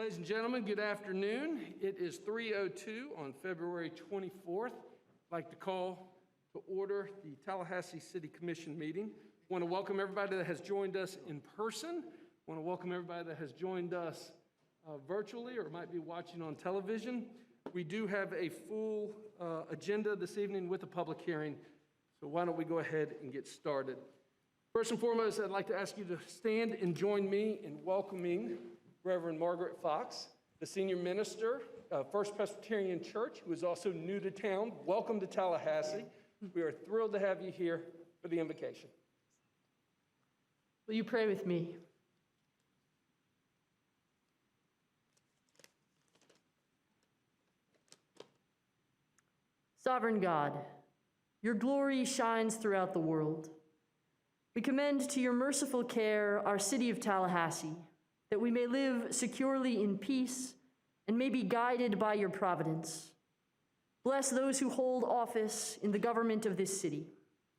Ladies and gentlemen, good afternoon. It is 3:02 on February 24th. I'd like to call to order the Tallahassee City Commission meeting. I want to welcome everybody that has joined us in person. I want to welcome everybody that has joined us virtually or might be watching on television. We do have a full agenda this evening with a public hearing, so why don't we go ahead and get started. First and foremost, I'd like to ask you to stand and join me in welcoming Reverend Margaret Fox, the senior minister of First Presbyterian Church, who is also new to town. Welcome to Tallahassee. We are thrilled to have you here for the invocation. Will you pray with me? Sovereign God, your glory shines throughout the world. We commend to your merciful care our city of Tallahassee, that we may live securely in peace and may be guided by your providence. Bless those who hold office in the government of this city,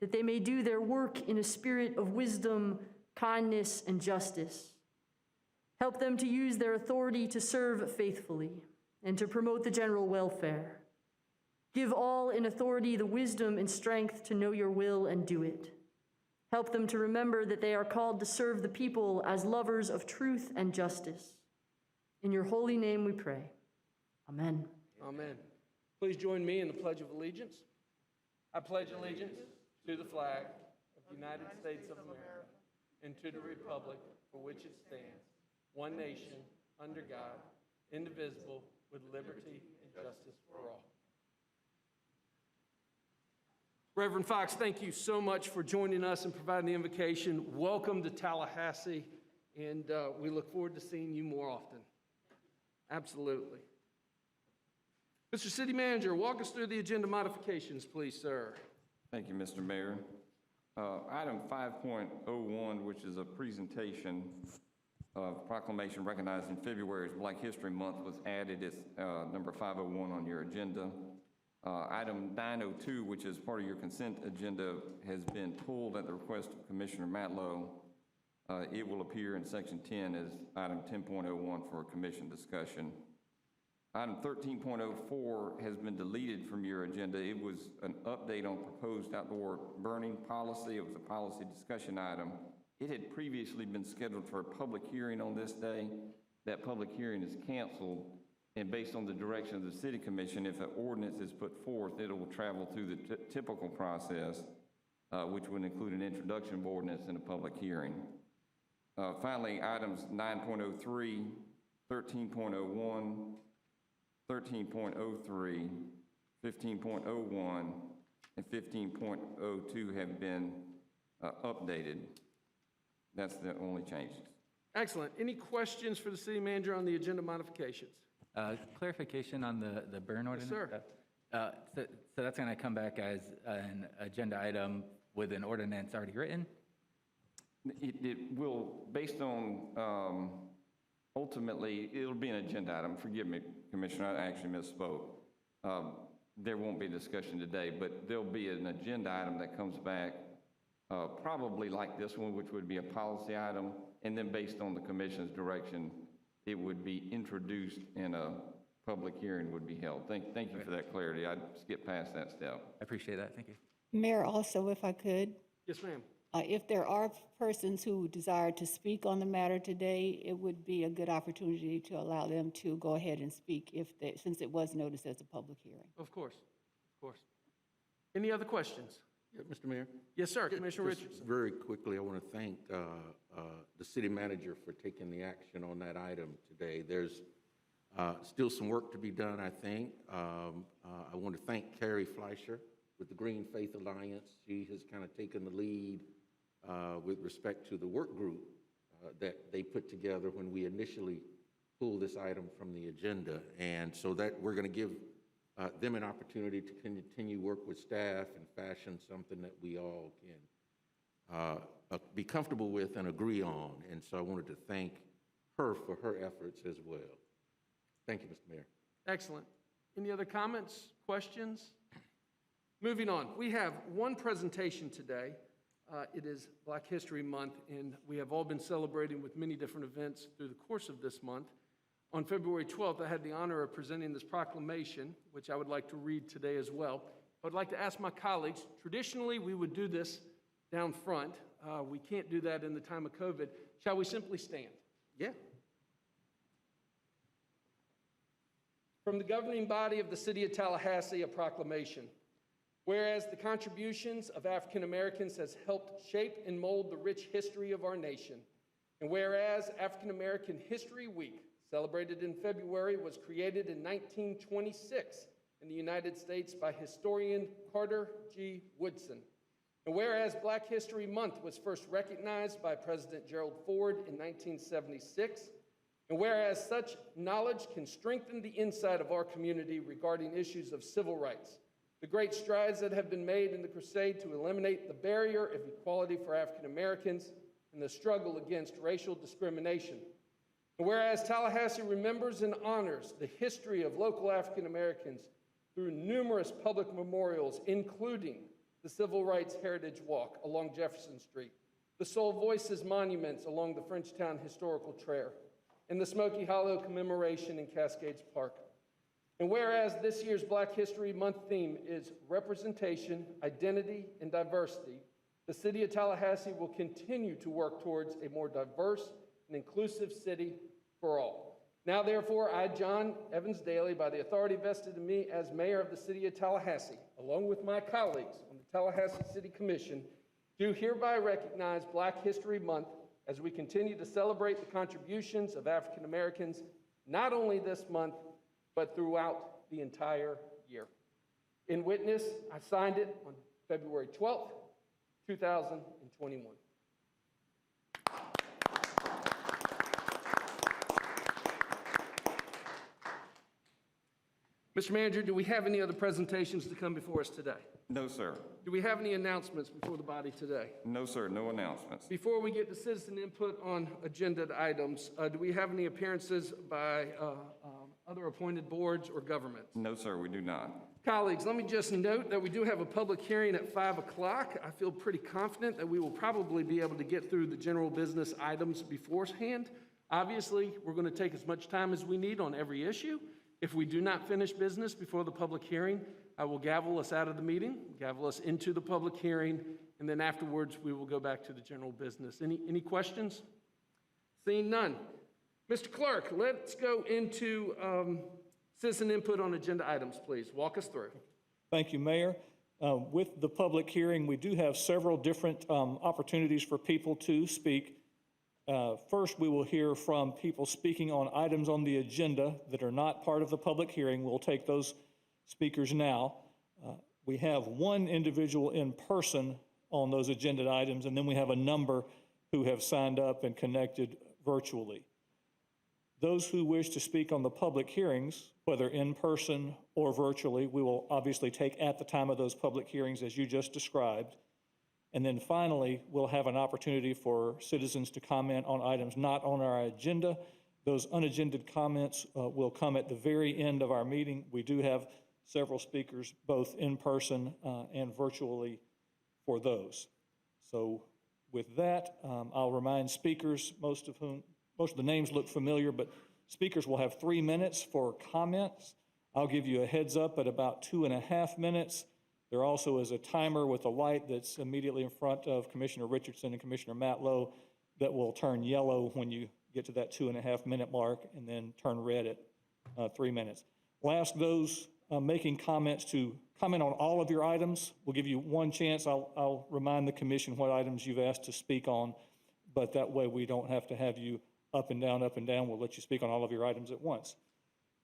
that they may do their work in a spirit of wisdom, kindness, and justice. Help them to use their authority to serve faithfully and to promote the general welfare. Give all in authority the wisdom and strength to know your will and do it. Help them to remember that they are called to serve the people as lovers of truth and justice. In your holy name we pray. Amen. Amen. Please join me in the Pledge of Allegiance. I pledge allegiance to the flag of the United States of America and to the republic for which it stands, one nation, under God, indivisible, with liberty and justice for all. Reverend Fox, thank you so much for joining us and providing the invocation. Welcome to Tallahassee, and we look forward to seeing you more often. Absolutely. Mr. City Manager, walk us through the agenda modifications, please, sir. Thank you, Mr. Mayor. Item 5.01, which is a presentation of proclamation recognizing February as Black History Month, was added as number 501 on your agenda. Item 902, which is part of your consent agenda, has been pulled at the request of Commissioner Matlow. It will appear in section 10 as item 10.01 for a commission discussion. Item 13.04 has been deleted from your agenda. It was an update on proposed outdoor burning policy. It was a policy discussion item. It had previously been scheduled for a public hearing on this day. That public hearing is canceled. And based on the direction of the City Commission, if an ordinance is put forth, it will travel through the typical process, which would include an introduction of ordinance and a public hearing. Finally, items 9.03, 13.01, 13.03, 15.01, and 15.02 have been updated. That's the only changes. Excellent. Any questions for the City Manager on the agenda modifications? Clarification on the burn ordinance. Yes, sir. So that's going to come back as an agenda item with an ordinance already written? It will, based on, ultimately, it'll be an agenda item. Forgive me, Commissioner, I actually misspoke. There won't be a discussion today, but there'll be an agenda item that comes back, probably like this one, which would be a policy item, and then based on the Commission's direction, it would be introduced and a public hearing would be held. Thank you for that clarity. I'd skip past that step. I appreciate that. Thank you. Mayor, also, if I could, Yes, ma'am. if there are persons who desire to speak on the matter today, it would be a good opportunity to allow them to go ahead and speak since it was noticed as a public hearing. Of course. Of course. Any other questions? Yeah, Mr. Mayor? Yes, sir. Commissioner Just Richardson. very quickly, I want to thank the city manager for taking the action on that item today. There's still some work to be done, I think. I want to thank Carrie Fleischer with the Green Faith Alliance. She has kind of taken the lead with respect to the work group that they put together when we initially pulled this item from the agenda. And so that we're going to give them an opportunity to continue work with staff and fashion something that we all can be comfortable with and agree on. And so I wanted to thank her for her efforts as well. Thank you, Mr. Mayor. Excellent. Any other comments, questions? Moving on, we have one presentation today. It is Black History Month, and we have all been celebrating with many different events through the course of this month. On February 12th, I had the honor of presenting this proclamation, which I would like to read today as well. I would like to ask my colleagues, traditionally we would do this down front. We can't do that in the time of COVID. Shall we simply stand? Yeah. From the governing body of the City of Tallahassee, a proclamation. Whereas the contributions of African Americans has helped shape and mold the rich history of our nation, and whereas African American History Week, celebrated in February, was created in 1926 in the United States by historian Carter G. Woodson, and whereas Black History Month was first recognized by President Gerald Ford in 1976, and whereas such knowledge can strengthen the insight of our community regarding issues of civil rights, the great strides that have been made in the crusade to eliminate the barrier of equality for African Americans and the struggle against racial discrimination. And whereas Tallahassee remembers and honors the history of local African Americans through numerous public memorials, including the Civil Rights Heritage Walk along Jefferson Street, the Soul Voices monuments along the Frenchtown Historical Trail, and the Smoky Hollow Commemoration in Cascades Park. And whereas this year's Black History Month theme is representation, identity, and diversity, the City of Tallahassee will continue to work towards a more diverse and inclusive city for all. Now, therefore, I, John Evans Daly, by the authority vested in me as mayor of the City of Tallahassee, along with my colleagues on the Tallahassee City Commission, do hereby recognize Black History Month as we continue to celebrate the contributions of African Americans, not only this month, but throughout the entire year. In witness, I signed it on February 12th, 2021. Mr. Manager, do we have any other presentations to come before us today? No, sir. Do we have any announcements before the body today? No, sir, no announcements. Before we get to citizen input on agenda items, do we have any appearances by other appointed boards or governments? No, sir, we do not. Colleagues, let me just note that we do have a public hearing at 5 o'clock. I feel pretty confident that we will probably be able to get through the general business items beforehand. Obviously, we're going to take as much time as we need on every issue. If we do not finish business before the public hearing, I will gavel us out of the meeting, gavel us into the public hearing, and then afterwards we will go back to the general business. Any questions? Seeing none. Mr. Clerk, let's go into citizen input on agenda items, please. Walk us through. Thank you, Mayor. With the public hearing, we do have several different opportunities for people to speak. First, we will hear from people speaking on items on the agenda that are not part of the public hearing. We'll take those speakers now. We have one individual in person on those agenda items, and then we have a number who have signed up and connected virtually. Those who wish to speak on the public hearings, whether in person or virtually, we will obviously take at the time of those public hearings as you just described. And then finally, we'll have an opportunity for citizens to comment on items not on our agenda. Those unagended comments will come at the very end of our meeting. We do have several speakers, both in person and virtually, for those. So with that, I'll remind speakers, most of the names look familiar, but speakers will have 3 minutes for comments. I'll give you a heads up at about 2.5 minutes. There also is a timer with a light that's immediately in front of Commissioner Richardson and Commissioner Matlow that will turn yellow when you get to that 2.5 minute mark and then turn red at 3 minutes. We'll ask those making comments to comment on all of your items. We'll give you one chance. I'll remind the commission what items you've asked to speak on, but that way we don't have to have you up and down, up and down. We'll let you speak on all of your items at once.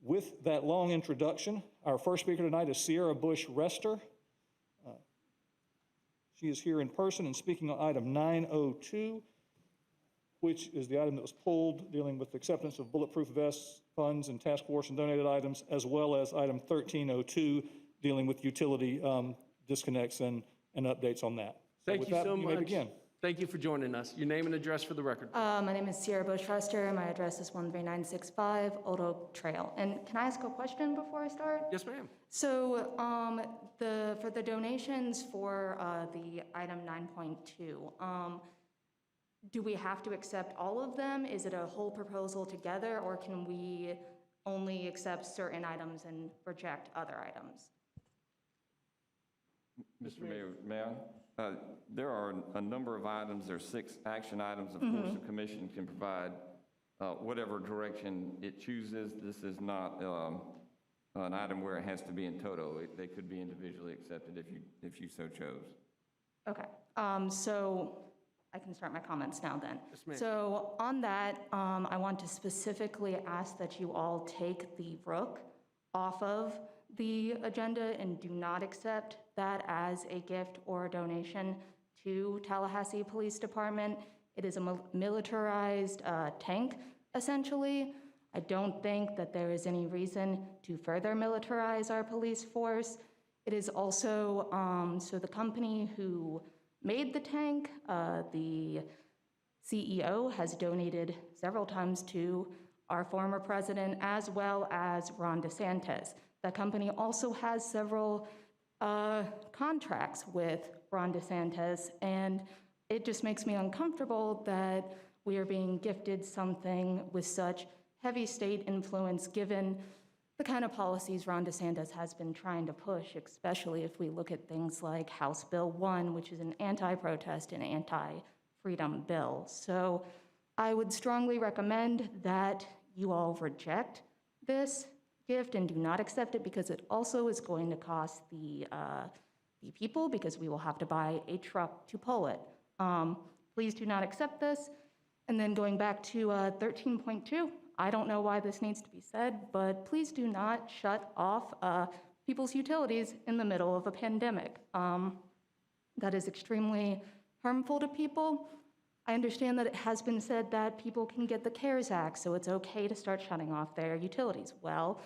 With that long introduction, our first speaker tonight is Sierra Bush Rester. She is here in person and speaking on item 902, which is the item that was pulled dealing with acceptance of bulletproof vests, funds, and task force and donated items, as well as item 1302 dealing with utility disconnects and updates on that. Thank you so You may much. begin. Thank you for joining us. Your name and address for the record. My name is Sierra Bush Rester. My address is 13965 Old Oak Trail. And can I ask a question before I start? Yes, ma'am. So for the donations for the item 9.2, do we have to accept all of them? Is it a whole proposal together, or can we only accept certain items and reject other items? Mr. Mayor, may I? There are a number of items, there are 6 action items. Of course, the commission can provide whatever direction it chooses. This is not an item where it has to be in toto. They could be individually accepted if you so chose. Okay, so I can start my comments now then. Yes, ma'am. So on that, I want to specifically ask that you all take the Rook off of the agenda and do not accept that as a gift or a donation to Tallahassee Police Department. It is a militarized tank, essentially. I don't think that there is any reason to further militarize our police force. It is also, so the company who made the tank, the CEO has donated several times to our former president as well as Ron DeSantis. The company also has several contracts with Ron DeSantis, and it just makes me uncomfortable that we are being gifted something with such heavy state influence given the kind of policies Ron DeSantis has been trying to push, especially if we look at things like House Bill 1, which is an anti-protest and anti-freedom bill. So I would strongly recommend that you all reject this gift and do not accept it, because it also is going to cost the people, because we will have to buy a truck to pull it. Please do not accept this. And then going back to 13.2, I don't know why this needs to be said, but please do not shut off people's utilities in the middle of a pandemic. That is extremely harmful to people. I understand that it has been said that people can get the CARES Act, so it's okay to start shutting off their utilities. Well,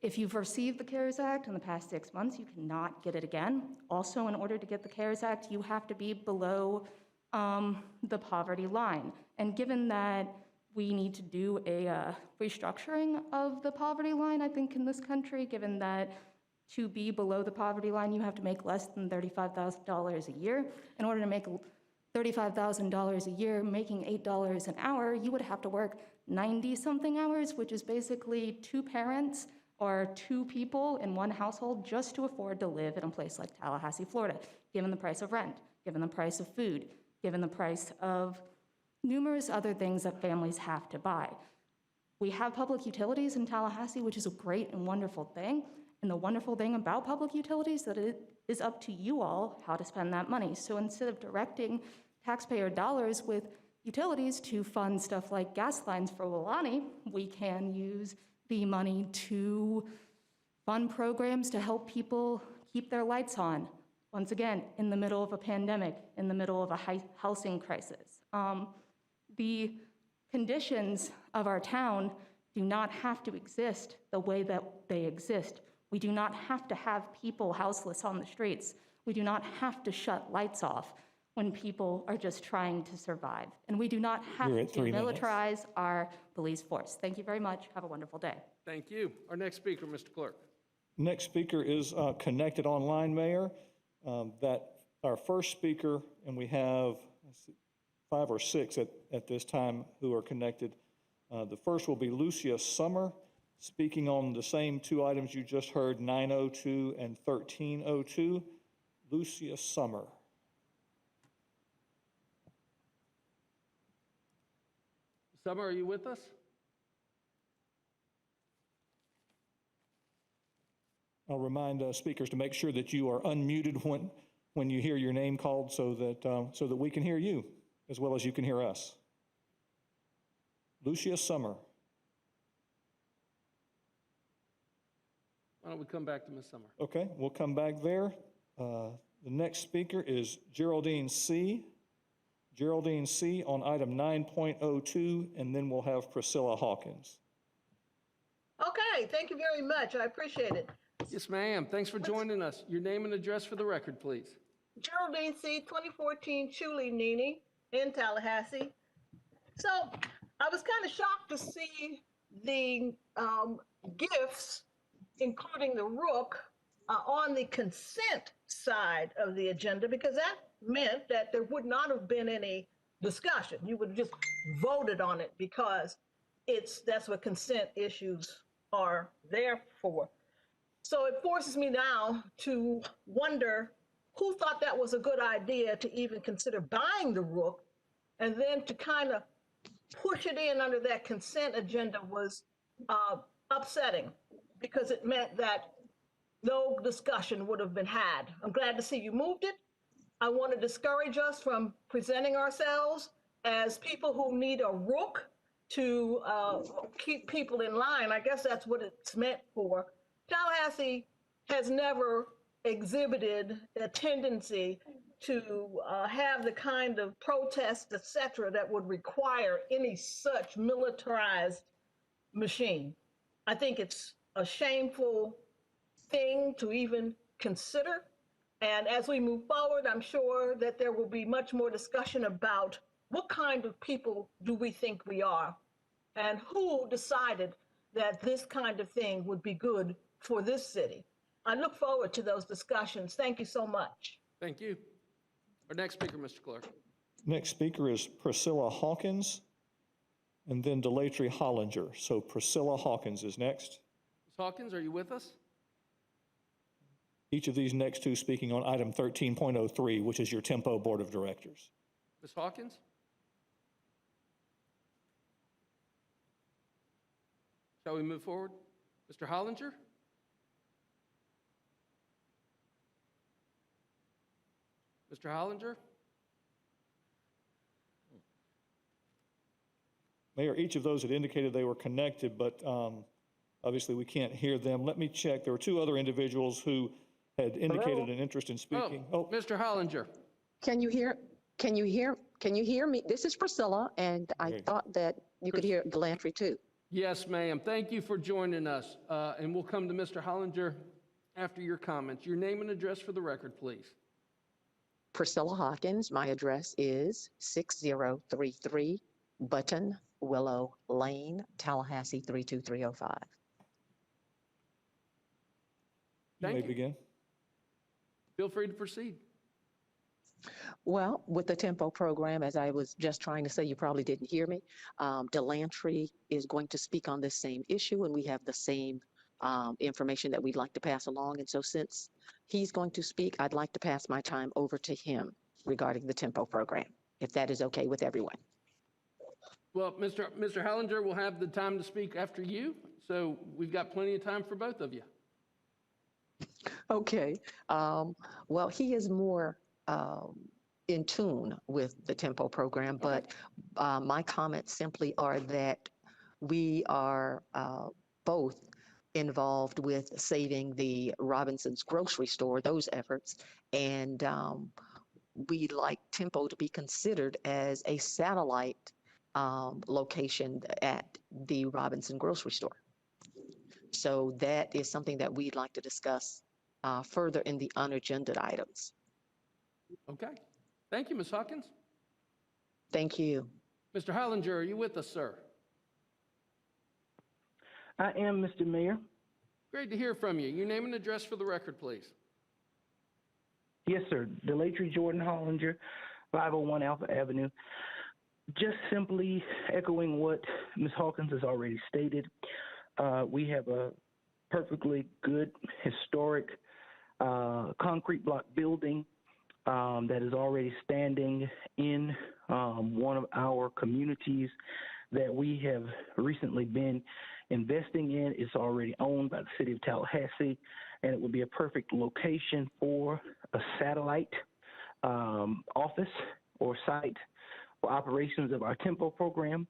if you've received the CARES Act in the past 6 months, you cannot get it again. Also, in order to get the CARES Act, you have to be below the poverty line. And given that we need to do a restructuring of the poverty line, I think, in this country, given that to be below the poverty line, you have to make less than $35,000 a year. In order to make $35,000 a year, making $8 an hour, you would have to work 90-something hours, which is basically 2 parents or 2 people in one household just to afford to live in a place like Tallahassee, Florida, given the price of rent, given the price of food, given the price of numerous other things that families have to buy. We have public utilities in Tallahassee, which is a great and wonderful thing. And the wonderful thing about public utilities is that it is up to you all how to spend that money. So instead of directing taxpayer dollars with utilities to fund stuff like gas lines for Wilani, we can use the money to fund programs to help people keep their lights on. Once again, in the middle of a pandemic, in the middle of a housing crisis. The conditions of our town do not have to exist the way that they exist. We do not have to have people houseless on the streets. We do not have to shut lights off when people are just trying to survive. And we do not have to militarize our police force. Thank you very much. Have a wonderful day. Thank you. Our next speaker, Mr. Clerk. Next speaker is connected online, Mayor. That our first speaker, and we have 5 or 6 at this time who are connected. The first will be Lucia Summer, speaking on the same 2 items you just heard, 902 and 1302. Lucia Summer. Summer, are you with us? I'll remind speakers to make sure that you are unmuted when you hear your name called, so that we can hear you as well as you can hear us. Lucia Summer. Why don't we come back to Ms. Summer? Okay, we'll come back there. The next speaker is Geraldine C. Geraldine C. on item 9.02, and then we'll have Priscilla Hawkins. Okay, thank you very much. I appreciate it. Yes, ma'am. Thanks for joining us. Your name and address for the record, please. Geraldine C., 2014 Chuli Nini in Tallahassee. So I was kind of shocked to see the gifts, including the Rook, on the consent side of the agenda, because that meant that there would not have been any discussion. You would have just voted on it because that's what consent issues are there for. So it forces me now to wonder who thought that was a good idea to even consider buying the Rook, and then to kind of push it in under that consent agenda was upsetting, because it meant that no discussion would have been had. I'm glad to see you moved it. I want to discourage us from presenting ourselves as people who need a Rook to keep people in line. I guess that's what it's meant for. Tallahassee has never exhibited a tendency to have the kind of protests, et cetera, that would require any such militarized machine. I think it's a shameful thing to even consider. And as we move forward, I'm sure that there will be much more discussion about what kind of people do we think we are, and who decided that this kind of thing would be good for this city. I look forward to those discussions. Thank you so much. Thank you. Our next speaker, Mr. Clerk. Next speaker is Priscilla Hawkins, and then Delatry Hollinger. So Priscilla Hawkins is next. Ms. Hawkins, are you with us? Each of these next two speaking on item 13.03, which is your Tempo Board of Directors. Ms. Hawkins? Shall we move forward? Mr. Hollinger? Mr. Hollinger? Mayor, each of those had indicated they were connected, but obviously we can't hear them. Let me check. There were two other individuals who had indicated an interest in speaking. Oh, Mr. Hollinger. Can you hear me? This is Priscilla, and I thought that you could hear Delatry too. Yes, ma'am. Thank you for joining us. And we'll come to Mr. Hollinger after your comments. Your name and address for the record, please. Priscilla Hawkins. My address is 6033 Button Willow Lane, Tallahassee 32305. You may begin. Feel free to proceed. Well, with the Tempo program, as I was just trying to say, you probably didn't hear me. Delatry is going to speak on this same issue, and we have the same information that we'd like to pass along. And so since he's going to speak, I'd like to pass my time over to him regarding the Tempo program, if that is okay with everyone. Well, Mr. Hollinger will have the time to speak after you, so we've got plenty of time for both of you. Okay. Well, he is more in tune with the Tempo program, but my comments simply are that we are both involved with saving the Robinson's grocery store, those efforts, and we'd like Tempo to be considered as a satellite location at the Robinson grocery store. So that is something that we'd like to discuss further in the unagendaed items. Okay. Thank you, Ms. Hawkins. Thank you. Mr. Hollinger, are you with us, sir? I am, Mr. Mayor. Great to hear from you. Your name and address for the record, please. Yes, sir. Delatry Jordan Hollinger, 501 Alpha Avenue. Just simply echoing what Ms. Hawkins has already stated, we have a perfectly good historic concrete block building that is already standing in one of our communities that we have recently been investing in. It's already owned by the City of Tallahassee, and it would be a perfect location for a satellite office or site for operations of our Tempo program.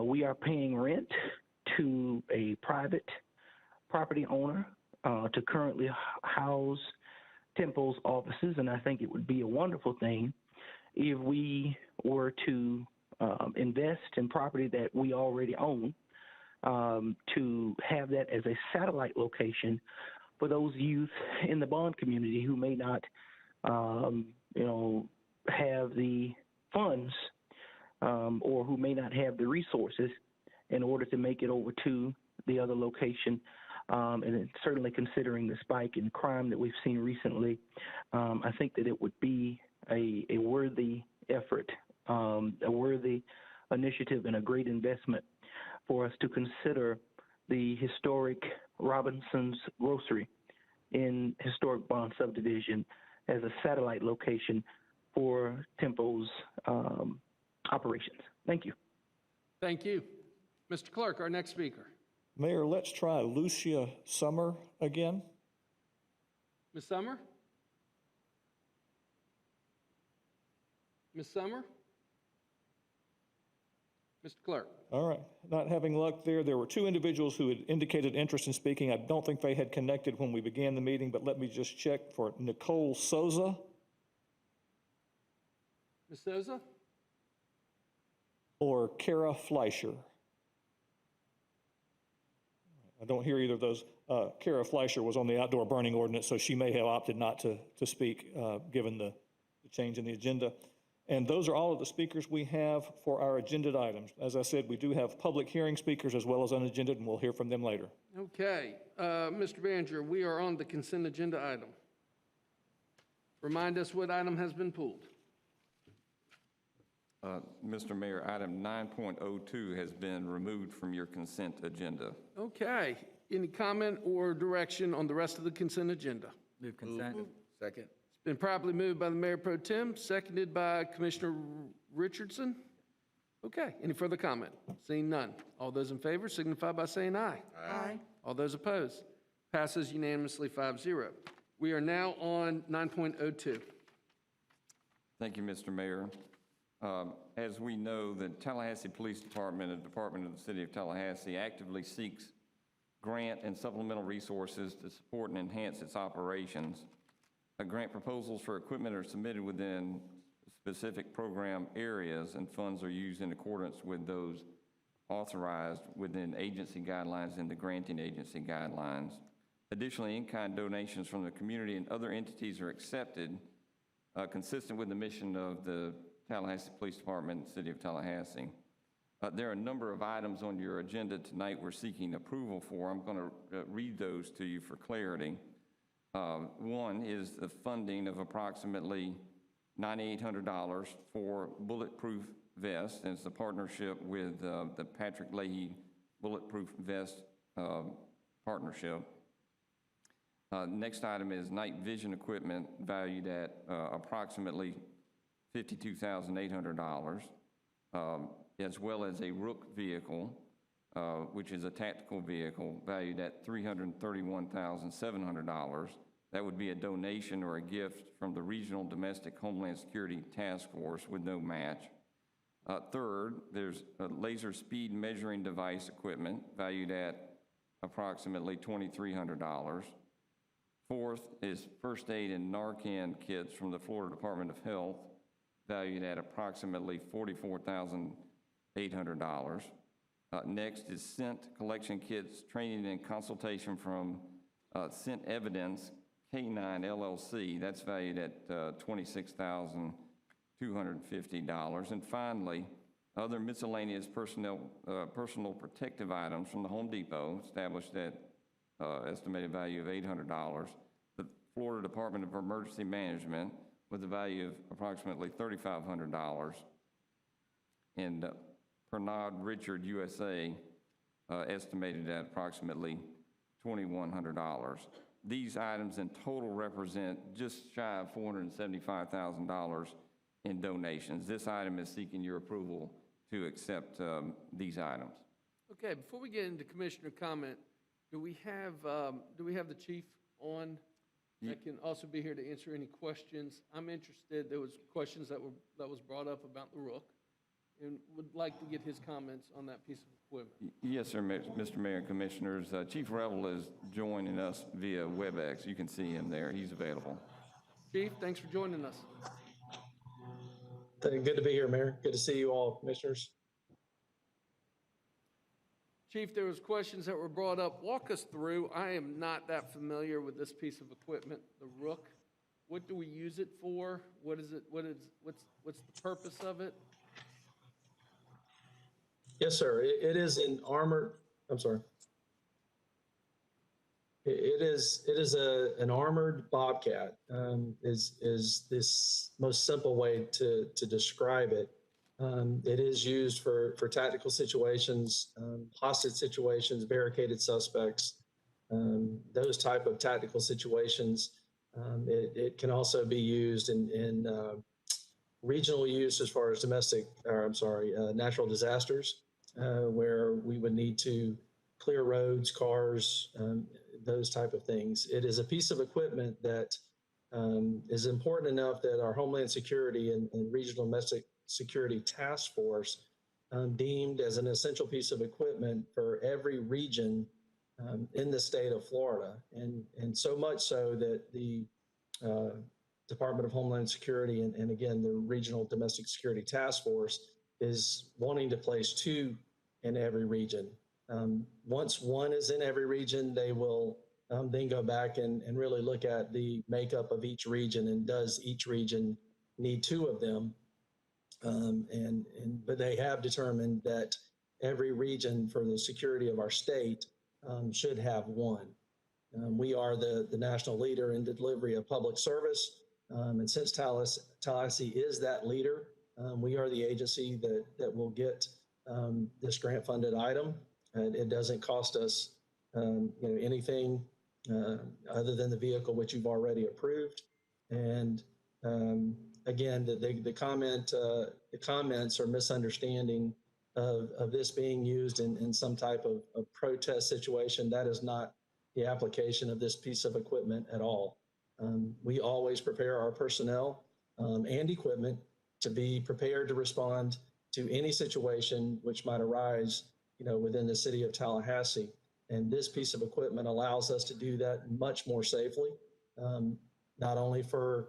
We are paying rent to a private property owner to currently house Tempo's offices, and I think it would be a wonderful thing if we were to invest in property that we already own, to have that as a satellite location for those youth in the bond community who may not, have the funds or who may not have the resources in order to make it over to the other location. And certainly considering the spike in crime that we've seen recently, I think that it would be a worthy effort a worthy initiative and a great investment for us to consider the historic Robinson's Grocery in historic Bond subdivision as a satellite location for Tempo's operations. Thank you. Thank you. Mr. Clerk, our next speaker. Mayor, let's try Lucia Summer again. Ms. Summer? Ms. Summer? Mr. Clerk? All right, not having luck there. There were two individuals who had indicated interest in speaking. I don't think they had connected when we began the meeting, but let me just check for Nicole Souza. Ms. Souza? Or Kara Fleischer. I don't hear either of those. Kara Fleischer was on the outdoor burning ordinance, so she may have opted not to speak given the change in the agenda. And those are all of the speakers we have for our agenda items. As I said, we do have public hearing speakers as well as unagended, and we'll hear from them later. Okay, Mr. Banger, we are on the consent agenda item. Remind us what item has been pulled. Mr. Mayor, item 9.02 has been removed from your consent agenda. Okay, any comment or direction on the rest of the consent agenda? Move consent. Second. It's been properly moved by the Mayor Pro Tem, seconded by Commissioner Richardson. Okay, any further comment? Seeing none. All those in favor signify by saying aye. Aye. All those opposed? Passes unanimously 5-0. We are now on 9.02. Thank you, Mr. Mayor. As we know, the Tallahassee Police Department and Department of the City of Tallahassee actively seeks grant and supplemental resources to support and enhance its operations. Grant proposals for equipment are submitted within specific program areas, and funds are used in accordance with those authorized within agency guidelines and the granting agency guidelines. Additionally, in-kind donations from the community and other entities are accepted consistent with the mission of the Tallahassee Police Department and City of Tallahassee. There are a number of items on your agenda tonight we're seeking approval for. I'm going to read those to you for clarity. One is the funding of approximately $9,800 for bulletproof vests, and it's a partnership with the Patrick Leahy Bulletproof Vest Partnership. Next item is night vision equipment valued at approximately $52,800, as well as a Rook vehicle, which is a tactical vehicle valued at $331,700. That would be a donation or a gift from the Regional Domestic Homeland Security Task Force with no match. Third, there's a laser speed measuring device equipment valued at approximately $2,300. Fourth is first aid and Narcan kits from the Florida Department of Health, valued at approximately $44,800. Next is scent collection kits, training and consultation from Scent Evidence K9 LLC. That's valued at $26,250. And finally, other miscellaneous personal protective items from the Home Depot, established at estimated value of $800. The Florida Department of Emergency Management with a value of approximately $3,500. And Pernod Richard USA, estimated at approximately $2,100. These items in total represent just shy of $475,000 in donations. This item is seeking your approval to accept these items. Okay, before we get into commissioner comment, do we have the chief on that can also be here to answer any questions? I'm interested. There was questions that was brought up about the Rook, and would like to get his comments on that piece of equipment. Yes, sir, Mr. Mayor and Commissioners. Chief Revel is joining us via WebEx. You can see him there. He's available. Chief, thanks for joining us. Good to be here, Mayor. Good to see you all, Commissioners. Chief, there was questions that were brought up. Walk us through. I am not that familiar with this piece of equipment, the Rook. What do we use it for? What is it? What's the purpose of it? Yes, sir. It is an armored. I'm sorry. It is an armored Bobcat. Is this most simple way to describe it? It is used for tactical situations, hostage situations, barricaded suspects, those type of tactical situations. It can also be used in regional use as far as natural disasters, where we would need to clear roads, cars, those type of things. It is a piece of equipment that is important enough that our Homeland Security and Regional Domestic Security Task Force deemed as an essential piece of equipment for every region in the state of Florida. And so much so that the Department of Homeland Security and again, the Regional Domestic Security Task Force is wanting to place 2 in every region. Once 1 is in every region, they will then go back and really look at the makeup of each region and does each region need 2 of them. But they have determined that every region for the security of our state should have 1. We are the national leader in the delivery of public service. And since Tallahassee is that leader, we are the agency that will get this grant funded item. And it doesn't cost us anything other than the vehicle which you've already approved. And again, the comments are misunderstanding of this being used in some type of protest situation. That is not the application of this piece of equipment at all. We always prepare our personnel and equipment to be prepared to respond to any situation which might arise, within the city of Tallahassee. And this piece of equipment allows us to do that much more safely, not only for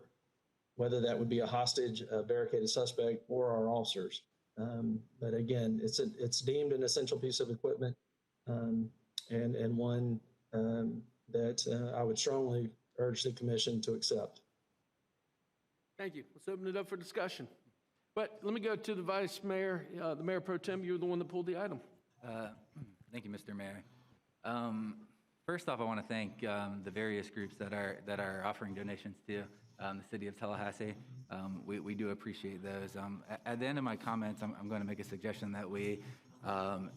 whether that would be a hostage, a barricaded suspect, or our officers. But again, it's deemed an essential piece of equipment and one that I would strongly urge the commission to accept. Thank you. Let's open it up for discussion. But let me go to the Vice Mayor, the Mayor Pro Tem. You're the one that pulled the item. Thank you, Mr. Mayor. First off, I want to thank the various groups that are offering donations to the City of Tallahassee. We do appreciate those. At the end of my comments, I'm going to make a suggestion that we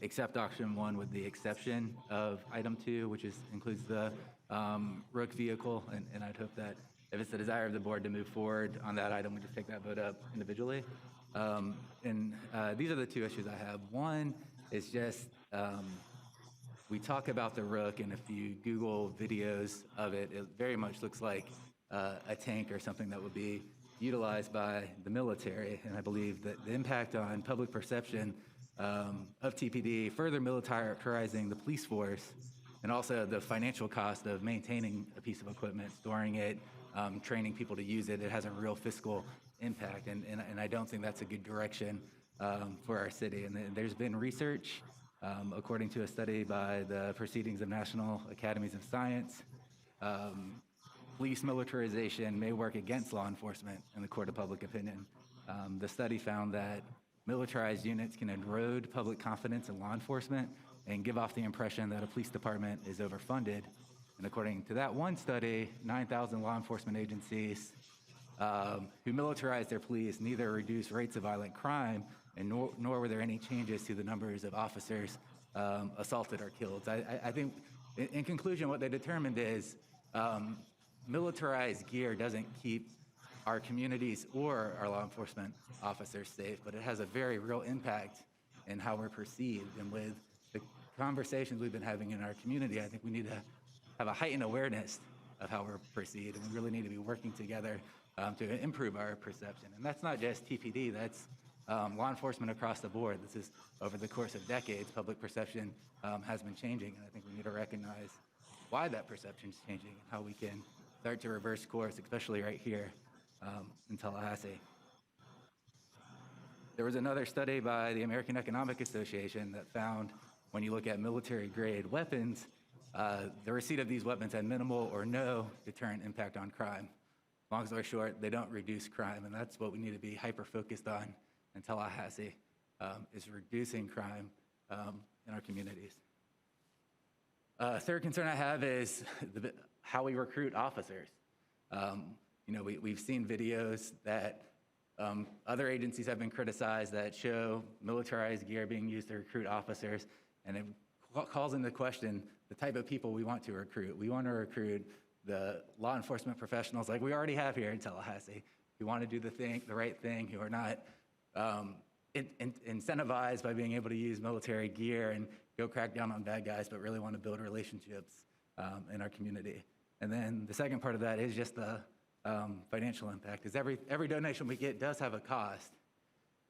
accept option 1 with the exception of item 2, which includes the Rook vehicle, and I'd hope that if it's the desire of the board to move forward on that item, we just take that vote up individually. These are the 2 issues I have. One is just we talk about the Rook, and if you Google videos of it, it very much looks like a tank or something that would be utilized by the military. And I believe that the impact on public perception of TPD, further militarizing the police force, and also the financial cost of maintaining a piece of equipment, storing it, training people to use it, it has a real fiscal impact. And I don't think that's a good direction for our city. And there's been research, according to a study by the Proceedings of National Academies of Science, police militarization may work against law enforcement in the court of public opinion. The study found that militarized units can erode public confidence in law enforcement and give off the impression that a police department is overfunded. And according to that one study, 9,000 law enforcement agencies who militarized their police neither reduced rates of violent crime and nor were there any changes to the numbers of officers assaulted or killed. I think, in conclusion, what they determined is militarized gear doesn't keep our communities or our law enforcement officers safe, but it has a very real impact in how we're perceived. And with the conversations we've been having in our community, I think we need to have a heightened awareness of how we're perceived, and we really need to be working together to improve our perception. And that's not just TPD, that's law enforcement across the board. This is over the course of decades, public perception has been changing, and I think we need to recognize why that perception is changing and how we can start to reverse course, especially right here in Tallahassee. There was another study by the American Economic Association that found when you look at military-grade weapons, the receipt of these weapons had minimal or no deterrent impact on crime. Long story short, they don't reduce crime, and that's what we need to be hyper-focused on in Tallahassee, is reducing crime in our communities. Third concern I have is how we recruit officers. We've seen videos that Other agencies have been criticized that show militarized gear being used to recruit officers, and it calls into question the type of people we want to recruit. We want to recruit the law enforcement professionals like we already have here in Tallahassee, who want to do the right thing, who are not incentivized by being able to use military gear and go crack down on bad guys, but really want to build relationships in our community. And then the second part of that is just the financial impact, is every donation we get does have a cost.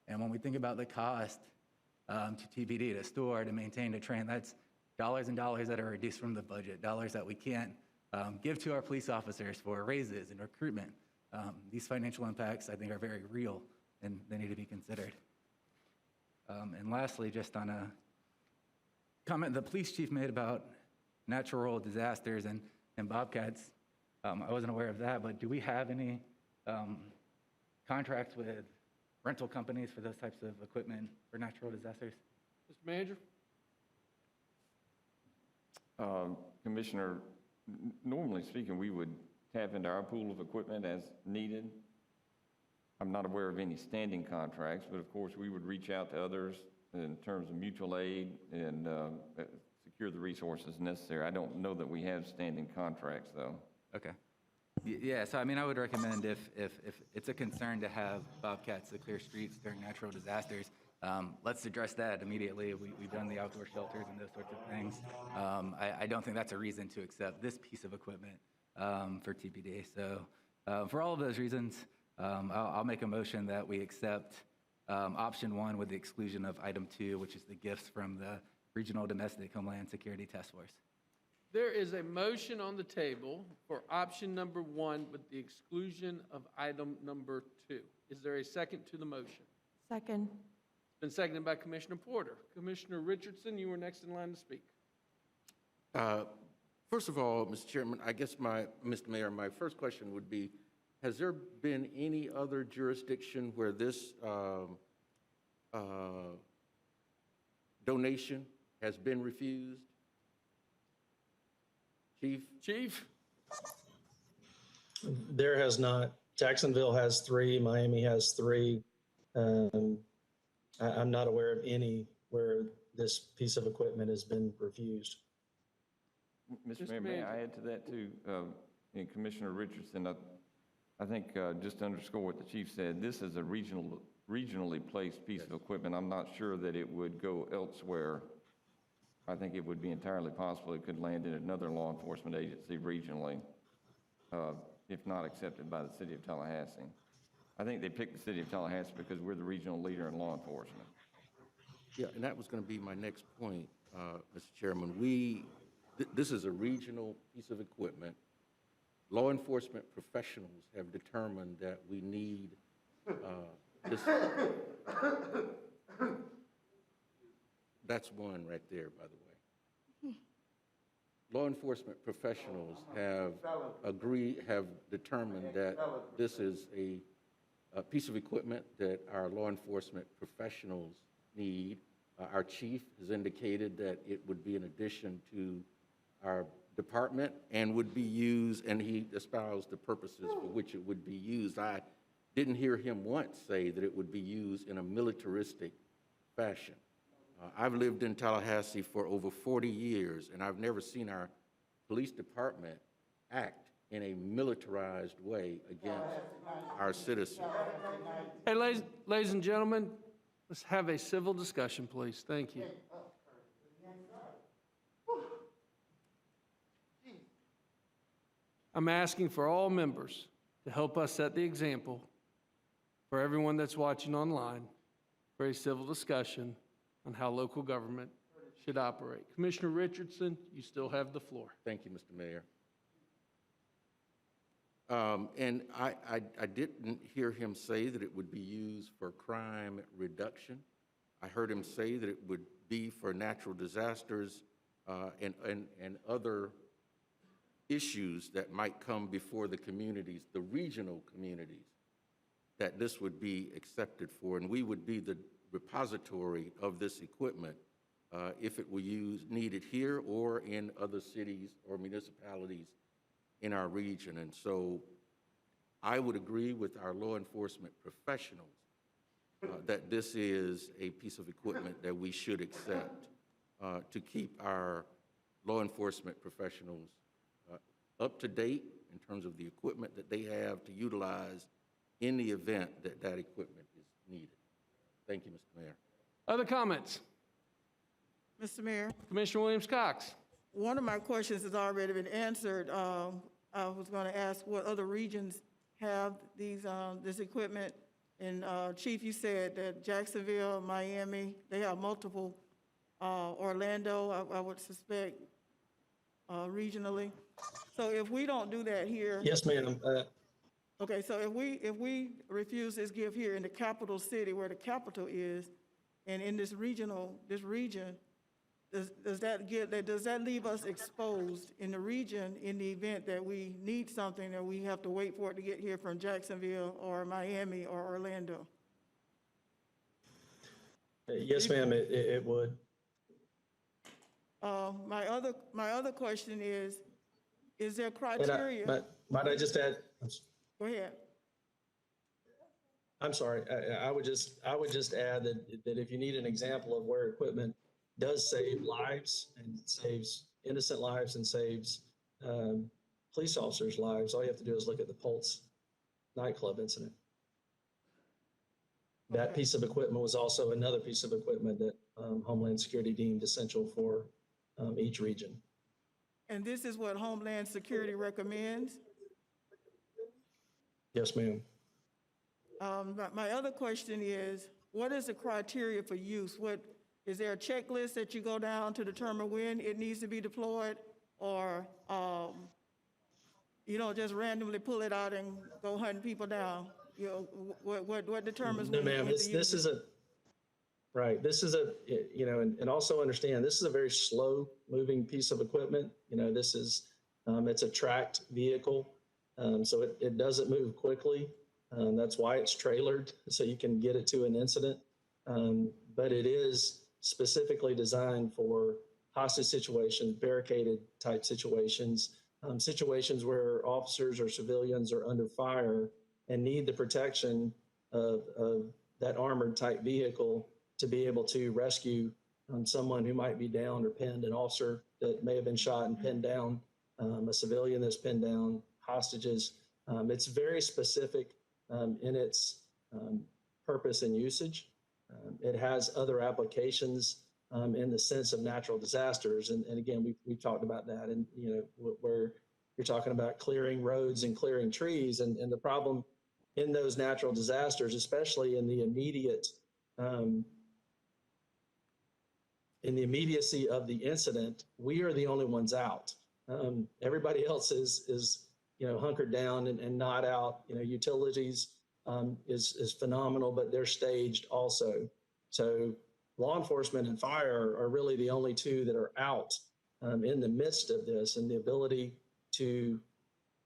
And when we think about the cost to TBD, to store, to maintain, to train, that's dollars and dollars that are reduced from the budget, dollars that we can't give to our police officers for raises and recruitment. These financial impacts, I think, are very real, and they need to be considered. And lastly, just on a comment the police chief made about natural disasters and bobcats, I wasn't aware of that, but do we have any contracts with rental companies for those types of equipment for natural disasters? Mr. Manager? Commissioner, normally speaking, we would tap into our pool of equipment as needed. I'm not aware of any standing contracts, but of course we would reach out to others in terms of mutual aid and secure the resources necessary. I don't know that we have standing contracts, though. Okay. Yeah, so I mean, I would recommend if it's a concern to have bobcats to clear streets during natural disasters, let's address that immediately. We've done the outdoor shelters and those sorts of things. I don't think that's a reason to accept this piece of equipment for TPD. So for all of those reasons, I'll make a motion that we accept option 1 with the exclusion of item 2, which is the gifts from the Regional Domestic Homeland Security Task Force. There is a motion on the table for option number 1 with the exclusion of item number 2. Is there a second to the motion? Second. It's been seconded by Commissioner Porter. Commissioner Richardson, you were next in line to speak. First of all, Mr. Chairman, I guess Mr. Mayor, my first question would be, has there been any other jurisdiction where this donation has been refused? Chief? Chief? There has not. Jacksonville has 3, Miami has 3. I'm not aware of any where this piece of equipment has been refused. Mr. Mayor, may I add to that too? And Commissioner Richardson, I think just to underscore what the chief said, this is a regionally placed piece of equipment. I'm not sure that it would go elsewhere. I think it would be entirely possible it could land in another law enforcement agency regionally, if not accepted by the City of Tallahassee. I think they picked the City of Tallahassee because we're the regional leader in law enforcement. Yeah, and that was going to be my next point, Mr. Chairman. This is a regional piece of equipment. Law enforcement professionals have determined that we need this. That's one right there, by the way. Law enforcement professionals have determined that this is a piece of equipment that our law enforcement professionals need. Our chief has indicated that it would be an addition to our department and would be used, and he espoused the purposes for which it would be used. I didn't hear him once say that it would be used in a militaristic fashion. I've lived in Tallahassee for over 40 years, and I've never seen our police department act in a militarized way against our citizens. Hey, ladies and gentlemen, let's have a civil discussion, please. Thank you. I'm asking for all members to help us set the example for everyone that's watching online for a civil discussion on how local government should operate. Commissioner Richardson, you still have the floor. Thank you, Mr. Mayor. And I didn't hear him say that it would be used for crime reduction. I heard him say that it would be for natural disasters and other issues that might come before the communities, the regional communities, that this would be accepted for, and we would be the repository of this equipment if it were needed here or in other cities or municipalities in our region. And so I would agree with our law enforcement professionals that this is a piece of equipment that we should accept to keep our law enforcement professionals up to date in terms of the equipment that they have to utilize in the event that that equipment is needed. Thank you, Mr. Mayor. Other comments? Mr. Mayor, Commissioner Williams-Cox. one of my questions has already been answered. I was going to ask what other regions have this equipment. And Chief, you said that Jacksonville, Miami, they have multiple. Orlando, I would suspect, regionally. So if we don't do that here. Yes, ma'am. Okay, so if we refuse this gift here in the capital city where the capital is, and in this region, does that leave us exposed in the region in the event that we need something and we have to wait for it to get here from Jacksonville or Miami or Orlando? Yes, ma'am, it would. My other question is there criteria? Might I just add? Go ahead. I'm sorry. I would just add that if you need an example of where equipment does save lives and saves innocent lives and saves police officers' lives, all you have to do is look at the Pulse nightclub incident. That piece of equipment was also another piece of equipment that Homeland Security deemed essential for each region. And this is what Homeland Security recommends? Yes, ma'am. My other question is, what is the criteria for use? Is there a checklist that you go down to determine when it needs to be deployed? Or you don't just randomly pull it out and go hunting people down? You know, what determines No, when ma'am, to use it? Right. This is and also understand, this is a very slow moving piece of equipment. This is, it's a tracked vehicle. So it doesn't move quickly. That's why it's trailered, so you can get it to an incident. But it is specifically designed for hostage situations, barricaded type situations, situations where officers or civilians are under fire and need the protection of that armored type vehicle to be able to rescue someone who might be downed or pinned, an officer that may have been shot and pinned down, a civilian that's pinned down, hostages. It's very specific in its purpose and usage. It has other applications in the sense of natural disasters. And again, we've talked about that, and where you're talking about clearing roads and clearing trees. And the problem in those natural disasters, especially in the immediacy of the incident, we are the only ones out. Everybody else is hunkered down and not out. Utilities is phenomenal, but they're staged also. So law enforcement and fire are really the only two that are out in the midst of this, and the ability to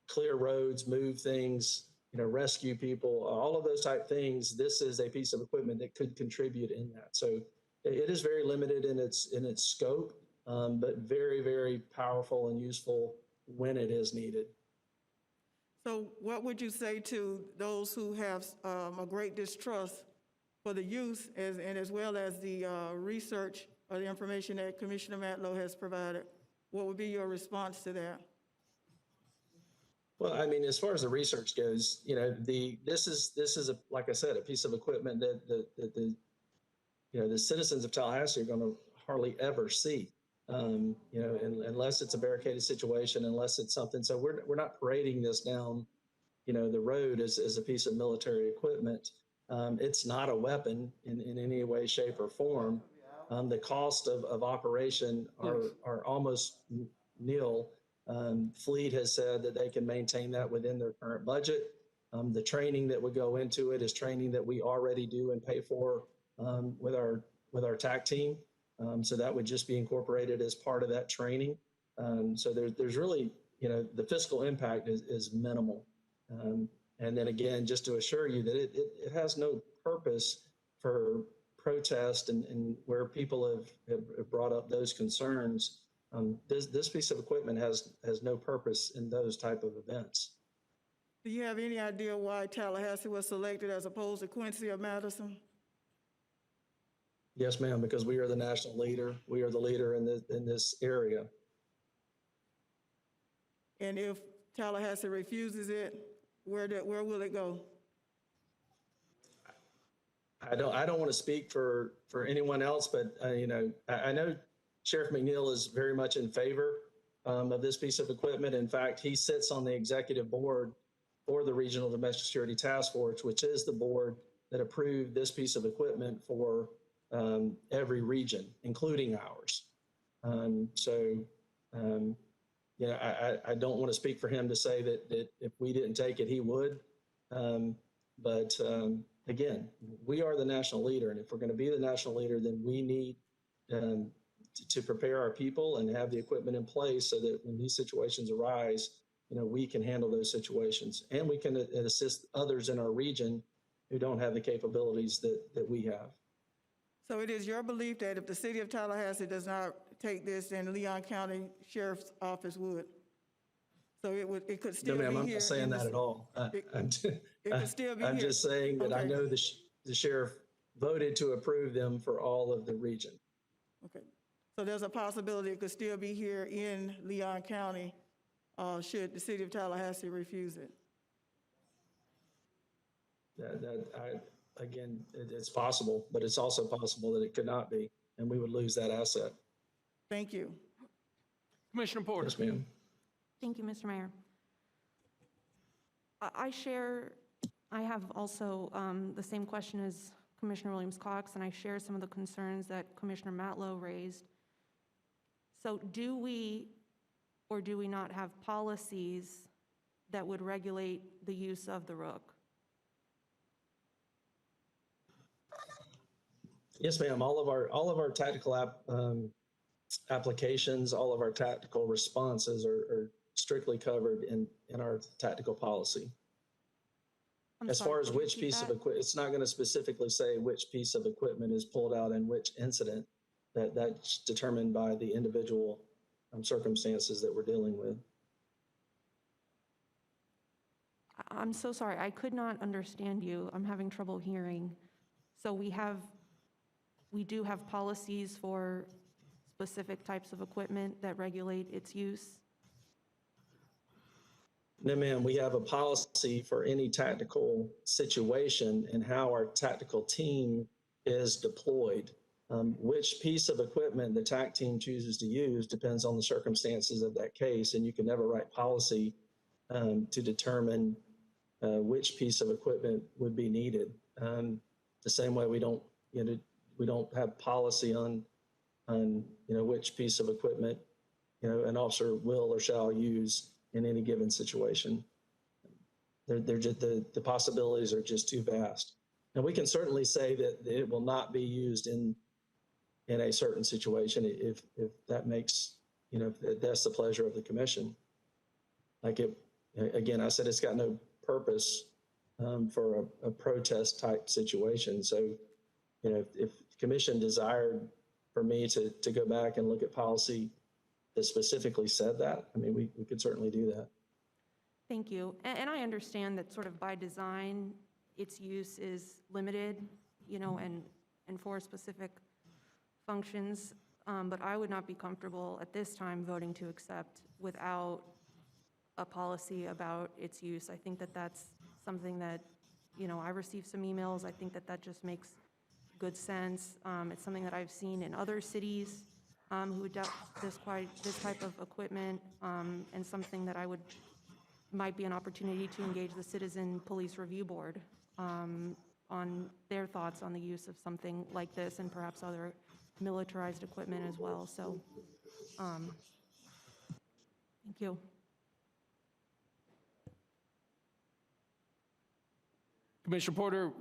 clear roads, move things, rescue people, all of those type things. This is a piece of equipment that could contribute in that. So it is very limited in its scope, but very, very powerful and useful when it is needed. So what would you say to those who have a great distrust for the use as well as the research or the information that Commissioner Matlow has provided? What would be your response to that? Well, I mean, as far as the research goes, this is like I said, a piece of equipment that the citizens of Tallahassee are going to hardly ever see. Unless it's a barricaded situation, unless it's something. So we're not parading this down, the road as a piece of military equipment. It's not a weapon in any way, shape, or form. The cost of operation are almost nil. Fleet has said that they can maintain that within their current budget. The training that would go into it is training that we already do and pay for with our TAC team. So that would just be incorporated as part of that training. So there's really, the fiscal impact is minimal. And then again, just to assure you that it has no purpose for protest and where people have brought up those concerns. This piece of equipment has no purpose in those type of events. Do you have any idea why Tallahassee was selected as opposed to Quincy or Madison? Yes, ma'am, because we are the national leader. We are the leader in this area. And if Tallahassee refuses it, where will it go? I don't want to speak for anyone else, but I know Sheriff McNeil is very much in favor of this piece of equipment. In fact, he sits on the executive board for the Regional Domestic Security Task Force, which is the board that approved this piece of equipment for every region, including ours. I don't want to speak for him to say that if we didn't take it, he would. Again, we are the national leader, and if we're going to be the national leader, then we need to prepare our people and have the equipment in place so that when these situations arise, we can handle those situations, and we can assist others in our region who don't have the capabilities that we have. So it is your belief that if the city of Tallahassee does not take this, then Leon County Sheriff's Office would? So it could still be here? No, ma'am, I'm not saying that at all. It could still be here? I'm just saying that I Okay. know the sheriff voted to approve them for all of the region. Okay. So there's a possibility it could still be here in Leon County should the city of Tallahassee refuse it? Again, it's possible, but it's also possible that it could not be, and we would lose that asset. Thank you. Commissioner Porter. Yes, ma'am. Thank you, Mr. Mayor. I have also the same question as Commissioner Williams-Cox, and I share some of the concerns that Commissioner Matlow raised. So do we or do we not have policies that would regulate the use of the rook? Yes, ma'am. All of our tactical applications, all of our tactical responses are strictly covered in our tactical policy. As far as which piece of equipment, it's not going to specifically say which piece of equipment is pulled out in which incident. That's determined by the individual circumstances that we're dealing with. I'm so sorry, I could not understand you. I'm having trouble hearing. So we do have policies for specific types of equipment that regulate its use? No, ma'am, we have a policy for any tactical situation and how our tactical team is deployed. Which piece of equipment the TAC team chooses to use depends on the circumstances of that case, and you can never write policy to determine which piece of equipment would be needed. The same way we don't have policy on which piece of equipment an officer will or shall use in any given situation. They're just, the possibilities are just too vast. And we can certainly say that it will not be used in a certain situation if that makes, if that's the pleasure of the commission. Again, I said it's got no purpose for a protest type situation. So, if the commission desired for me to go back and look at policy that specifically said that, I mean, we could certainly do that. Thank you. And I understand that sort of by design, its use is limited, and for specific functions. But I would not be comfortable at this time voting to accept without a policy about its use. I think that that's something that, I received some emails. I think that that just makes good sense. It's something that I've seen in other cities who adopt this type of equipment, and something that might be an opportunity to engage the Citizen Police Review Board on their thoughts on the use of something like this and perhaps other militarized equipment as well. So, thank you. Commissioner Porter,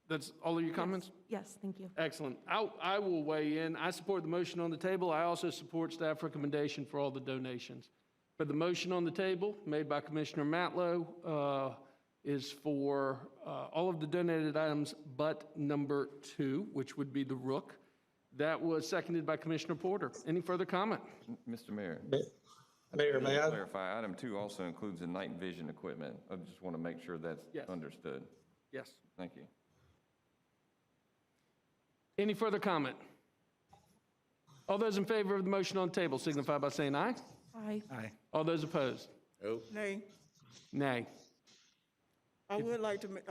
that's all of your comments? Yes, thank you. Excellent. I will weigh in. I support the motion on the table. I also support staff recommendation for all the donations. But the motion on the table, made by Commissioner Matlow, is for all of the donated items but number 2, which would be the rook. That was seconded by Commissioner Porter. Any further comment? Mr. Mayor. Mayor, may I? Clarify, item 2 also includes the night vision equipment. I just want to make sure that's Yes. understood. Yes. Thank you. Any further comment? All those in favor of the motion on the table signify by saying aye. Aye. Aye. All those opposed? Nay, Nay. I would like to make.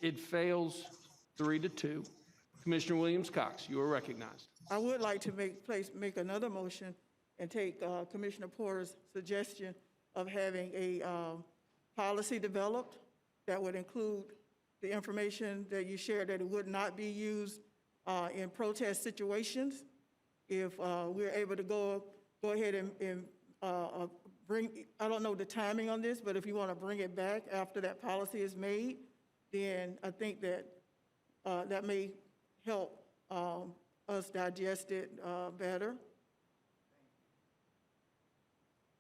It fails 3-2. Commissioner Williams-Cox, you are recognized. I would like to make another motion and take Commissioner Porter's suggestion of having a policy developed that would include the information that you shared, that it would not be used in protest situations. If we're able to go ahead and bring, I don't know the timing on this, but if you want to bring it back after that policy is made, then I think that that may help us digest it better.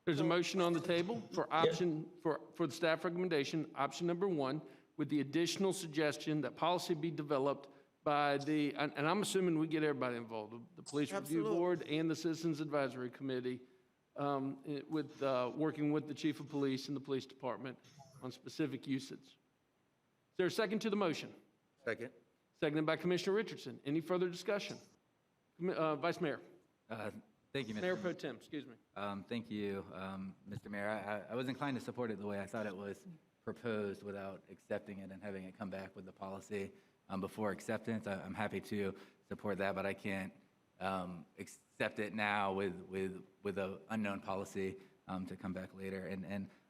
There's a motion on the table for option, for the staff recommendation, option number 1, with the additional suggestion that policy be developed by the, and I'm assuming we get everybody involved, the Police Review Absolutely. Board and the Citizens Advisory Committee, with, working with the Chief of Police and the Police Department on specific usage. Is there a second to the motion? Second. Seconded by Commissioner Richardson. Any further discussion? Vice Mayor. Thank you, Mr. Mayor Pro Tem, excuse me. Thank you, Mr. Mayor. I was inclined to support it the way I thought it was proposed without accepting it and having it come back with the policy before acceptance. I'm happy to support that, but I can't accept it now with an unknown policy to come back later.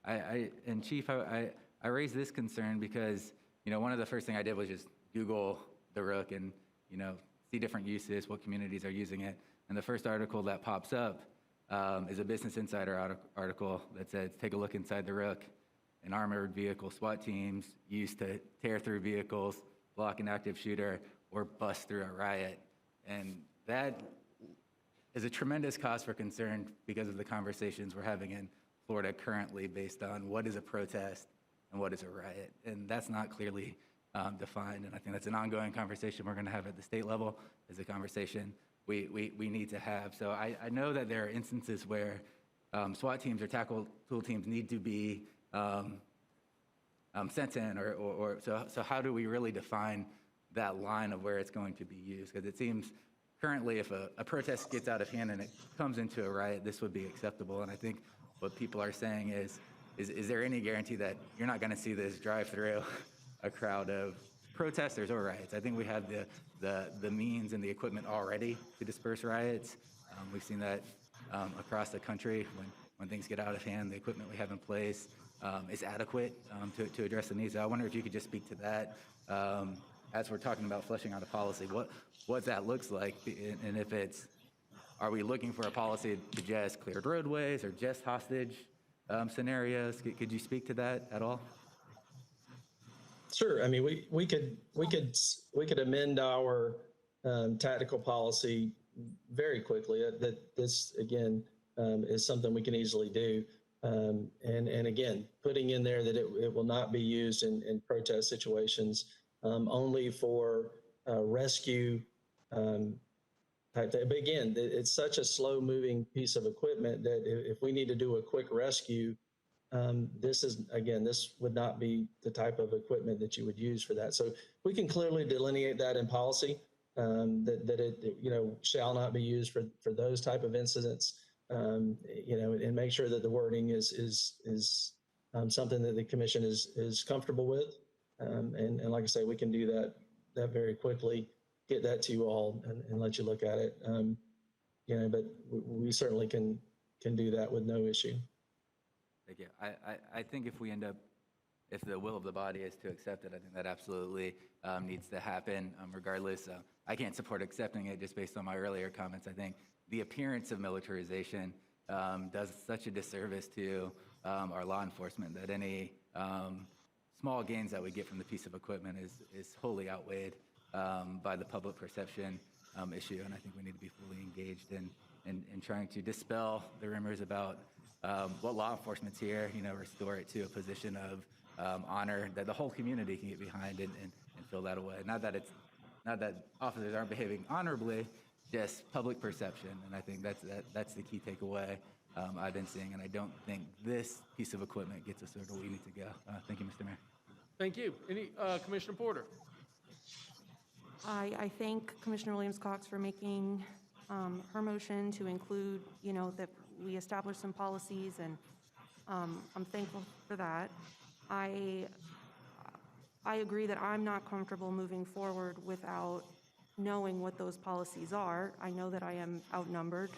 And Chief, I raised this concern because, one of the first thing I did was just Google the Rook and, see different uses, what communities are using it. And the first article that pops up is a Business Insider article that says, take a look inside the Rook. An armored vehicle SWAT teams used to tear through vehicles, block an active shooter, or bust through a riot. And that is a tremendous cause for concern because of the conversations we're having in Florida currently based on what is a protest and what is a riot. And that's not clearly defined. And I think that's an ongoing conversation we're going to have at the state level, is a conversation we need to have. So I know that there are instances where SWAT teams or tackle tool teams need to be sent in, so how do we really define that line of where it's going to be used? Because it seems currently if a protest gets out of hand and it comes into a riot, this would be acceptable. And I think what people are saying is there any guarantee that you're not going to see this drive through a crowd of protesters or riots? I think we have the means and the equipment already to disperse riots. We've seen that across the country. When things get out of hand, the equipment we have in place is adequate to address the needs. I wonder if you could just speak to that as we're talking about fleshing out a policy, what that looks like, and if it's, are we looking for a policy to just cleared roadways or just hostage scenarios? Could you speak to that at all? Sure. I mean, we could amend our tactical policy very quickly. That this again is something we can easily do. And again, putting in there that it will not be used in protest situations, only for rescue type thing. But again, it's such a slow moving piece of equipment that if we need to do a quick rescue, this would not be the type of equipment that you would use for that. So we can clearly delineate that in policy, that it shall not be used for those type of incidents, and make sure that the wording is something that the commission is comfortable with. And like I say, we can do that very quickly, get that to you all and let you look at it. But we certainly can do that with no issue. Thank you. I think if the will of the body is to accept it, I think that absolutely needs to happen regardless. I can't support accepting it just based on my earlier comments. I think the appearance of militarization does such a disservice to our law enforcement that any small gains that we get from the piece of equipment is wholly outweighed by the public perception issue. And I think we need to be fully engaged in trying to dispel the rumors about what law enforcement's here, restore it to a position of honor that the whole community can get behind and fill that away. Not that officers aren't behaving honorably, just public perception. And I think that's the key takeaway I've been seeing, and I don't think this piece of equipment gets us where we need to go. Thank you, Mr. Mayor. Thank you. Any, Commissioner Porter? I thank Commissioner Williams-Cox for making her motion to include, that we establish some policies, and I'm thankful for that. I agree that I'm not comfortable moving forward without knowing what those policies are. I know that I am outnumbered,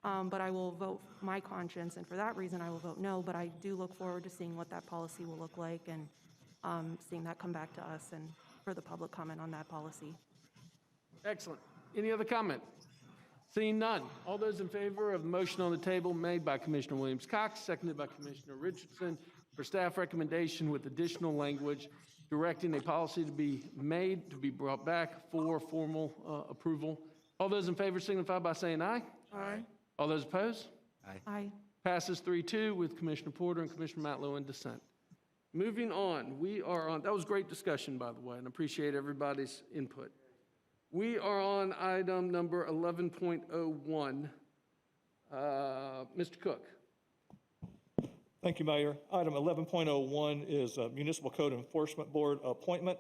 but I will vote my conscience, and for that reason, I will vote no, but I do look forward to seeing what that policy will look like and seeing that come back to us and for the public comment on that policy. Excellent. Any other comment? Seeing none. All those in favor of the motion on the table made by Commissioner Williams-Cox, seconded by Commissioner Richardson, for staff recommendation with additional language directing a policy to be made, to be brought back for formal approval. All those in favor signify by saying aye. Aye. All those opposed? Aye. Passes 3-2 with Commissioner Porter and Commissioner Matlow in dissent. Moving on, we are on, that was great discussion, by the way, and appreciate everybody's input. We are on item number 11.01. Mr. Cook. Thank you, Mayor. Item 11.01 is Municipal Code Enforcement Board appointment.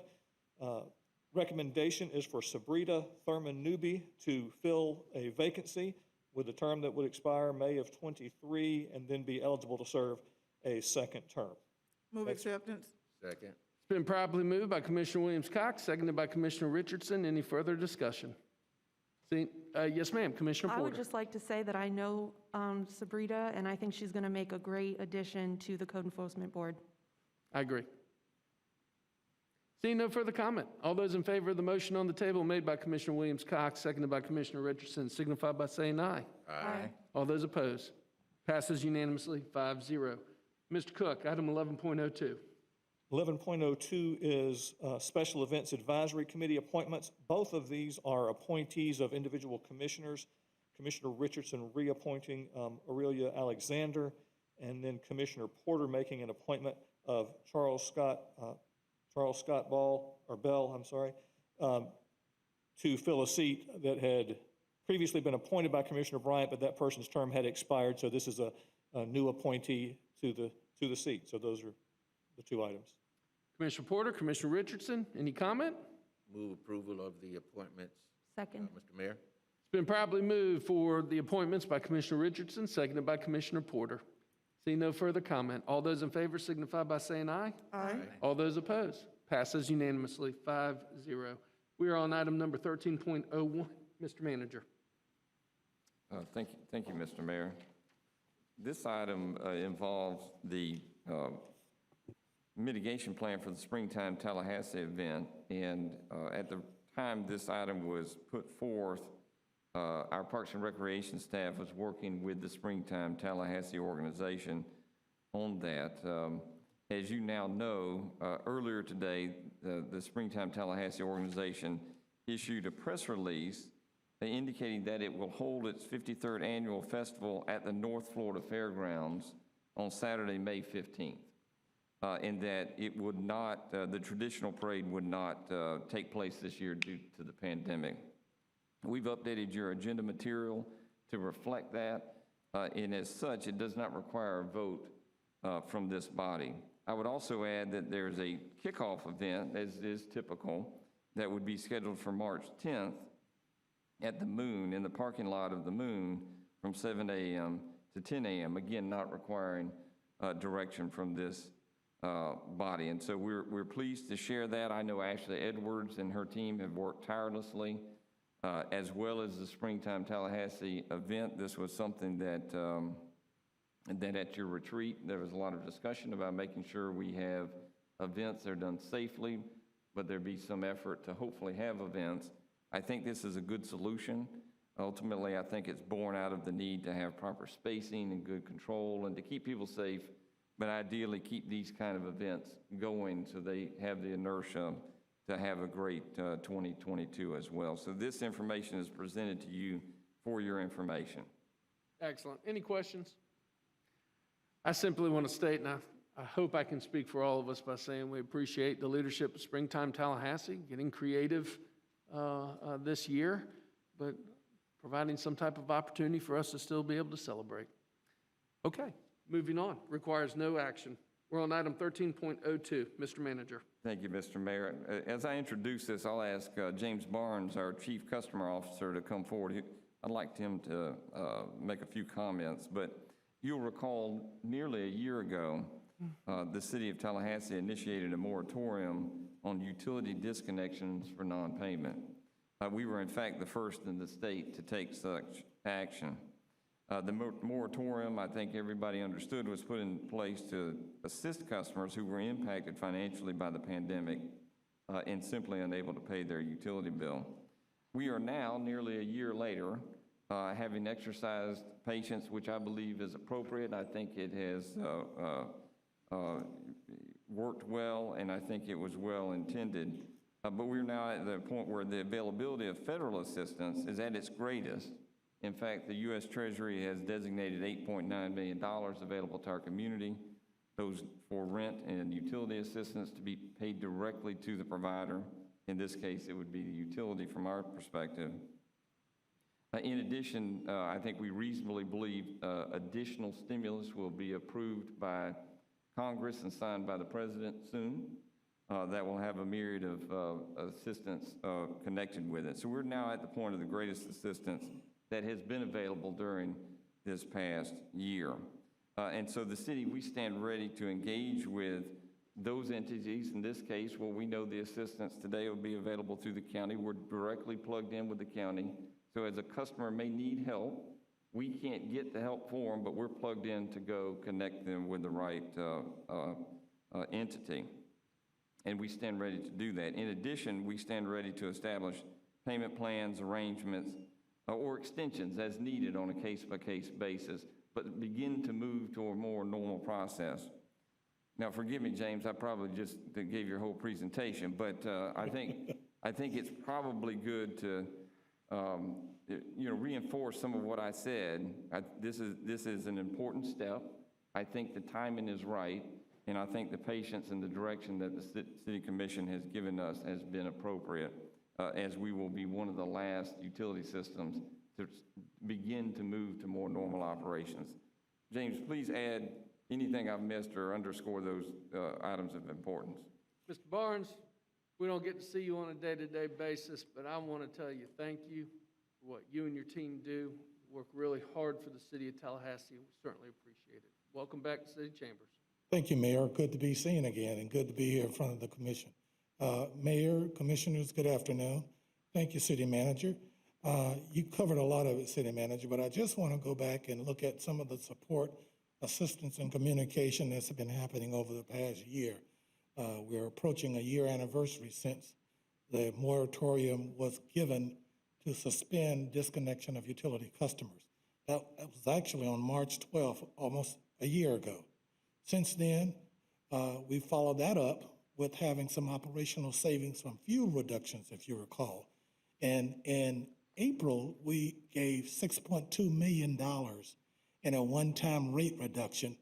Recommendation is for Sabrina Thurman Newby to fill a vacancy with a term that would expire May of '23 and then be eligible to serve a second term. Move acceptance. Second. It's been properly moved by Commissioner Williams-Cox, seconded by Commissioner Richardson. Any further discussion? Yes, ma'am, Commissioner Porter. I would just like to say that I know Sabrina, and I think she's going to make a great addition to the Code Enforcement Board. I agree. Seeing no further comment, all those in favor of the motion on the table made by Commissioner Williams-Cox, seconded by Commissioner Richardson, signify by saying aye. Aye. All those opposed? Passes unanimously, 5-0. Mr. Cook, item 11.02. 11.02 is Special Events Advisory Committee appointments. Both of these are appointees of individual commissioners. Commissioner Richardson reappointing Aurelia Alexander, and then Commissioner Porter making an appointment of Charles Scott Bell, to fill a seat that had previously been appointed by Commissioner Bryant, but that person's term had expired, so this is a new appointee to the seat. So those are the two items. Commissioner Porter, Commissioner Richardson, any comment? Move approval of the appointments. Second. Mr. Mayor. It's been properly moved for the appointments by Commissioner Richardson, seconded by Commissioner Porter. Seeing no further comment, all those in favor signify by saying aye. Aye. All those opposed? Passes unanimously, 5-0. We are on item number 13.01. Mr. Manager. Thank you, Mr. Mayor. This item involves the mitigation plan for the Springtime Tallahassee event, and at the time this item was put forth, our Parks and Recreation staff was working with the Springtime Tallahassee organization on that. As you now know, earlier today, the Springtime Tallahassee organization issued a press release indicating that it will hold its 53rd annual festival at the North Florida Fairgrounds on Saturday, May 15th. And that it would not, the traditional parade would not take place this year due to the pandemic. We've updated your agenda material to reflect that, and as such, it does not require a vote from this body. I would also add that there's a kickoff event, as is typical, that would be scheduled for March 10th at the Moon, in the parking lot of the Moon, from 7 a.m. to 10 a.m., again, not requiring direction from this body. And so we're pleased to share that. I know Ashley Edwards and her team have worked tirelessly, as well as the Springtime Tallahassee event. This was something that at your retreat, there was a lot of discussion about making sure we have events that are done safely, but there be some effort to hopefully have events. I think this is a good solution. Ultimately, I think it's born out of the need to have proper spacing and good control and to keep people safe, but ideally keep these kind of events going so they have the inertia to have a great 2022 as well. So this information is presented to you for your information. Excellent. Any questions? I simply want to state, and I hope I can speak for all of us by saying we appreciate the leadership of Springtime Tallahassee, getting creative this year, but providing some type of opportunity for us to still be able to celebrate. Okay, moving on. Requires no action. We're on item 13.02. Mr. Manager. Thank you, Mr. Mayor. As I introduce this, I'll ask James Barnes, our Chief Customer Officer, to come forward. I'd like him to make a few comments, but you'll recall nearly a year ago, the City of Tallahassee initiated a moratorium on utility disconnections for non-payment. We were, in fact, the first in the state to take such action. The moratorium, I think everybody understood, was put in place to assist customers who were impacted financially by the pandemic and simply unable to pay their utility bill. We are now, nearly a year later, having exercised patience, which I believe is appropriate. I think it has worked well, and I think it was well intended. But we're now at the point where the availability of federal assistance is at its greatest. In fact, the U.S. Treasury has designated $8.9 million available to our community, those for rent and utility assistance to be paid directly to the provider. In this case, it would be the utility from our perspective. In addition, I think we reasonably believe additional stimulus will be approved by Congress and signed by the President soon. That will have a myriad of assistance connected with it. So we're now at the point of the greatest assistance that has been available during this past year. And so the city, we stand ready to engage with those entities. In this case, well, we know the assistance today will be available through the county. We're directly plugged in with the county. So as a customer may need help, we can't get the help for them, but we're plugged in to go connect them with the right entity. And we stand ready to do that. In addition, we stand ready to establish payment plans, arrangements, or extensions as needed on a case-by-case basis, but begin to move to a more normal process. Now, forgive me, James, I probably just gave your whole presentation, but I think it's probably good to reinforce some of what I said. This is an important step. I think the timing is right, and I think the patience and the direction that the City Commission has given us has been appropriate, as we will be one of the last utility systems to begin to move to more normal operations. James, please add anything I've missed or underscore those items of importance. Mr. Barnes, we don't get to see you on a day-to-day basis, but I want to tell you thank you for what you and your team do. You work really hard for the City of Tallahassee, and we certainly appreciate it. Welcome back to City Chambers. Thank you, Mayor. Good to be seen again and good to be here in front of the commission. Mayor, commissioners, good afternoon. Thank you, City Manager. You covered a lot of it, City Manager, but I just want to go back and look at some of the support, assistance, and communication that's been happening over the past year. We're approaching a year anniversary since the moratorium was given to suspend disconnection of utility customers. That was actually on March 12th, almost a year ago. Since then, we followed that up with having some operational savings from fuel reductions, if you recall. And in April, we gave $6.2 million in a one-time rate reduction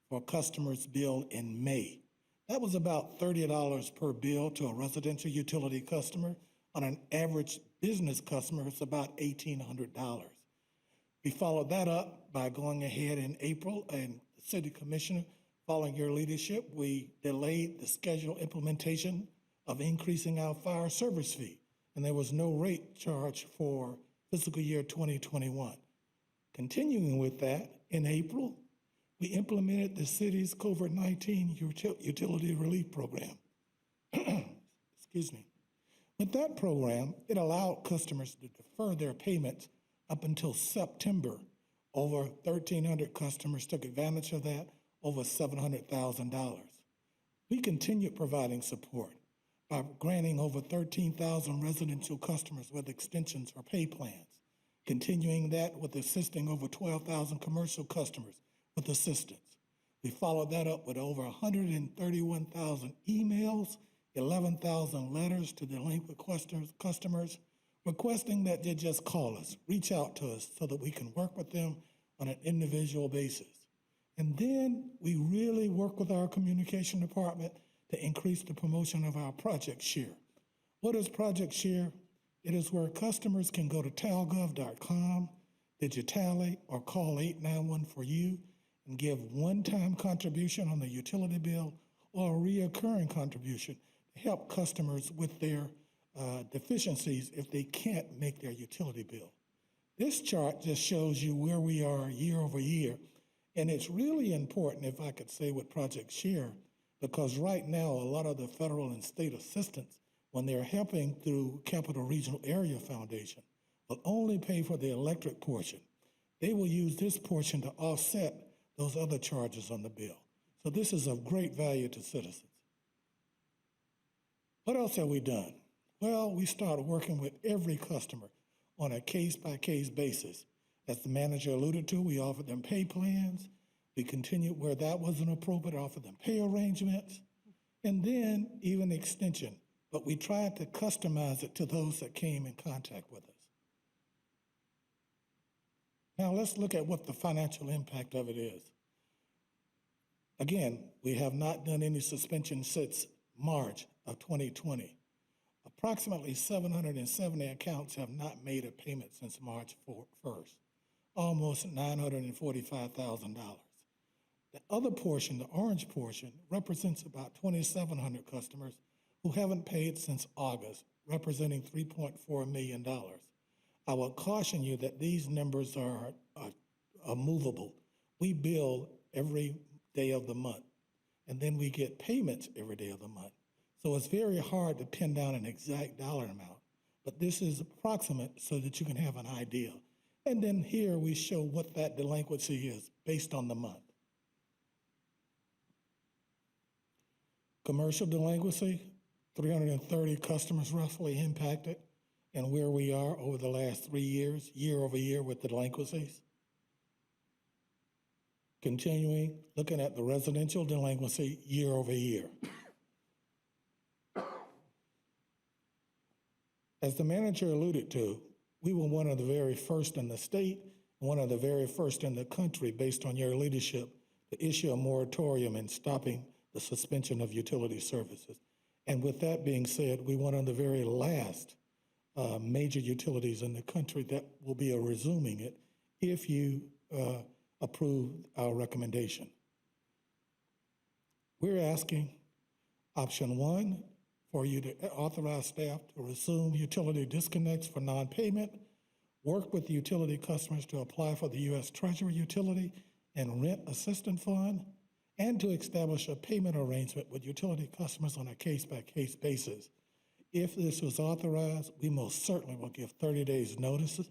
for customers billed in May. That was about $30 per bill to a residential utility customer. On an average business customer, it's about $1,800. We followed that up by going ahead in April, and the City Commissioner, following your leadership, we delayed the scheduled implementation of increasing our fire service fee, and there was no rate charge for fiscal year 2021. Continuing with that, in April, we implemented the city's COVID-19 utility relief program. Excuse me. With that program, it allowed customers to defer their payments up until September. Over 1,300 customers took advantage of that, over $700,000. We continued providing support by granting over 13,000 residential customers with extensions or pay plans, continuing that with assisting over 12,000 commercial customers with assistance. We followed that up with over 131,000 emails, 11,000 letters to delinquent customers requesting that they just call us, reach out to us so that we can work with them on an individual basis. And then we really work with our communication department to increase the promotion of our Project Share. What is Project Share? It is where customers can go to talgov.com, digitally, or call 891 for you and give one-time contribution on the utility bill or a reoccurring contribution to help customers with their deficiencies if they can't make their utility bill. This chart just shows you where we are year over year, and it's really important, if I could say, with Project Share, because right now a lot of the federal and state assistance, when they're helping through Capital Regional Area Foundation, will only pay for the electric portion. They will use this portion to offset those other charges on the bill. So this is of great value to citizens. What else have we done? Well, we started working with every customer on a case-by-case basis. As the manager alluded to, we offered them pay plans. We continued where that wasn't appropriate, offered them pay arrangements, and then even extension. But we tried to customize it to those that came in contact with us. Now let's look at what the financial impact of it is. Again, we have not done any suspension since March of 2020. Approximately 770 accounts have not made a payment since March 1st, almost $945,000. The other portion, the orange portion, represents about 2,700 customers who haven't paid since August, representing $3.4 million. I will caution you that these numbers are movable. We bill every day of the month, and then we get payments every day of the month. So it's very hard to pin down an exact dollar amount, but this is approximate so that you can have an idea. And then here we show what that delinquency is based on the month. Commercial delinquency, 330 customers roughly impacted, and where we are over the last 3 years, year over year with delinquencies. Continuing, looking at the residential delinquency year over year. As the manager alluded to, we were one of the very first in the state, one of the very first in the country, based on your leadership, to issue a moratorium in stopping the suspension of utility services. And with that being said, we're one of the very last major utilities in the country that will be resuming it if you approve our recommendation. We're asking option 1 for you to authorize staff to resume utility disconnects for non-payment, work with the utility customers to apply for the U.S. Treasury Utility and Rent Assistance Fund, and to establish a payment arrangement with utility customers on a case-by-case basis. If this was authorized, we most certainly will give 30 days notices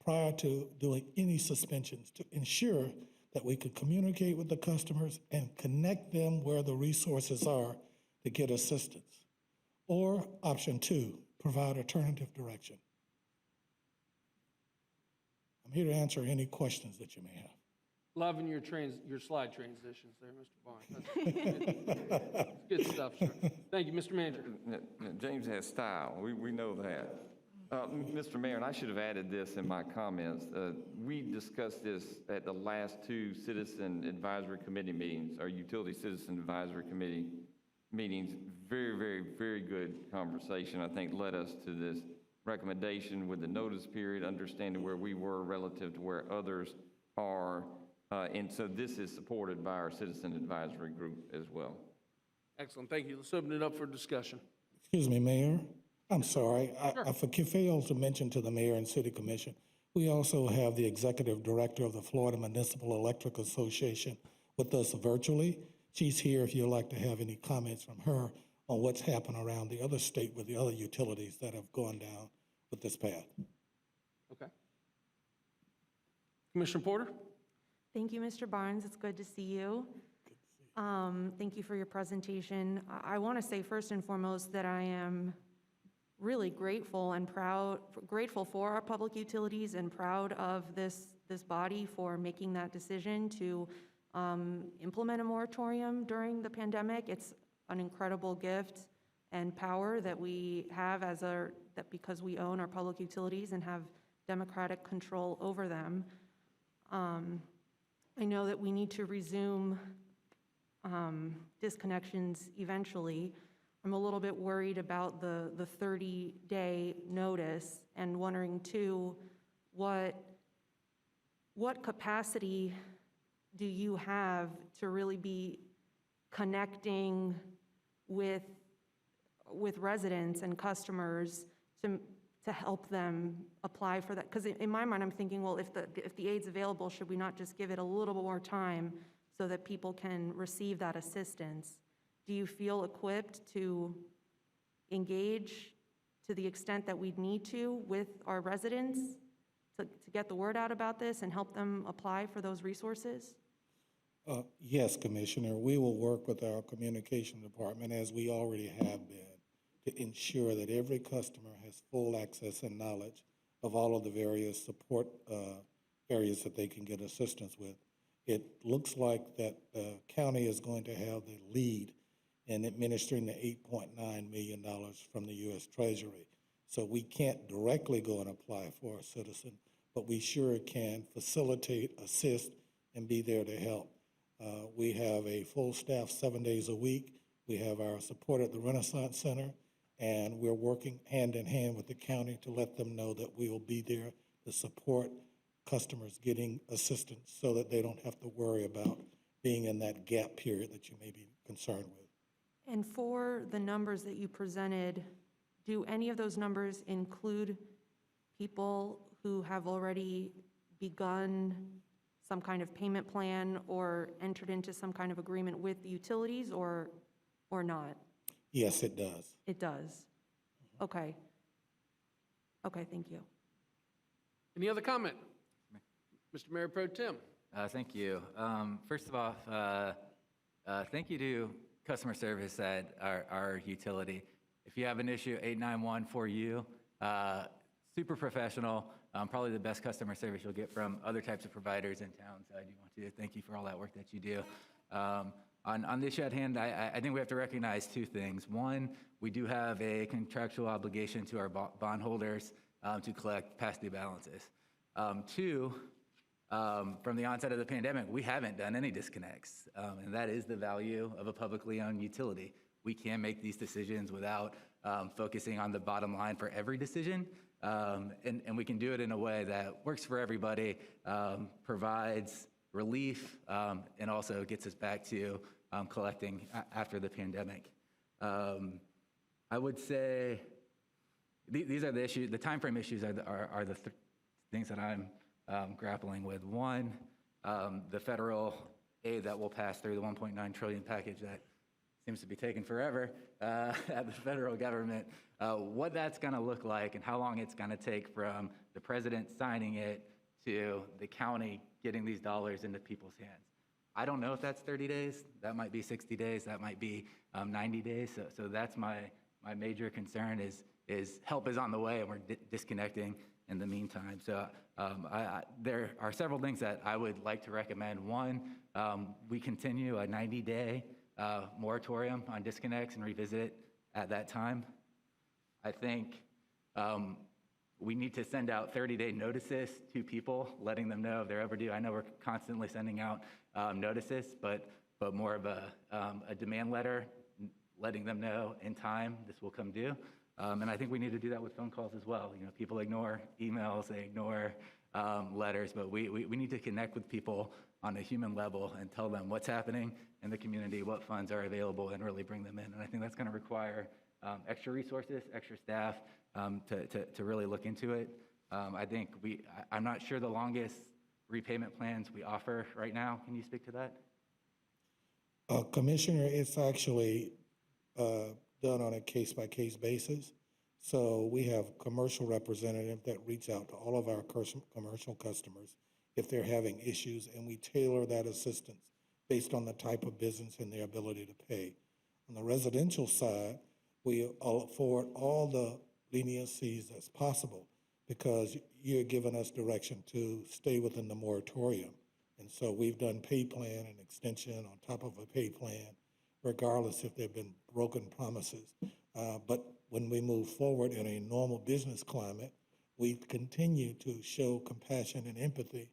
prior to doing any suspensions to ensure that we could communicate with the customers and connect them where the resources are to get assistance. Or option 2, provide alternative direction. I'm here to answer any questions that you may have. Loving your slide transitions there, Mr. Barnes. That's good stuff, sir. Thank you, Mr. Manager. James has style. We know that. Mr. Mayor, and I should have added this in my comments. We discussed this at the last 2 Citizen Advisory Committee meetings, our Utility Citizen Advisory Committee meetings. Very, very, very good conversation, I think, led us to this recommendation with the notice period, understanding where we were relative to where others are. And so this is supported by our Citizen Advisory Group as well. Excellent. Thank you. Let's open it up for discussion. Excuse me, Mayor. I'm sorry. I failed to mention to the Mayor and City Commission, we also have the Executive Director of the Florida Municipal Electric Association with us virtually. She's here if you'd like to have any comments from her on what's happened around the other state with the other utilities that have gone down with this path. Okay. Commissioner Porter? Thank you, Mr. Barnes. It's good to see you. Thank you for your presentation. I want to say first and foremost that I am really grateful and grateful for our public utilities and proud of this body for making that decision to implement a moratorium during the pandemic. It's an incredible gift and power that we have because we own our public utilities and have democratic control over them. I know that we need to resume disconnections eventually. I'm a little bit worried about the 30-day notice and wondering too what capacity do you have to really be connecting with residents and customers to help them apply for that? Because in my mind, I'm thinking, well, if the aid's available, should we not just give it a little bit more time so that people can receive that assistance? Do you feel equipped to engage to the extent that we'd need to with our residents to get the word out about this and help them apply for those resources? Yes, Commissioner, we will work with our communication department, as we already have been, to ensure that every customer has full access and knowledge of all of the various support areas that they can get assistance with. It looks like that the county is going to have the lead in administering the $8.9 million from the U.S. Treasury. So we can't directly go and apply for a citizen, but we sure can facilitate, assist, and be there to help. We have a full staff 7 days a week. We have our support at the Renaissance Center, and we're working hand in hand with the county to let them know that we will be there to support customers getting assistance so that they don't have to worry about being in that gap period that you may be concerned with. And for the numbers that you presented, do any of those numbers include people who have already begun some kind of payment plan or entered into some kind of agreement with the utilities, or not? Yes, it does. It does. Okay. Okay, thank you. Any other comment? Mr. Mayor Pro Tem. Thank you. First of all, thank you to customer service at our utility. If you have an issue, 891 for you. Super professional. Probably the best customer service you'll get from other types of providers in town. So I do want to thank you for all that work that you do. On the issue at hand, I think we have to recognize two things. One, we do have a contractual obligation to our bondholders to collect past due balances. Two, from the onset of the pandemic, we haven't done any disconnects, and that is the value of a publicly owned utility. We can make these decisions without focusing on the bottom line for every decision, and we can do it in a way that works for everybody, provides relief, and also gets us back to collecting after the pandemic. I would say these are the issues. The timeframe issues are the things that I'm grappling with. One, the federal aid that will pass through the $1.9 trillion package that seems to be taking forever at the federal government. What that's going to look like and how long it's going to take from the president signing it to the county getting these dollars into people's hands. I don't know if that's 30 days. That might be 60 days. That might be 90 days. So that's my major concern is help is on the way, and we're disconnecting in the meantime. So there are several things that I would like to recommend. One, we continue a 90-day moratorium on disconnects and revisit it at that time. I think we need to send out 30-day notices to people, letting them know if they're overdue. I know we're constantly sending out notices, but more of a demand letter, letting them know in time this will come due. And I think we need to do that with phone calls as well. You know, people ignore emails, they ignore letters, but we need to connect with people on a human level and tell them what's happening in the community, what funds are available, and really bring them in. And I think that's going to require extra resources, extra staff to really look into it. I think I'm not sure the longest repayment plans we offer right now. Can you speak to that? Commissioner, it's actually done on a case-by-case basis. So we have commercial representatives that reach out to all of our commercial customers if they're having issues, and we tailor that assistance based on the type of business and their ability to pay. On the residential side, we afford all the leniencies that's possible because you're giving us direction to stay within the moratorium. And so we've done pay plan and extension on top of a pay plan, regardless if there have been broken promises. But when we move forward in a normal business climate, we continue to show compassion and empathy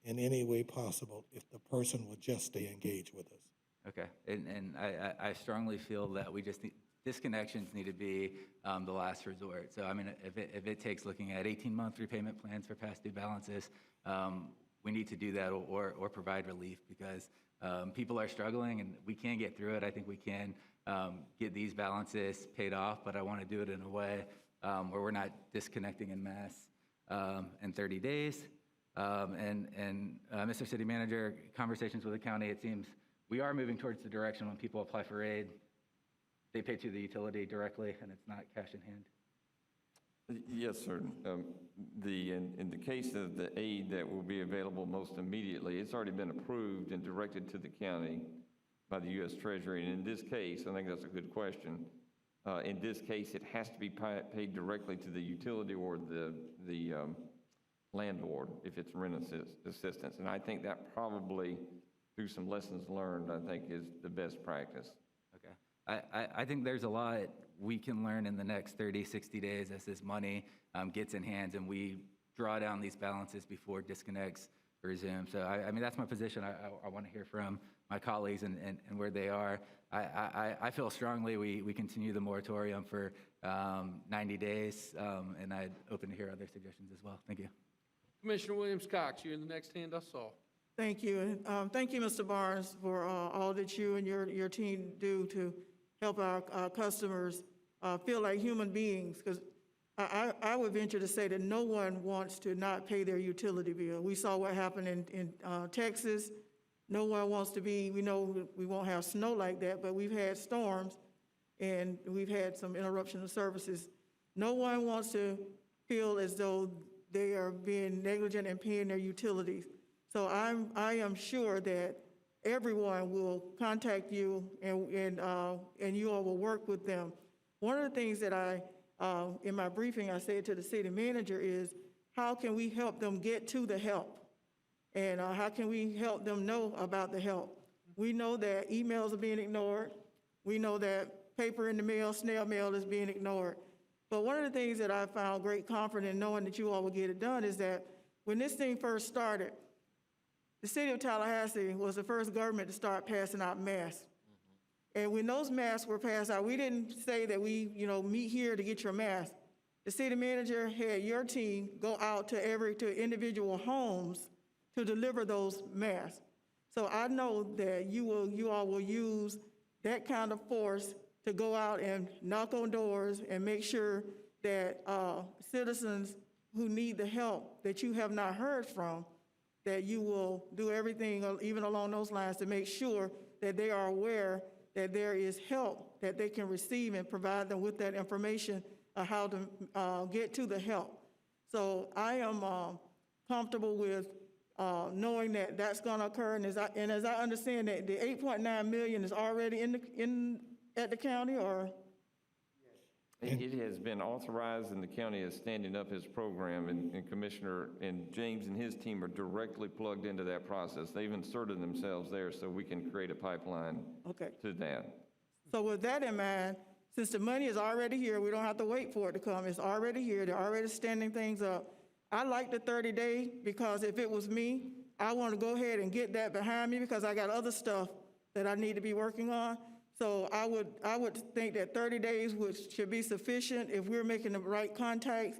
in any way possible if the person would just stay engaged with us. Okay, and I strongly feel that disconnections need to be the last resort. So I mean, if it takes looking at 18-month repayment plans for past due balances, we need to do that or provide relief because people are struggling and we can get through it. I think we can get these balances paid off, but I want to do it in a way where we're not disconnecting en masse in 30 days. Mr. City Manager, conversations with the county, it seems we are moving towards the direction when people apply for aid, they pay to the utility directly and it's not cash in hand. Yes, sir. In the case of the aid that will be available most immediately, it's already been approved and directed to the county by the U.S. Treasury. And in this case, I think that's a good question. In this case, it has to be paid directly to the utility or the landlord if it's rent assistance. And I think that probably, through some lessons learned, I think is the best practice. Okay. I think there's a lot we can learn in the next 30, 60 days as this money gets in hands and we draw down these balances before disconnects resume. So, I mean, that's my position. I want to hear from my colleagues and where they are. I feel strongly we continue the moratorium for 90 days, and I'd open to hear other suggestions as well. Thank you. Commissioner Williams-Cox, you're the next hand I saw. Thank you. Thank you, Mr. Barnes, for all that you and your team do to help our customers feel like human beings, because I would venture to say that no one wants to not pay their utility bill. We saw what happened in Texas. No one wants to be, we know we won't have snow like that, but we've had storms and we've had some interruption of services. No one wants to feel as though they are being negligent in paying their utilities. So I am sure that everyone will contact you and you all will work with them. One of the things that in my briefing, I said to the city manager is, how can we help them get to the help? And how can we help them know about the help? We know that emails are being ignored. We know that paper in the mail, snail mail is being ignored. But one of the things that I found great comfort in knowing that you all will get it done is that when this thing first started, the city of Tallahassee was the first government to start passing out masks. And when those masks were passed out, we didn't say that we, meet here to get your mask. The city manager had your team go out to individual homes to deliver those masks. So I know that you all will use that kind of force to go out and knock on doors and make sure that citizens who need the help that you have not heard from, that you will do everything, even along those lines, to make sure that they are aware that there is help that they can receive and provide them with that information of how to get to the help. So I am comfortable with knowing that that's going to occur. And as I understand that the $8.9 million is already at the county, or? It has been authorized, and the county is standing up his program, and Commissioner and James and his team are directly plugged into that process. They've inserted themselves there so we can create a pipeline to that. So with that in mind, since the money is already here, we don't have to wait for it to come. It's already here. They're already standing things up. I like the 30-day because if it was me, I want to go ahead and get that behind me because I got other stuff that I need to be working on. So I would think that 30 days should be sufficient if we're making the right contacts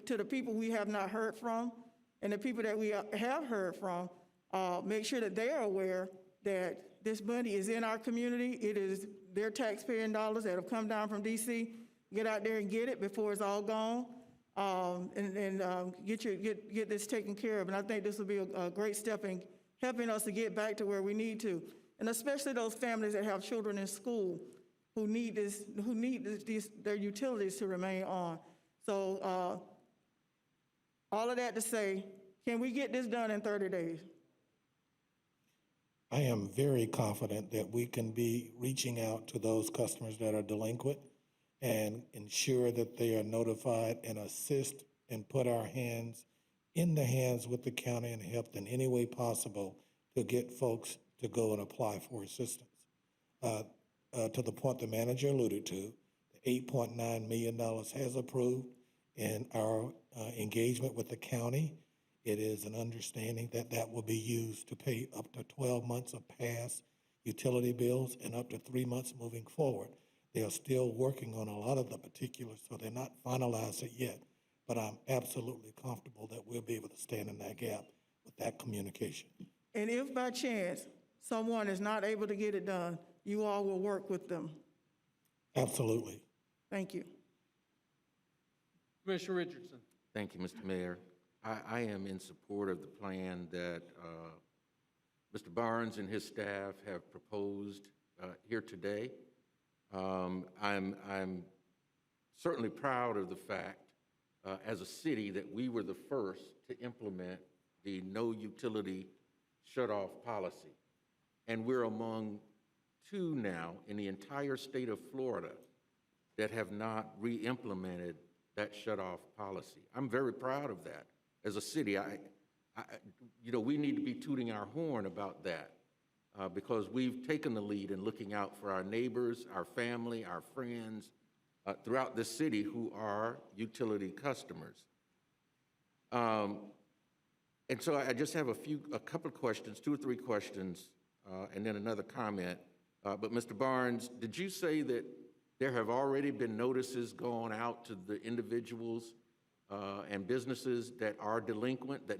to the people we have not heard from, and the people that we have heard from, make sure that they are aware that this money is in our community. It is their taxpaying dollars that have come down from DC. Get out there and get it before it's all gone, and get this taken care of. And I think this will be a great step in helping us to get back to where we need to. And especially those families that have children in school who need their utilities to remain on. So all of that to say, can we get this done in 30 days? I am very confident that we can be reaching out to those customers that are delinquent and ensure that they are notified and assist and put our hands in the hands with the county and help in any way possible to get folks to go and apply for assistance. To the point the manager alluded to, the $8.9 million has approved in our engagement with the county. It is an understanding that that will be used to pay up to 12 months of past utility bills and up to 3 months moving forward. They are still working on a lot of the particulars, so they're not finalized it yet, but I'm absolutely comfortable that we'll be able to stand in that gap with that communication. And if by chance someone is not able to get it done, you all will work with them. Absolutely. Thank you. Commissioner Richardson. Thank you, Mr. Mayor. I am in support of the plan that Mr. Barnes and his staff have proposed here today. I'm certainly proud of the fact, as a city, that we were the first to implement the no utility shut-off policy. And we're among two now in the entire state of Florida that have not re-implemented that shut-off policy. I'm very proud of that. As a city, we need to be tooting our horn about that because we've taken the lead in looking out for our neighbors, our family, our friends throughout the city who are utility customers. And so I just have a couple of questions, 2 or 3 questions, and then another comment. But Mr. Barnes, did you say that there have already been notices gone out to the individuals and businesses that are delinquent, that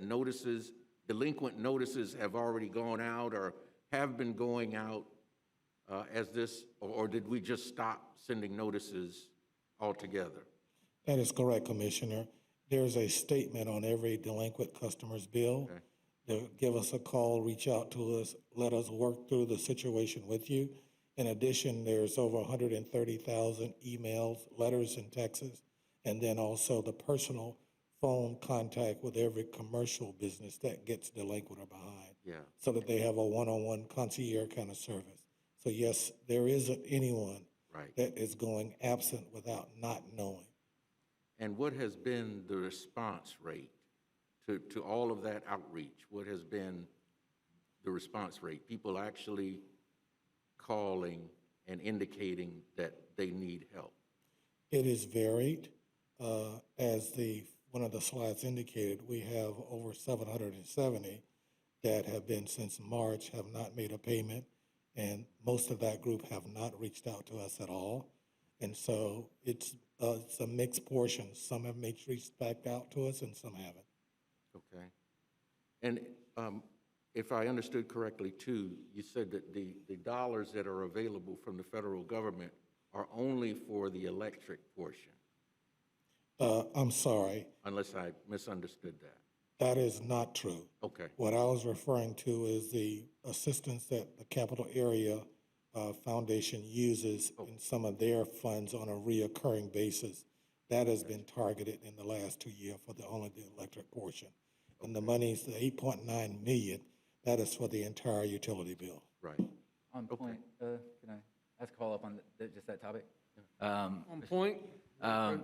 delinquent notices have already gone out or have been going out as this, or did we just stop sending notices altogether? That is correct, Commissioner. There's a statement on every delinquent customer's bill. Okay. They'll give us a call, reach out to us, let us work through the situation with you. In addition, there's over 130,000 emails, letters, and texts, and then also the personal phone contact with every commercial business that gets delinquent or behind. Yeah. So that they have a one-on-one concierge kind of service. So yes, there isn't anyone Right. that is going absent without not knowing. And what has been the response rate to all of that outreach? What has been the response rate? People actually calling and indicating that they need help? It is varied. As one of the slides indicated, we have over 770 that have been since March, have not made a payment, and most of that group have not reached out to us at all. And so it's a mixed portion. Some have reached back out to us and some haven't. Okay. And if I understood correctly too, you said that the dollars that are available from the federal government are only for the electric portion. I'm sorry. Unless I misunderstood that. That is not true. Okay. What I was referring to is the assistance that the Capital Area Foundation uses in some of their funds on a reoccurring basis. That has been targeted in the last 2 years for only the electric portion. And the money's the 8.9 million, that is for the entire utility bill. Right. On point, can I ask a follow-up on just that topic? On point,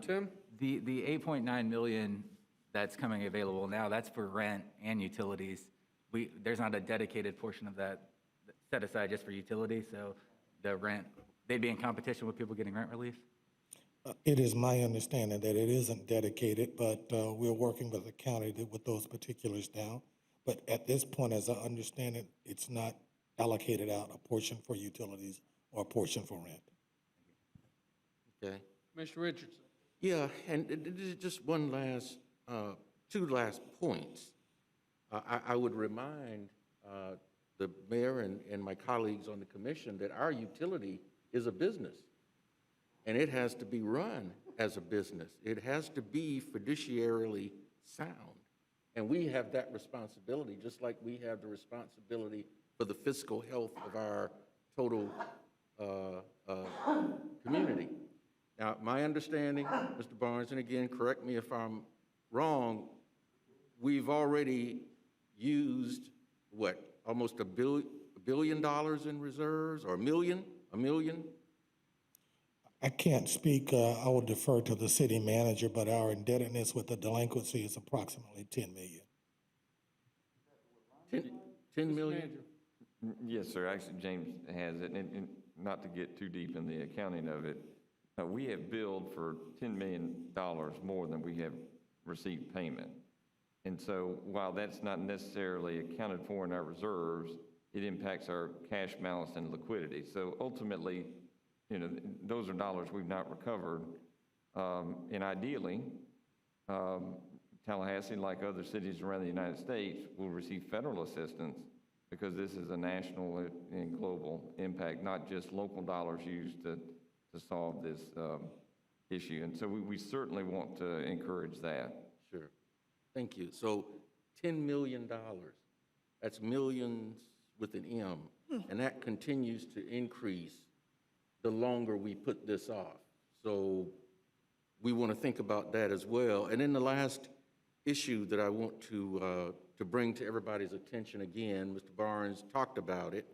Tim? The 8.9 million that's coming available now, that's for rent and utilities. There's not a dedicated portion of that set aside just for utilities, so the rent, they'd be in competition with people getting rent relief? It is my understanding that it isn't dedicated, but we're working with the county with those particulars now. But at this point, as I understand it, it's not allocated out a portion for utilities or a portion for rent. Okay. Commissioner Richardson. Yeah, and just one last, 2 last points. I would remind the mayor and my colleagues on the commission that our utility is a business, and it has to be run as a business. It has to be fiduciarily sound, and we have that responsibility, just like we have the responsibility for the fiscal health of our total community. Now, my understanding, Mr. Barnes, and again, correct me if I'm wrong, we've already used, what, almost $1 billion in reserves, or a million? I can't speak, I will defer to the city manager, but our indebtedness with the delinquency is approximately 10 million. 10 million? Yes, sir. Actually, James has it, and not to get too deep in the accounting of it, we have billed for $10 million more than we have received payment. And so while that's not necessarily accounted for in our reserves, it impacts our cash balance and liquidity. So ultimately, those are dollars we've not recovered. And ideally, to Tallahassee, like other cities around the United States, will receive federal assistance because this is a national and global impact, not just local dollars used to solve this issue. And so we certainly want to encourage that. Sure. Thank you. So $10 million, that's millions with an M, and that continues to increase the longer we put this off. So we want to think about that as well. And then the last issue that I want to bring to everybody's attention again, Mr. Barnes talked about it,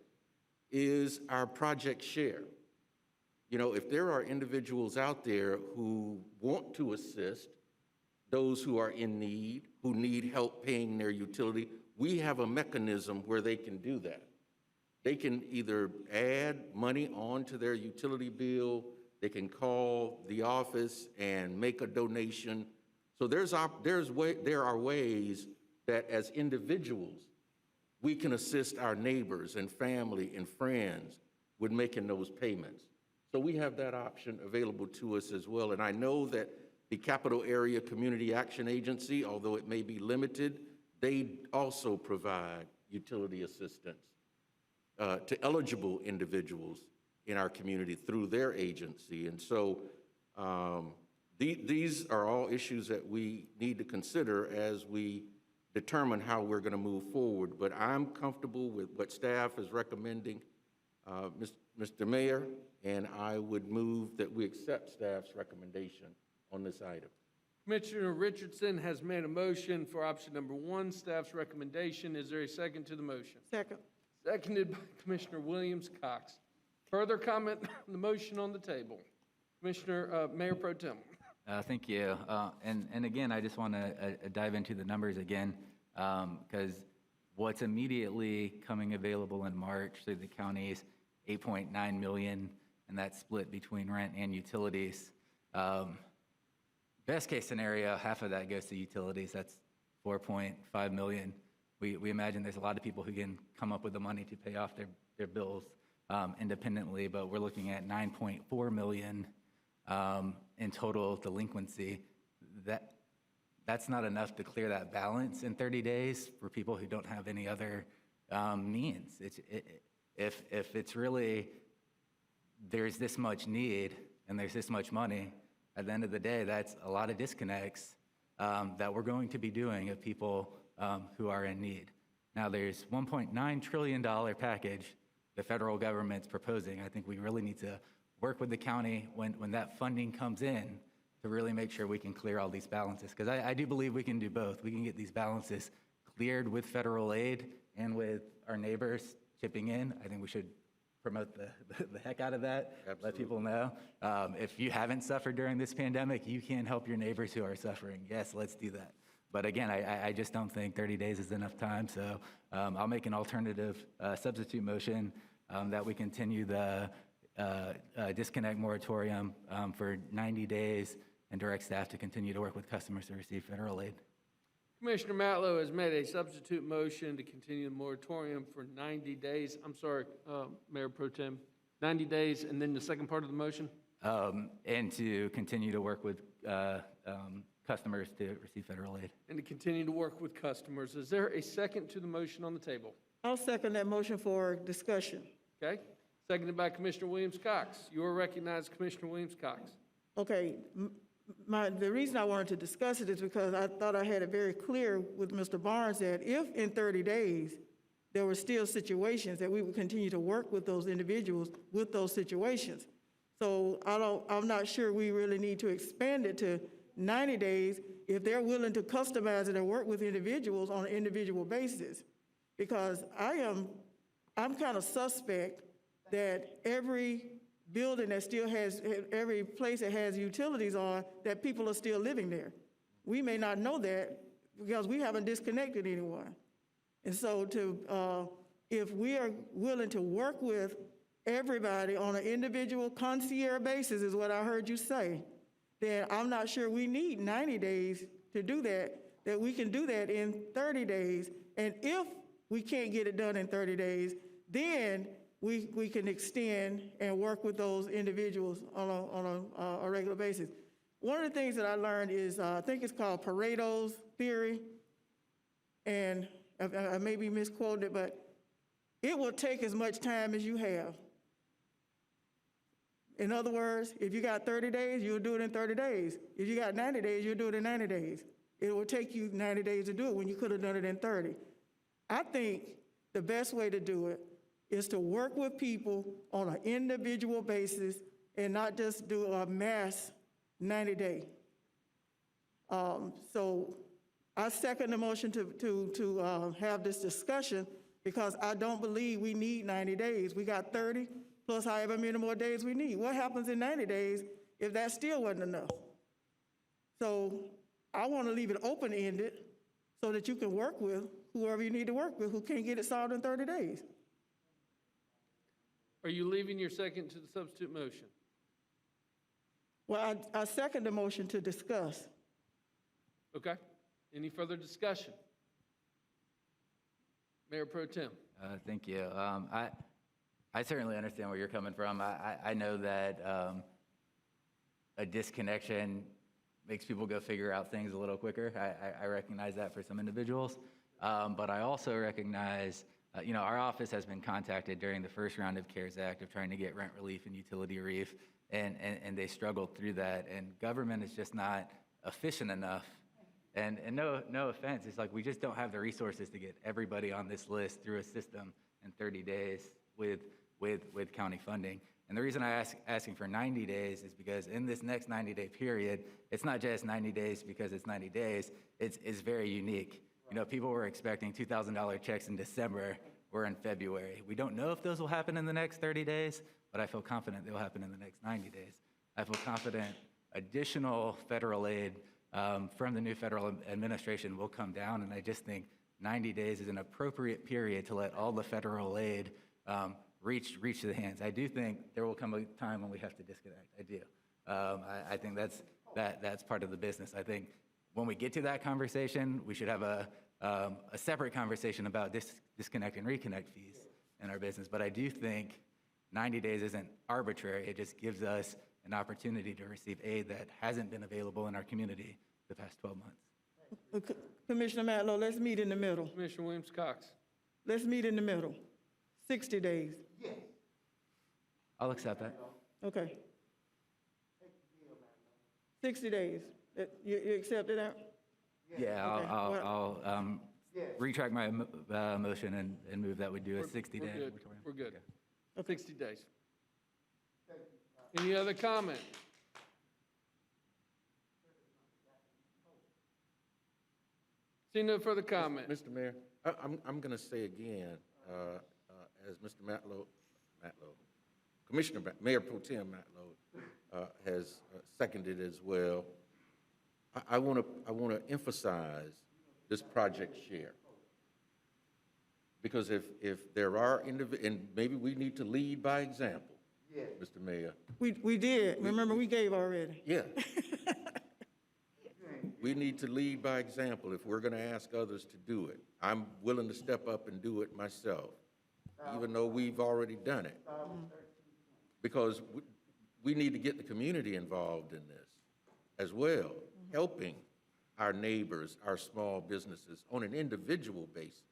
is our project share. You know, if there are individuals out there who want to assist those who are in need, who need help paying their utility, we have a mechanism where they can do that. They can either add money onto their utility bill, they can call the office and make a donation. So there are ways that as individuals, we can assist our neighbors and family and friends with making those payments. So we have that option available to us as well. And I know that the Capital Area Community Action Agency, although it may be limited, they also provide utility assistance to eligible individuals in our community through their agency. And so these are all issues that we need to consider as we determine how we're going to move forward. But I'm comfortable with what staff is recommending, Mr. Mayor, and I would move that we accept staff's recommendation on this item. Commissioner Richardson has made a motion for option number 1, staff's recommendation. Is there a second to the motion? Second. Seconded by Commissioner Williams-Cox. Further comment on the motion on the table? Mayor Pro Tem. Thank you. And again, I just want to dive into the numbers again, because what's immediately coming available in March through the counties, $8.9 million, and that's split between rent and utilities. Best case scenario, half of that goes to utilities. That's $4.5 million. We imagine there's a lot of people who can come up with the money to pay off their bills independently, but we're looking at $9.4 million in total delinquency. That's not enough to clear that balance in 30 days for people who don't have any other means. If it's really, there's this much need and there's this much money, at the end of the day, that's a lot of disconnects that we're going to be doing of people who are in need. Now, there's $1.9 trillion package the federal government's proposing. I think we really need to work with the county when that funding comes in to really make sure we can clear all these balances. Because I do believe we can do both. We can get these balances cleared with federal aid and with our neighbors chipping in. I think we should promote the heck out of that. Absolutely. Let people know. If you haven't suffered during this pandemic, you can help your neighbors who are suffering. Yes, let's do that. But again, I just don't think 30 days is enough time. So I'll make an alternative substitute motion that we continue the disconnect moratorium for 90 days and direct staff to continue to work with customers to receive federal aid. Commissioner Matlow has made a substitute motion to continue the moratorium for 90 days. I'm sorry, Mayor Pro Tem, 90 days, and then the second part of the motion? And to continue to work with customers to receive federal aid. And to continue to work with customers. Is there a second to the motion on the table? I'll second that motion for discussion. Okay. Seconded by Commissioner Williams-Cox. You are recognized, Commissioner Williams-Cox. Okay, the reason I wanted to discuss it is because I thought I had it very clear with Mr. Barnes that if in 30 days there were still situations, that we would continue to work with those individuals with those situations. So I'm not sure we really need to expand it to 90 days if they're willing to customize it and work with individuals on an individual basis. Because I'm kind of suspect that every building that still has, every place that has utilities on, that people are still living there. We may not know that because we haven't disconnected anyone. And so if we are willing to work with everybody on an individual concierge basis, is what I heard you say, then I'm not sure we need 90 days to do that we can do that in 30 days. And if we can't get it done in 30 days, then we can extend and work with those individuals on a regular basis. one of the things that I learned is, I think it's called Pareto's theory, and I may be misquoting it, but it will take as much time as you have. In other words, if you got 30 days, you'll do it in 30 days. If you got 90 days, you'll do it in 90 days. It will take you 90 days to do it when you could have done it in 30. I think the best way to do it is to work with people on an individual basis and not just do a mass 90-day. So I second the motion to have this discussion because I don't believe we need 90 days. We got 30 plus however many more days we need. What happens in 90 days if that still wasn't enough? So I want to leave it open-ended so that you can work with whoever you need to work with who can't get it solved in 30 days. Are you leaving your second to the substitute motion? Well, I second the motion to discuss. Okay. Any further discussion? Mayor Pro Tem. Thank you. I certainly understand where you're coming from. I know that a disconnection makes people go figure out things a little quicker. I recognize that for some individuals. But I also recognize, our office has been contacted during the first round of CARES Act of trying to get rent relief and utility relief, and they struggled through that. And government is just not efficient enough. And no offense, it's like we just don't have the resources to get everybody on this list through a system in 30 days with county funding. And the reason I'm asking for 90 days is because in this next 90-day period, it's not just 90 days because it's 90 days, it's very unique. People were expecting $2,000 checks in December. We're in February. We don't know if those will happen in the next 30 days, but I feel confident they'll happen in the next 90 days. I feel confident additional federal aid from the new federal administration will come down, and I just think 90 days is an appropriate period to let all the federal aid reach the hands. I do think there will come a time when we have to disconnect. I do. I think that's part of the business. I think when we get to that conversation, we should have a separate conversation about disconnect and reconnect fees in our business. But I do think 90 days isn't arbitrary. It just gives us an opportunity to receive aid that hasn't been available in our community the past 12 months. Commissioner Matlow, let's meet in the middle. Commissioner Williams-Cox. Let's meet in the middle. 60 days. I'll accept that. Okay. 60 days. You accepted that? Yeah, Okay. I'll retract my motion and move that we do a 60-day moratorium. We're good. 60 days. Any other comment? See no further comment. Mr. Mayor, I'm going to say again, as Mr. Mayor Pro Tem Matlow has seconded as well, I want to emphasize this project share. Because if there are and maybe we need to lead by example, Mr. Mayor. We did. Remember, we gave already. Yeah. We need to lead by example if we're going to ask others to do it. I'm willing to step up and do it myself, even though we've already done it. Because we need to get the community involved in this as well, helping our neighbors, our small businesses on an individual basis.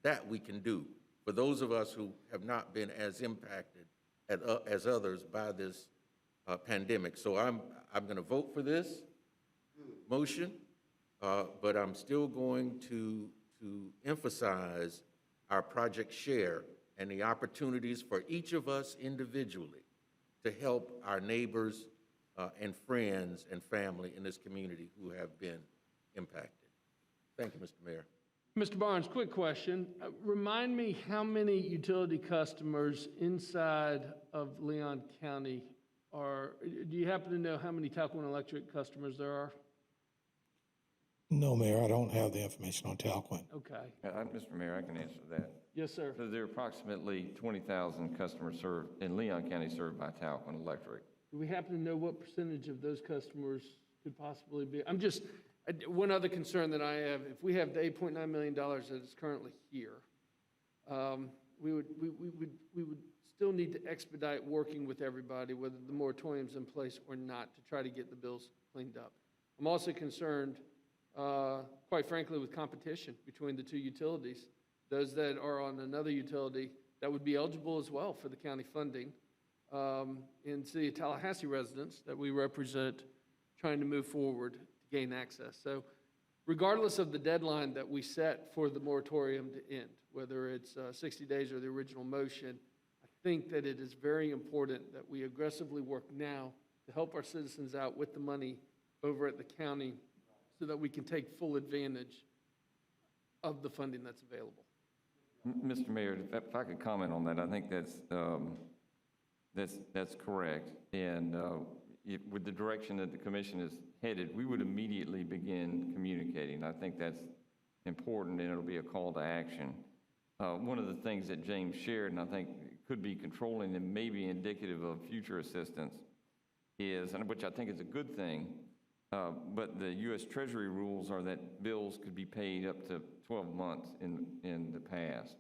That we can do for those of us who have not been as impacted as others by this pandemic. So I'm going to vote for this motion, but I'm still going to emphasize our project share and the opportunities for each of us individually to help our neighbors and friends and family in this community who have been impacted. Thank you, Mr. Mayor. Mr. Barnes, quick question. Remind me how many utility customers inside of Leon County do you happen to know how many Talcott Electric customers there are? No, Mayor, I don't have the information on Talcott. Okay. Mr. Mayor, I can answer that. Yes, sir. So there are approximately 20,000 customers served in Leon County served by Talcott Electric. Do we happen to know what percentage of those customers could possibly be? One other concern that I have, if we have the $8.9 million that is currently here, we would still need to expedite working with everybody, whether the moratorium's in place or not, to try to get the bills cleaned up. I'm also concerned, quite frankly, with competition between the two utilities. Those that are on another utility that would be eligible as well for the county funding, and City of Tallahassee residents that we represent trying to move forward to gain access. So regardless of the deadline that we set for the moratorium to end, whether it's 60 days or the original motion, I think that it is very important that we aggressively work now to help our citizens out with the money over at the county so that we can take full advantage of the funding that's available. Mr. Mayor, if I could comment on that, I think that's correct. And with the direction that the commission is headed, we would immediately begin communicating. I think that's important, and it'll be a call to action. One of the things that James shared, and I think could be controlling and maybe indicative of future assistance, is, and which I think is a good thing, but the U.S. Treasury rules are that bills could be paid up to 12 months in the past.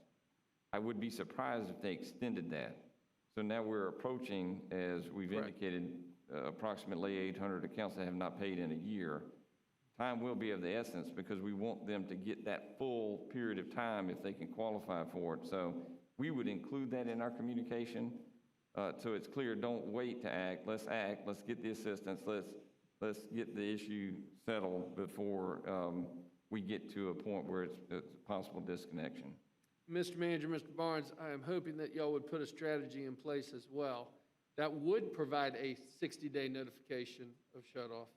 I would be surprised if they extended that. So now we're approaching, as we've indicated, approximately 800 accounts that have not paid in a year. Time will be of the essence because we want them to get that full period of time if they can qualify for it. So we would include that in our communication. So it's clear, don't wait to act, let's get the assistance, let's get the issue settled before we get to a point where it's a possible disconnection. Mr. Manager, Mr. Barnes, I am hoping that y'all would put a strategy in place as well that would provide a 60-day notification of shut-off,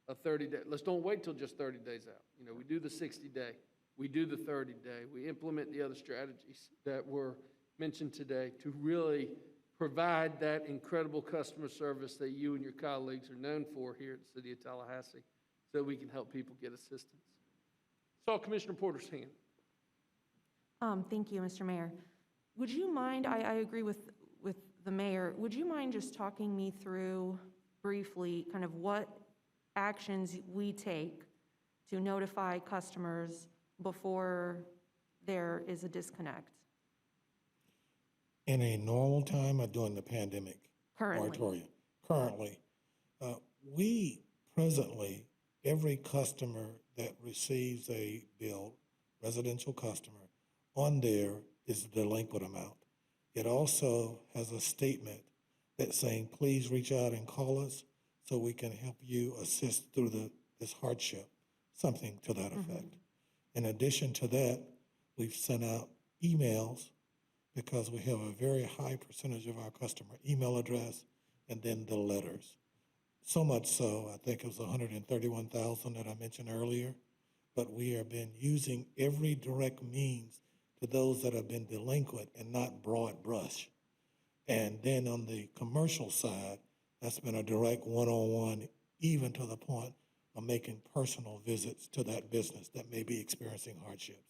a 30-day. Let's don't wait till just 30 days out. You know, we do the 60-day, we do the 30-day, we implement the other strategies that were mentioned today to really provide that incredible customer service that you and your colleagues are known for here at the City of Tallahassee so we can help people get assistance. Saw Commissioner Porter's hand. Thank you, Mr. Mayor. Would you mind, I agree with the mayor, would you mind just talking me through briefly kind of what actions we take to notify customers before there is a disconnect? In a normal time or during the pandemic? Currently. Moratorium. Currently. We presently, every customer that receives a bill, residential customer, on there is the delinquent amount. It also has a statement that's saying, please reach out and call us so we can help you assist through this hardship, something to that effect. In addition to that, we've sent out emails because we have a very high percentage of our customer email address and then the letters. So much so, I think it was 131,000 that I mentioned earlier, but we have been using every direct means to those that have been delinquent and not broad brush. And then on the commercial side, that's been a direct one-on-one, even to the point of making personal visits to that business that may be experiencing hardships.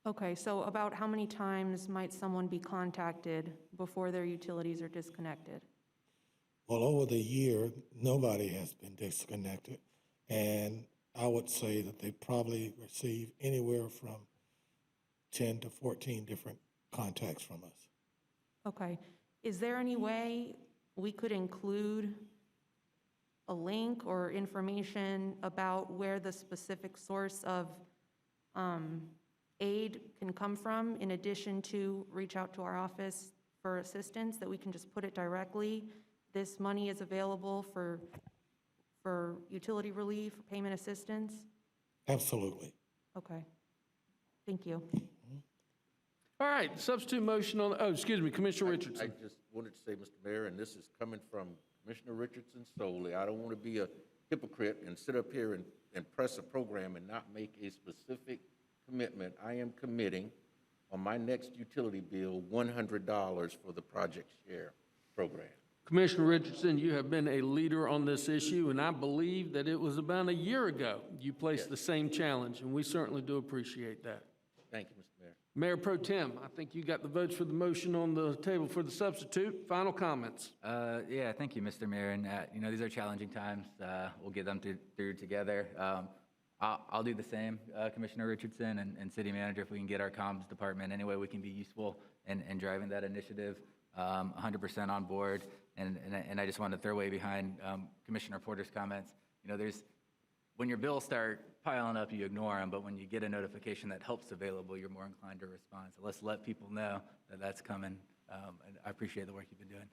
Okay, so about how many times might someone be contacted before their utilities are disconnected? Well, over the year, nobody has been disconnected, and I would say that they probably receive anywhere from 10 to 14 different contacts from us. Okay. Is there any way we could include a link or information about where the specific source of aid can come from, in addition to reach out to our office for assistance, that we can just put it directly? This money is available for utility relief, payment assistance? Absolutely. Okay. Thank you. All right, substitute motion on, excuse me, Commissioner Richardson. I just wanted to say, Mr. Mayor, and this is coming from Commissioner Richardson solely, I don't want to be a hypocrite and sit up here and press a program and not make a specific commitment. I am committing on my next utility bill $100 for the Project Share program. Commissioner Richardson, you have been a leader on this issue, and I believe that it was about a year ago you placed the same challenge, and we certainly do appreciate that. Thank you, Mr. Mayor. Mayor Pro Tem, I think you got the votes for the motion on the table for the substitute. Final comments. Yeah, thank you, Mr. Mayor. And, you know, these are challenging times. We'll get them through together. I'll do the same, Commissioner Richardson and City Manager, if we can get our comms department any way we can be useful in driving that initiative. 100% on board. And I just want to throw way behind Commissioner Porter's comments. You know, when your bills start piling up, you ignore them, but when you get a notification that help's available, you're more inclined to respond. So let's let people know that that's coming. And I appreciate the work you've been doing.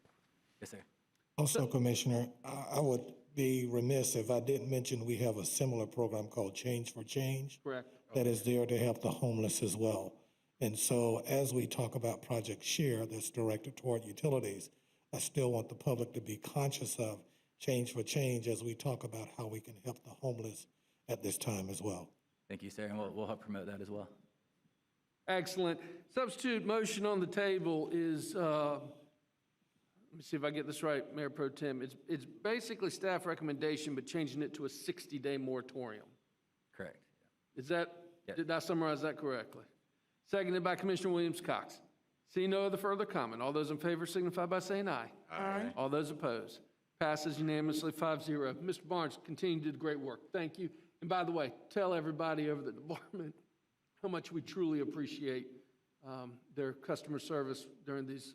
Yes, sir. Also, Commissioner, I would be remiss if I didn't mention we have a similar program called Change for Change. Correct. That is there to help the homeless as well. And so as we talk about Project Share that's directed toward utilities, I still want the public to be conscious of Change for Change as we talk about how we can help the homeless at this time as well. Thank you, sir, and we'll help promote that as well. Excellent. Substitute motion on the table is, let me see if I get this right, Mayor Pro Tem. It's basically staff recommendation, but changing it to a 60-day moratorium. Correct. Is that, Yes. did I summarize that correctly? Seconded by Commissioner Williams-Cox. See no other further comment. All those in favor signify by saying aye. Aye. All those opposed. Passes unanimously 5-0. Mr. Barnes, continue to do great work. Thank you. And by the way, tell everybody over the department how much we truly appreciate their customer service during these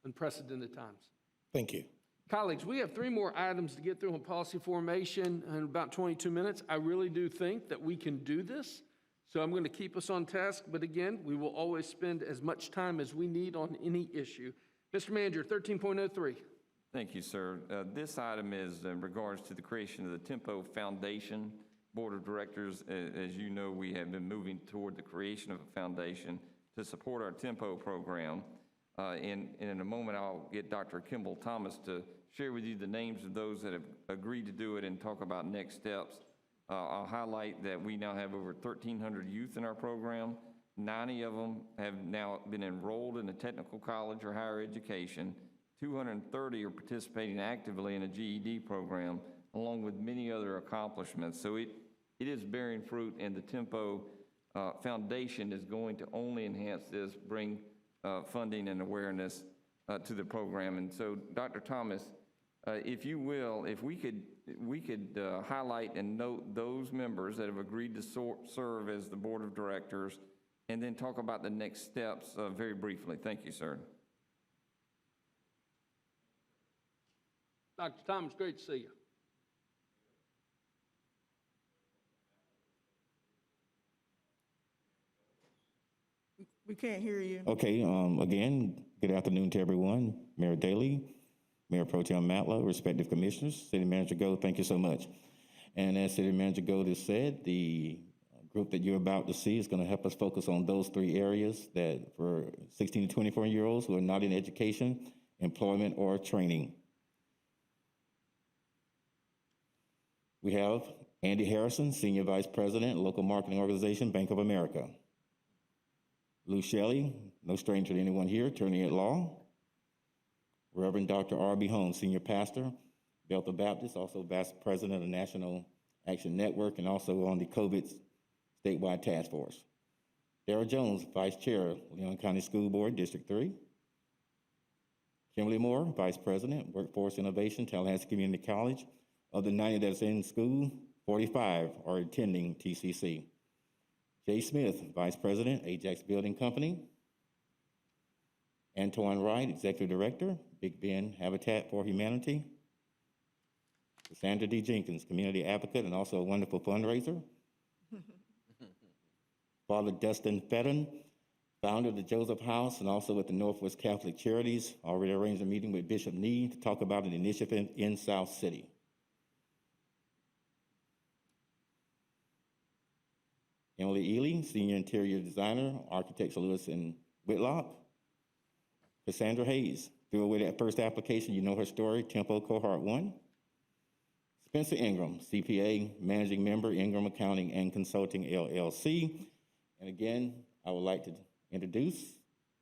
unprecedented times. Thank you. Colleagues, we have 3 more items to get through on policy formation in about 22 minutes. I really do think that we can do this. So I'm going to keep us on task, but again, we will always spend as much time as we need on any issue. Mr. Manager, 13.03. Thank you, sir. This item is in regards to the creation of the Tempo Foundation Board of Directors. As you know, we have been moving toward the creation of a foundation to support our Tempo program. And in a moment, I'll get Dr. Kimball Thomas to share with you the names of those that have agreed to do it and talk about next steps. I'll highlight that we now have over 1,300 youth in our program. 90 of them have now been enrolled in a technical college or higher education. 230 are participating actively in a GED program, along with many other accomplishments. So it is bearing fruit, and the Tempo Foundation is going to only enhance this, bring funding and awareness to the program. And so, Dr. Thomas, if you will, if we could highlight and note those members that have agreed to serve as the Board of Directors, and then talk about the next steps very briefly. Thank you, sir. Dr. Thomas, great to see you. We can't hear you. Okay, again, good afternoon to everyone. Mayor Daley, Mayor Pro Tem Matla, respective commissioners, City Manager Gold, thank you so much. And as City Manager Gold has said, the group that you're about to see is going to help us focus on those 3 areas that for 16 to 24-year-olds who are not in education, employment, or training. We have Andy Harrison, Senior Vice President, Local Marketing Organization, Bank of America. Lou Shelley, no stranger to anyone here, attorney at law. Reverend Dr. R.B. Holmes, Senior Pastor, Bethel Baptist, also Vice President of the National Action Network, and also on the COVID statewide task force. Darrell Jones, Vice Chair, Leon County School Board, District 3. Kimberly Moore, Vice President, Workforce Innovation, Tallahassee Community College. Of the 90 that's in school, 45 are attending TCC. Jay Smith, Vice President, Ajax Building Company. Antoine Wright, Executive Director, Big Bend Habitat for Humanity. Cassandra D. Jenkins, Community Advocate and also a wonderful fundraiser. Father Dustin Fedden, founder of the Joseph House and also with the Northwest Catholic Charities, already arranged a meeting with Bishop Nee to talk about an initiative in South City. Emily Ely, Senior Interior Designer, Architects Lewis and Whitlock. Cassandra Hayes, threw away that first application, you know her story, Tempo Cohort 1. Spencer Ingram, CPA, Managing Member, Ingram Accounting and Consulting, LLC. And again, I would like to introduce,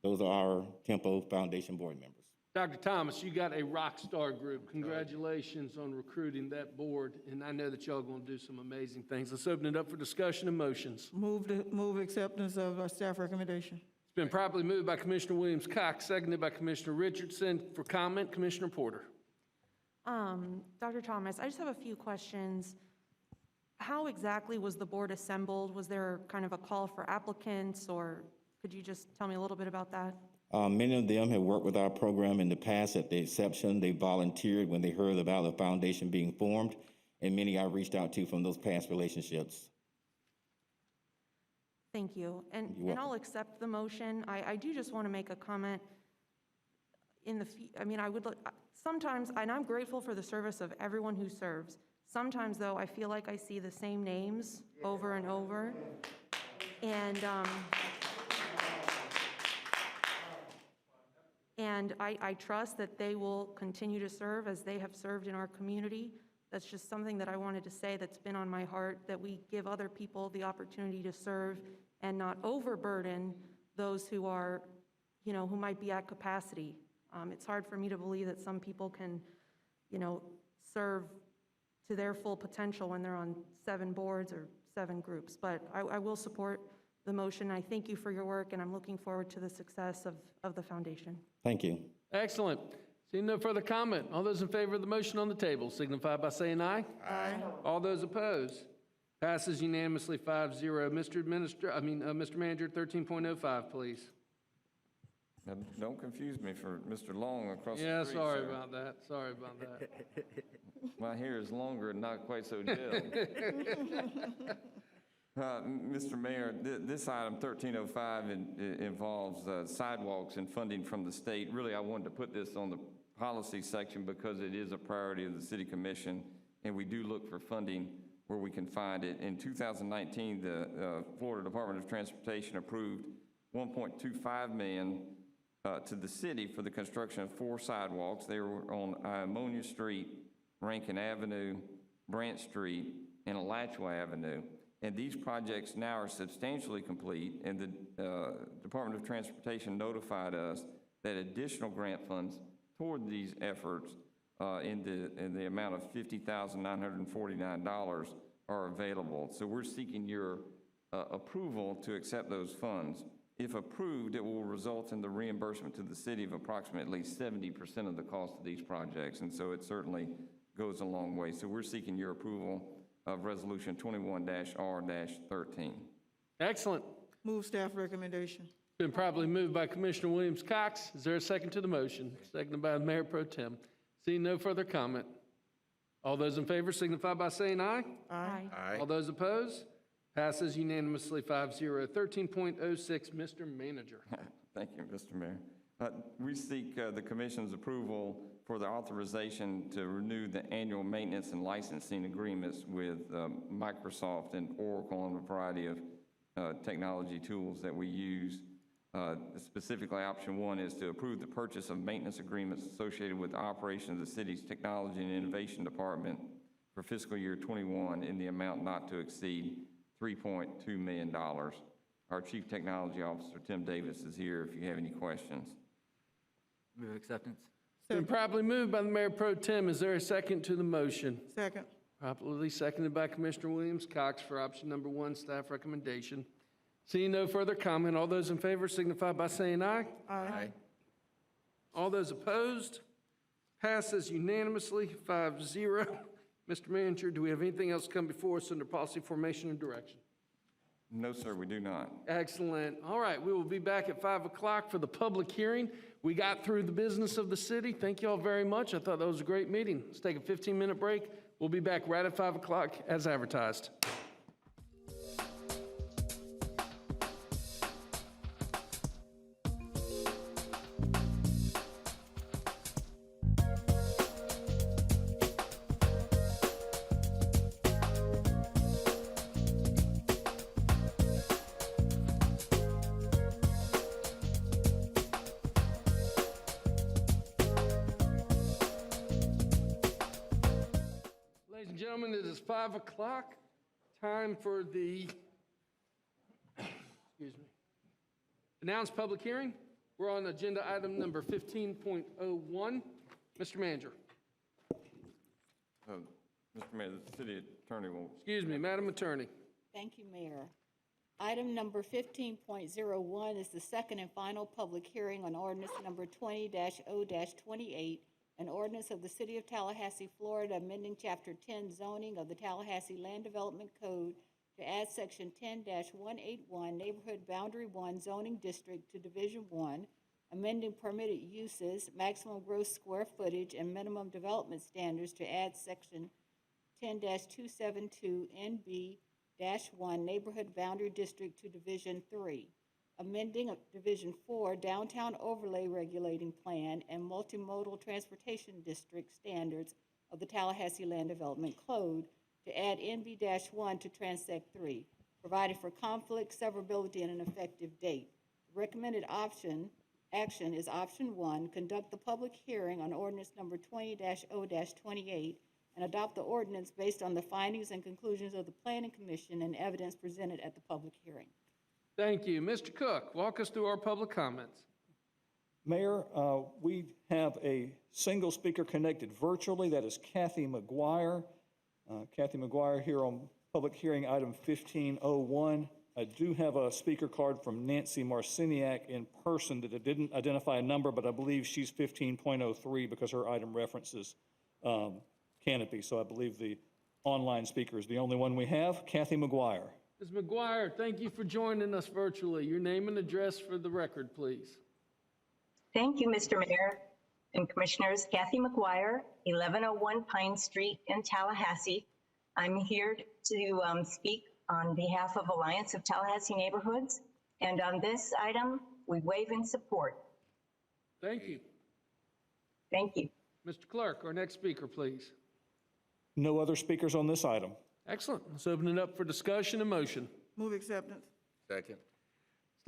those are our Tempo Foundation Board members. Dr. Thomas, you got a rock star group. Congratulations on recruiting that board, and I know that y'all are going to do some amazing things. Let's open it up for discussion and motions. Move acceptance of our staff recommendation. It's been properly moved by Commissioner Williams-Cox, seconded by Commissioner Richardson. For comment, Commissioner Porter. Dr. Thomas, I just have a few questions. How exactly was the board assembled? Was there kind of a call for applicants, or could you just tell me a little bit about that? Many of them have worked with our program in the past. At the exception, they volunteered when they heard about the foundation being formed, and many I reached out to from those past relationships. Thank you. You're And welcome. I'll accept the motion. I do just want to make a comment. I mean, I would, sometimes, and I'm grateful for the service of everyone who serves. Sometimes, though, I feel like I see the same names over and over. And I trust that they will continue to serve as they have served in our community. That's just something that I wanted to say that's been on my heart, that we give other people the opportunity to serve and not overburden those who are, you know, who might be at capacity. It's hard for me to believe that some people can, you know, serve to their full potential when they're on 7 boards or 7 groups. But I will support the motion. I thank you for your work, and I'm looking forward to the success of the foundation. Thank you. Excellent. Seeing no further comment, all those in favor of the motion on the table signify by saying aye. Aye. All those opposed? Passes unanimously 5-0. Mr. Manager, 13.05, please. Now, don't confuse me for Mr. Long across the Yeah, street, sorry sir. about that. Sorry about that. My hair is longer and not quite so gel. Mr. Mayor, this item 1305 involves sidewalks and funding from the state. Really, I wanted to put this on the policy section because it is a priority of the City Commission, and we do look for funding where we can find it. In 2019, the Florida Department of Transportation approved $1.25 million to the city for the construction of 4 sidewalks. They were on Ammonia Street, Rankin Avenue, Branch Street, and Alachua Avenue. And these projects now are substantially complete, and the Department of Transportation notified us that additional grant funds toward these efforts in the amount of $50,949 are available. So we're seeking your approval to accept those funds. If approved, it will result in the reimbursement to the city of approximately 70% of the cost of these projects, and so it certainly goes a long way. So we're seeking your approval of Resolution 21-R-13. Excellent. Move staff recommendation. Been properly moved by Commissioner Williams-Cox. Is there a second to the motion? Seconded by Mayor Pro Tem. Seeing no further comment, all those in favor signify by saying aye. Aye. All those opposed? Passes unanimously 5-0. 13.06, Mr. Manager. Thank you, Mr. Mayor. We seek the Commission's approval for the authorization to renew the annual maintenance and licensing agreements with Microsoft and Oracle and a variety of technology tools that we use. Specifically, option 1 is to approve the purchase of maintenance agreements associated with the operation of the city's Technology and Innovation Department for fiscal year 21 in the amount not to exceed $3.2 million. Our Chief Technology Officer, Tim Davis, is here if you have any questions. Move acceptance. Been properly moved by the Mayor Pro Tem. Is there a second to the motion? Second. Properly seconded by Commissioner Williams-Cox for option number 1, staff recommendation. Seeing no further comment, all those in favor signify by saying aye. Aye. All those opposed? Passes unanimously 5-0. Mr. Manager, do we have anything else come before us under policy formation and direction? No, sir, we do not. Excellent. All right, we will be back at 5 o'clock for the public hearing. We got through the business of the city. Thank you all very much. I thought that was a great meeting. Let's take a 15-minute break. We'll be back right at 5 o'clock as advertised. Ladies and gentlemen, it is 5 o'clock. Time for the announced public hearing. We're on agenda item number 15.01. Mr. Manager. Mr. Mayor, the city attorney will... Excuse me, Madam Attorney. Thank you, Mayor. Item number 15.01 is the second and final public hearing on ordinance number 20-0-28, an ordinance of the City of Tallahassee, Florida, amending Chapter 10 zoning of the Tallahassee Land Development Code to add Section 10-181, Neighborhood Boundary 1 Zoning District to Division 1, amending permitted uses, maximum gross square footage, and minimum development standards to add section 10-272 NB-1 Neighborhood Boundary District to Division 3, amending Division 4 Downtown Overlay Regulating Plan and Multimodal Transportation District standards of the Tallahassee Land Development Code to add NB-1 to Transect 3, providing for conflict, severability, and an effective date. The recommended action is option 1, conduct the public hearing on ordinance number 20-0-28 and adopt the ordinance based on the findings and conclusions of the Planning Commission and evidence presented at the public hearing. Thank you. Mr. Cook, walk us through our public comments. Mayor, we have a single speaker connected virtually. That is Kathy McGuire. Kathy McGuire here on public hearing item 1501. I do have a speaker card from Nancy Marciniak in person that it didn't identify a number, but I believe she's 15.03 because her item references canopy. So I believe the online speaker is the only one we have. Kathy McGuire. Ms. McGuire, thank you for joining us virtually. Your name and address for the record, please. Thank you, Mr. Mayor and Commissioners. Kathy McGuire, 1101 Pine Street in Tallahassee. I'm here to speak on behalf of Alliance of Tallahassee Neighborhoods. And on this item, we waive in support. Thank you. Thank you. Mr. Clerk, our next speaker, please. No other speakers on this item. Excellent. Let's open it up for discussion and motion. Move acceptance. Second.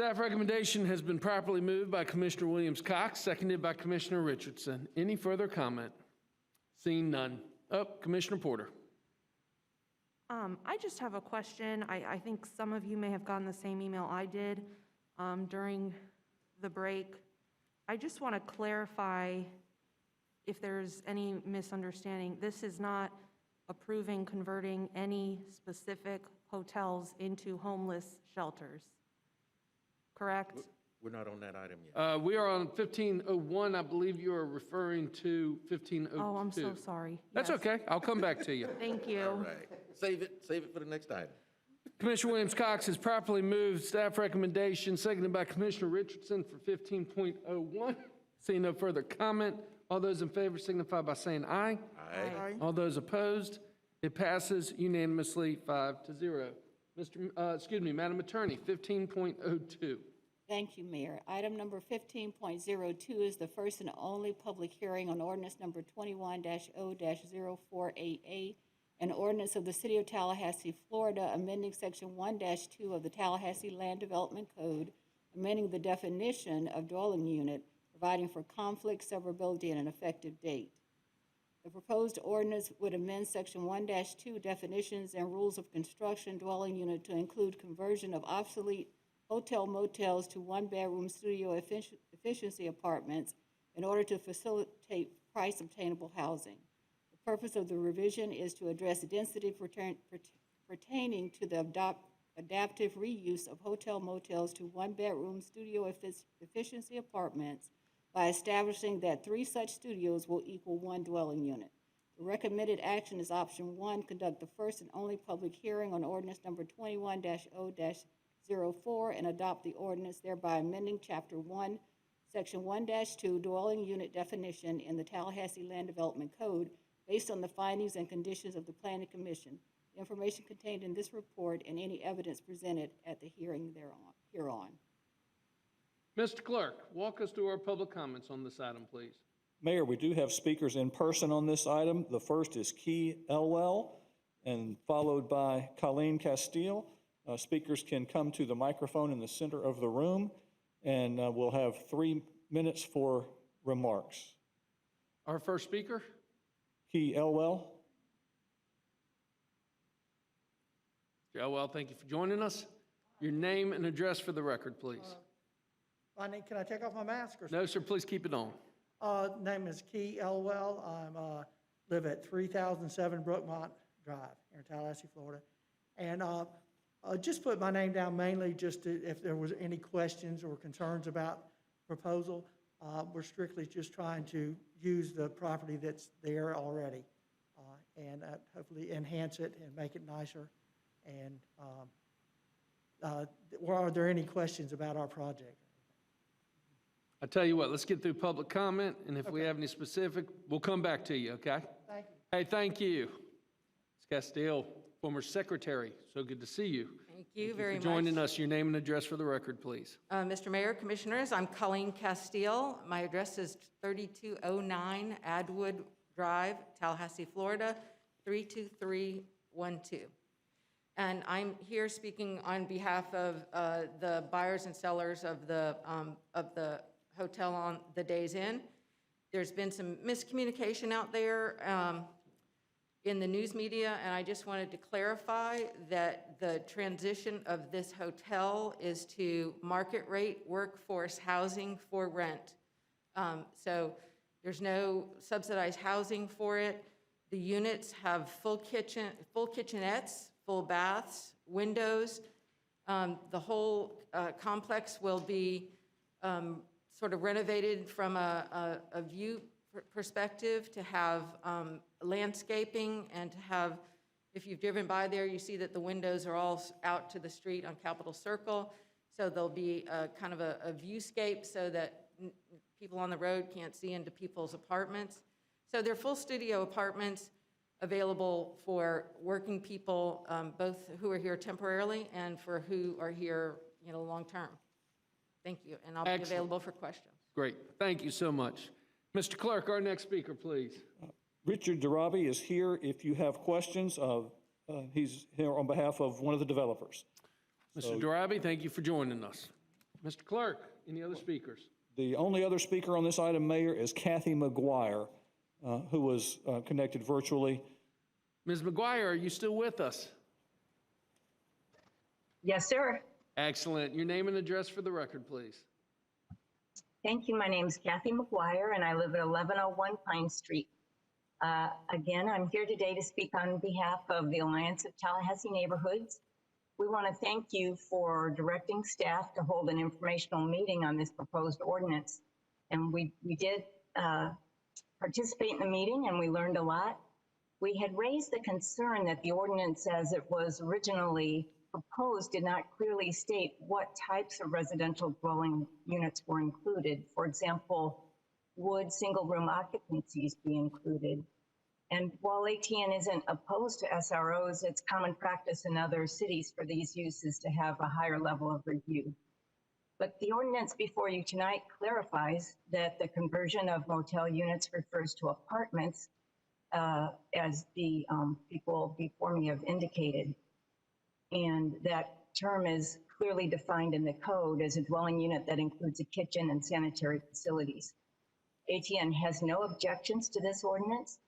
Staff recommendation has been properly moved by Commissioner Williams-Cox, seconded by Commissioner Richardson. Any further comment? Seeing none. Commissioner Porter. I just have a question. I think some of you may have gotten the same email I did during the break. I just want to clarify if there's any misunderstanding. This is not approving converting any specific hotels into homeless shelters, correct? We're not on that item yet. We are on 1501. I believe you are referring to 1502. Oh, I'm so sorry. That's Yes. okay. I'll come back to you. Thank you. All right. Save it for the next item. Commissioner Williams-Cox has properly moved staff recommendation, seconded by Commissioner Richardson for 15.01. Seeing no further comment, all those in favor signify by saying aye. Aye. All those opposed, it passes unanimously 5-0. Madam Attorney, 15.02. Thank you, Mayor. Item number 15.02 is the first and only public hearing on ordinance number 21-0-048A, an ordinance of the City of Tallahassee, Florida, amending section 1-2 of the Tallahassee Land Development Code, amending the definition of dwelling unit, providing for conflict, severability, and an effective date. The proposed ordinance would amend section 1-2 definitions and rules of construction dwelling unit to include conversion of obsolete hotel motels to one-bedroom studio efficiency apartments in order to facilitate price obtainable housing. The purpose of the revision is to address density pertaining to the adaptive reuse of hotel motels to one-bedroom studio efficiency apartments by establishing that 3 such studios will equal 1 dwelling unit. The recommended action is option 1, conduct the first and only public hearing on ordinance number 21-0-04 and adopt the ordinance, thereby amending Chapter 1, Section 1-2 dwelling unit definition in the Tallahassee Land Development Code based on the findings and conditions of the Planning Commission. The information contained in this report and any evidence presented at the hearing hereon. Mr. Clerk, walk us through our public comments on this item, please. Mayor, we do have speakers in person on this item. The first is Key Elwell, and followed by Colleen Castile. Speakers can come to the microphone in the center of the room, and we'll have 3 minutes for remarks. Our first speaker? Key Elwell. Mr. Elwell, thank you for joining us. Your name and address for the record, please. Can I take off my mask or something? No, sir, please keep it on. Name is Key Elwell. I live at 3007 Brookmont Drive here in Tallahassee, Florida. And just put my name down mainly just if there was any questions or concerns about proposal. We're strictly just trying to use the property that's there already and hopefully enhance it and make it nicer. And are there any questions about our project? I tell you what, let's get through public comment, and if we have any specific, we'll come back to you, okay? Thank you. Hey, thank you. Ms. Castile, former secretary, so good to see you. Thank you very For much. joining us, your name and address for the record, please. Mr. Mayor, Commissioners, I'm Colleen Castile. My address is 3209 Adwood Drive, Tallahassee, Florida, 32312. And I'm here speaking on behalf of the buyers and sellers of the hotel on the Days Inn. There's been some miscommunication out there in the news media, and I just wanted to clarify that the transition of this hotel is to market rate workforce housing for rent. So there's no subsidized housing for it. The units have full kitchenettes, full baths, windows. The whole complex will be sort of renovated from a view perspective to have landscaping and to have, if you've driven by there, you see that the windows are all out to the street on Capitol Circle. So there'll be a kind of a viewscape so that people on the road can't see into people's apartments. So they're full studio apartments available for working people, both who are here temporarily and for who are here, long term. Thank you, and I'll be available for questions. Great, thank you so much. Mr. Clerk, our next speaker, please. Richard Darabi is here if you have questions. He's here on behalf of one of the developers. Mr. Darabi, thank you for joining us. Mr. Clerk, any other speakers? The only other speaker on this item, Mayor, is Kathy McGuire, who was connected virtually. Ms. McGuire, are you still with us? Yes, sir. Excellent. Your name and address for the record, please. Thank you. My name is Kathy McGuire, and I live at 1101 Pine Street. Again, I'm here today to speak on behalf of the Alliance of Tallahassee Neighborhoods. We want to thank you for directing staff to hold an informational meeting on this proposed ordinance. And we did participate in the meeting, and we learned a lot. We had raised the concern that the ordinance as it was originally proposed did not clearly state what types of residential dwelling units were included. For example, would single-room occupancies be included? And while ATN isn't opposed to SROs, it's common practice in other cities for these uses to have a higher level of review. But the ordinance before you tonight clarifies that the conversion of motel units refers to apartments, as the people before me have indicated. And that term is clearly defined in the code as a dwelling unit that includes a kitchen and sanitary facilities. ATN has no objections to this ordinance.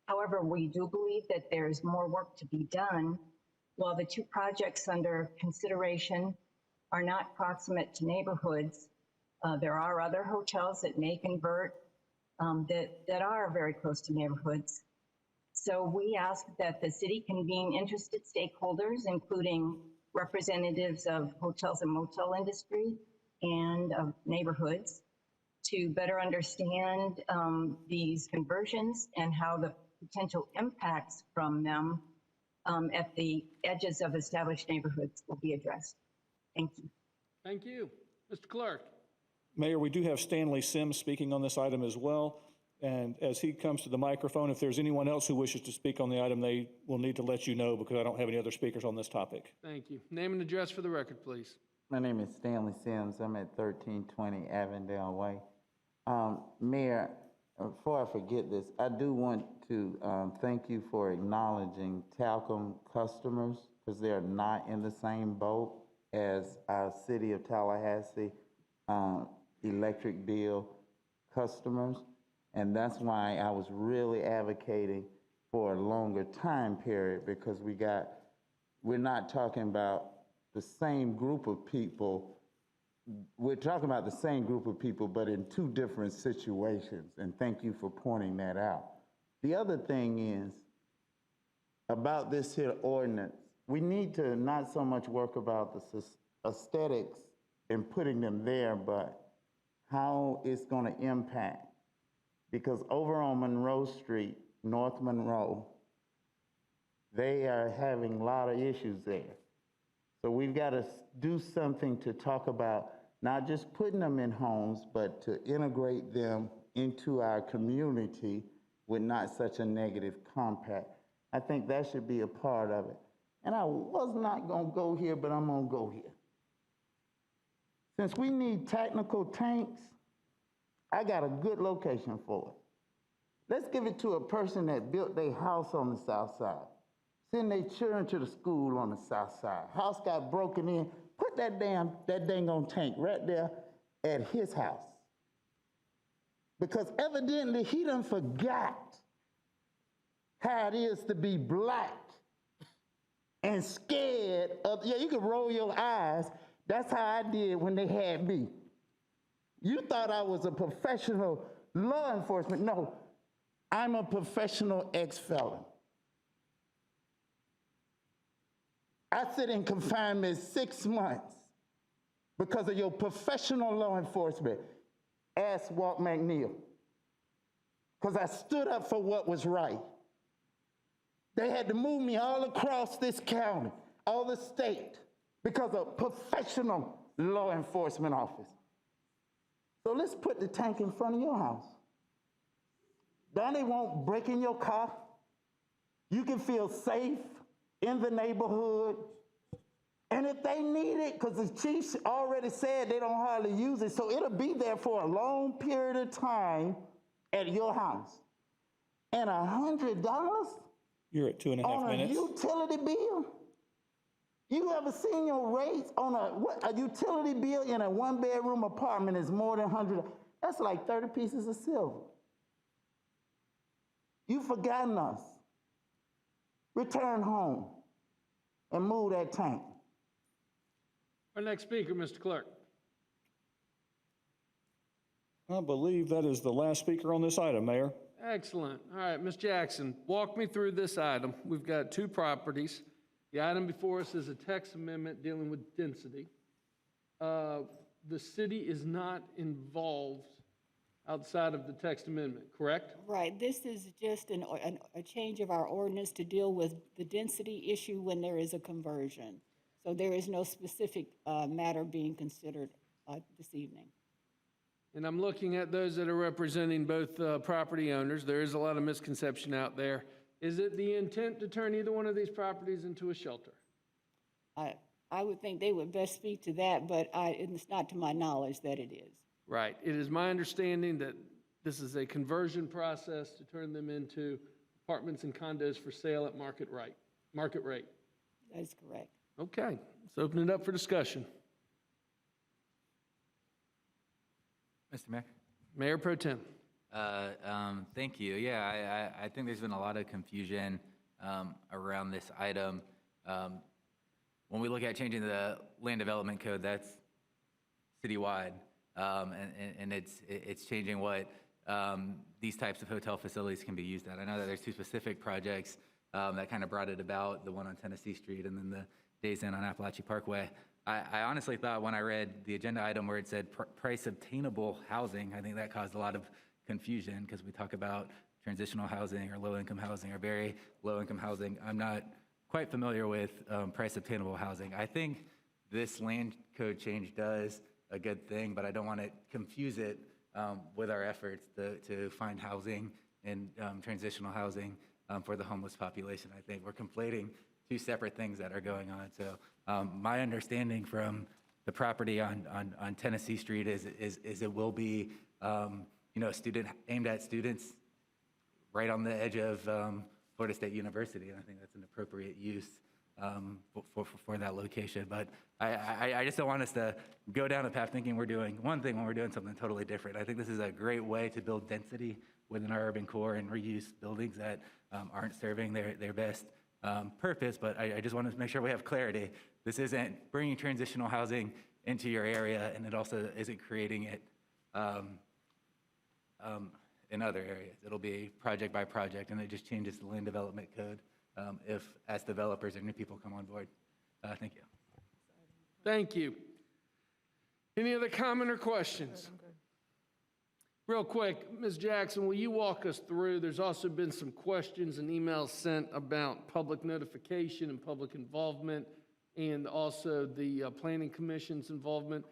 However, we do believe that there's more work to be done. While the two projects under consideration are not proximate to neighborhoods, there are other hotels that may convert that are very close to neighborhoods. So we ask that the city convene interested stakeholders, including representatives of hotels and motel industry and of neighborhoods, to better understand these conversions and how the potential impacts from them at the edges of established neighborhoods will be addressed. Thank you. Thank you. Mr. Clerk. Mayor, we do have Stanley Sims speaking on this item as well. And as he comes to the microphone, if there's anyone else who wishes to speak on the item, they will need to let you know because I don't have any other speakers on this topic. Thank you. Name and address for the record, please. My name is Stanley Sims. I'm at 1320 Avondale Way. Mayor, before I forget this, I do want to thank you for acknowledging Talcum customers because they're not in the same boat as our City of Tallahassee electric bill customers. And that's why I was really advocating for a longer time period because we're not talking about the same group of people. We're talking about the same group of people, but in two different situations. And thank you for pointing that out. The other thing is about this here ordinance, we need to not so much work about the aesthetics and putting them there, but how it's going to impact. Because over on Monroe Street, North Monroe, they are having a lot of issues there. So we've got to do something to talk about not just putting them in homes, but to integrate them into our community with not such a negative compact. I think that should be a part of it. And I was not gonna go here, but I'm gonna go here. Since we need technical tanks, I got a good location for it. Let's give it to a person that built their house on the south side, send their children to the school on the south side. House got broken in, put that dang on tank right there at his house. Because evidently he done forgot how it is to be black and scared of, yeah, you can roll your eyes. That's how I did when they had me. You thought I was a professional law enforcement. No, I'm a professional ex-felon. I sit in confinement 6 months because of your professional law enforcement. Ask Walt McNeil. Because I stood up for what was right. They had to move me all across this county, all the state, because of professional law enforcement office. So let's put the tank in front of your house. Donnie won't break in your car. You can feel safe in the neighborhood. And if they need it, because the chiefs already said they don't hardly use it, so it'll be there for a long period of time at your house. And $100? You're at 2.5 on minutes. a utility bill? You ever seen your rates on a utility bill in a 1-bedroom apartment is more than $100? That's like 30 pieces of silver. You've forgotten us. Return home and move that tank. Our next speaker, Mr. Clerk. I believe that is the last speaker on this item, Mayor. Excellent. All right, Ms. Jackson, walk me through this item. We've got 2 properties. The item before us is a text amendment dealing with density. The city is not involved outside of the text amendment, correct? Right, this is just a change of our ordinance to deal with the density issue when there is a conversion. So there is no specific matter being considered this evening. And I'm looking at those that are representing both property owners. There is a lot of misconception out there. Is it the intent to turn either one of these properties into a shelter? I would think they would best speak to that, but it's not to my knowledge that it is. Right. It is my understanding that this is a conversion process to turn them into apartments and condos for sale at market rate. That is correct. Okay, let's open it up for discussion. Mr. Mayor? Mayor Pro Tem. Thank you. Yeah, I think there's been a lot of confusion around this item. When we look at changing the land development code, that's citywide, and it's changing what these types of hotel facilities can be used at. I know that there's 2 specific projects that kind of brought it about, the one on Tennessee Street and then the Days Inn on Appalachia Parkway. I honestly thought when I read the agenda item where it said price obtainable housing, I think that caused a lot of confusion because we talk about transitional housing or low-income housing or very low-income housing. I'm not quite familiar with price obtainable housing. I think this land code change does a good thing, but I don't want to confuse it with our efforts to find housing and transitional housing for the homeless population. I think we're conflating 2 separate things that are going on. So my understanding from the property on Tennessee Street is it will be student aimed at students right on the edge of Florida State University, and I think that's an appropriate use for that location. But I just don't want us to go down a path thinking we're doing one thing when we're doing something totally different. I think this is a great way to build density within our urban core and reuse buildings that aren't serving their best purpose, but I just want to make sure we have clarity. This isn't bringing transitional housing into your area, and it also isn't creating it in other areas. It'll be project by project, and it just changes the land development code if, as developers or new people come on board. Thank you. Thank you. Any other comment or questions? Real quick, Ms. Jackson, will you walk us through? There's also been some questions and emails sent about public notification and public involvement, and also the Planning Commission's involvement.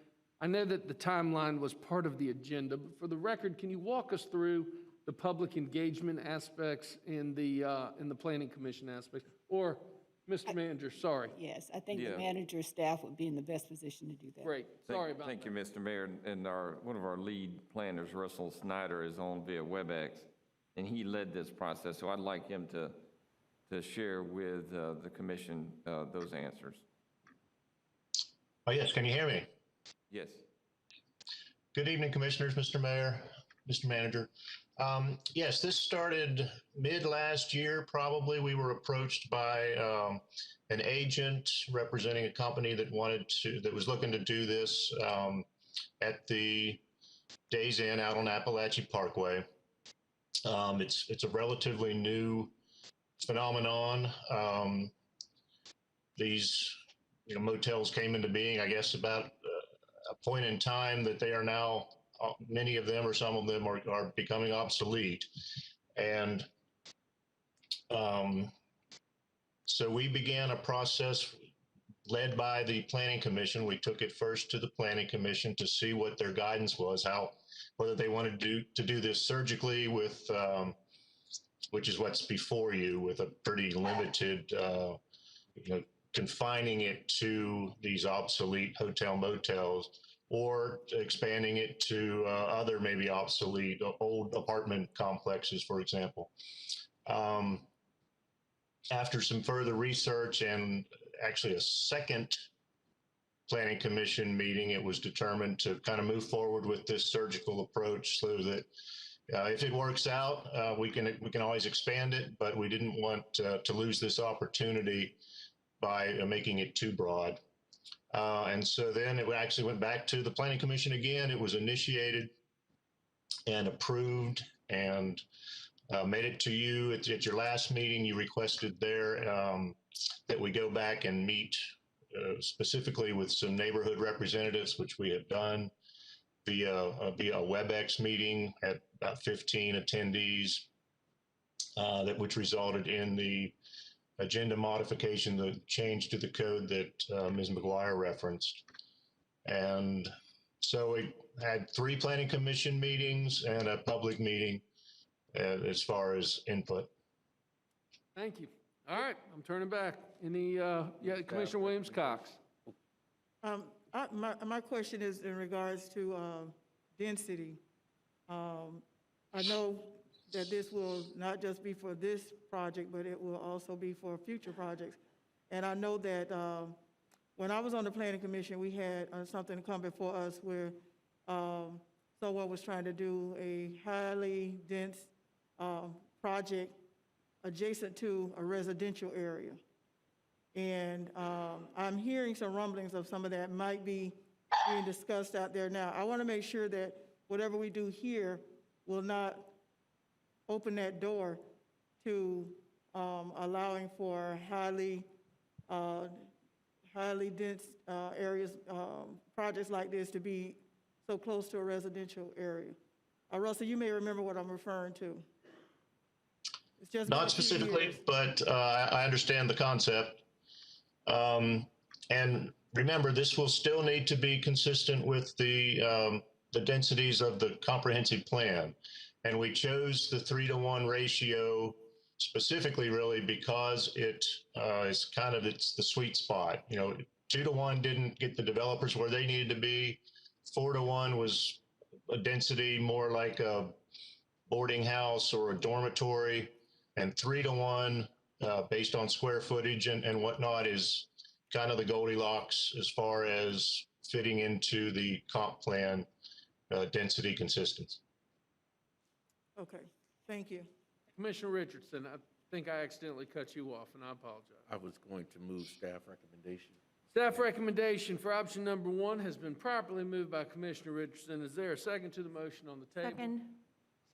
I know that the timeline was part of the agenda, but for the record, can you walk us through the public engagement aspects and the Planning Commission aspects? Or, Mr. Manager, sorry. Yes, I think Yeah. the manager's staff would be in the best position to do that. Great, sorry about that. Thank you, Mr. Mayor. And one of our lead planners, Russell Snyder, is on via WebEx, and he led this process, so I'd like him to share with the commission those answers. Oh, yes, can you hear me? Yes. Good evening, Commissioners, Mr. Mayor, Mr. Manager. Yes, this started mid last year, probably. We were approached by an agent representing a company that was looking to do this at the Days Inn out on Appalachia Parkway. It's a relatively new phenomenon. These motels came into being, I guess, about a point in time that they are now, many of them or some of them are becoming obsolete. And so we began a process led by the Planning Commission. We took it first to the Planning Commission to see what their guidance was, whether they wanted to do this surgically with, which is what's before you, with a pretty limited, confining it to these obsolete hotel motels, or expanding it to other maybe obsolete old apartment complexes, for example. After some further research and actually a second Planning Commission meeting, it was determined to kind of move forward with this surgical approach so that if it works out, we can always expand it, but we didn't want to lose this opportunity by making it too broad. And so then it actually went back to the Planning Commission again. It was initiated and approved and made it to you. At your last meeting, you requested there that we go back and meet specifically with some neighborhood representatives, which we have done via a WebEx meeting at about 15 attendees, which resulted in the agenda modification, the change to the code that Ms. McGuire referenced. And so we had 3 Planning Commission meetings and a public meeting as far as input. Thank you. All right, I'm turning back. Commissioner Williams-Cox. My question is in regards to density. I know that this will not just be for this project, but it will also be for future projects. And I know that when I was on the Planning Commission, we had something come before us where someone was trying to do a highly dense project adjacent to a residential area. And I'm hearing some rumblings of some of that might be being discussed out there now. I want to make sure that whatever we do here will not open that door to allowing for highly dense areas, projects like this to be so close to a residential area. Russell, you may remember what I'm referring to. It's just Not specifically, but I understand the concept. And remember, this will still need to be consistent with the densities of the comprehensive plan. And we chose the 3-to-1 ratio specifically really because it is kind of, it's the sweet spot. 2-to-1 didn't get the developers where they needed to be. 4-to-1 was a density more like a boarding house or a dormitory. And 3-to-1 based on square footage and whatnot is kind of the Goldilocks as far as fitting into the comp plan density consistency. Okay, thank you. Commissioner Richardson, I think I accidentally cut you off, and I apologize. I was going to move staff recommendation. Staff recommendation for option number 1 has been properly moved by Commissioner Richardson. Is there a second to the motion on the table? Second.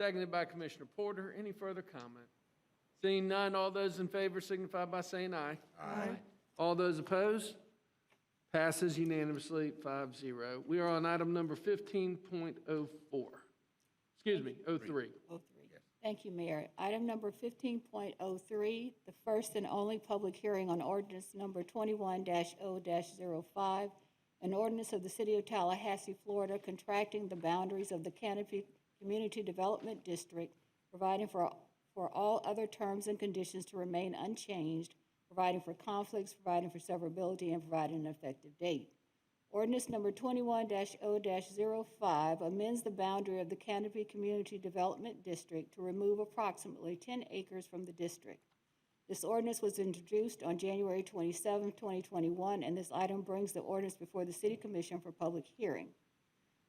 Seconded by Commissioner Porter. Any further comment? Seeing none, all those in favor signify by saying aye. Aye. All those opposed? Passes unanimously, 5-0. We are on item number 15.04. Excuse me, 03. Thank you, Mayor. Item number 15.03, the first and only public hearing on ordinance number 21-0-05, an ordinance of the City of Tallahassee, Florida, contracting the boundaries of the Canopy Community Development District, providing for all other terms and conditions to remain unchanged, providing for conflicts, providing for severability, and providing an effective date. Ordinance number 21-0-05 amends the boundary of the Canopy Community Development District to remove approximately 10 acres from the district. This ordinance was introduced on January 27, 2021, and this item brings the ordinance before the City Commission for public hearing.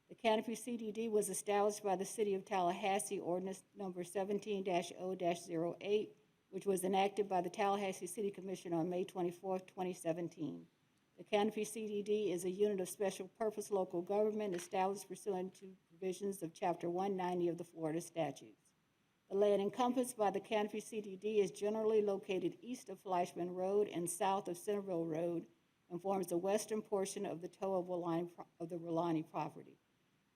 The Canopy CDD was established by the City of Tallahassee, ordinance number 17-0-08, which was enacted by the Tallahassee City Commission on May 24, 2017. The Canopy CDD is a unit of special purpose local government established pursuant to provisions of Chapter 190 of the Florida statutes. The land encompassed by the Canopy CDD is generally located east of Fleischman Road and south of Centerville Road and forms the western portion of the toe of the Rolani property.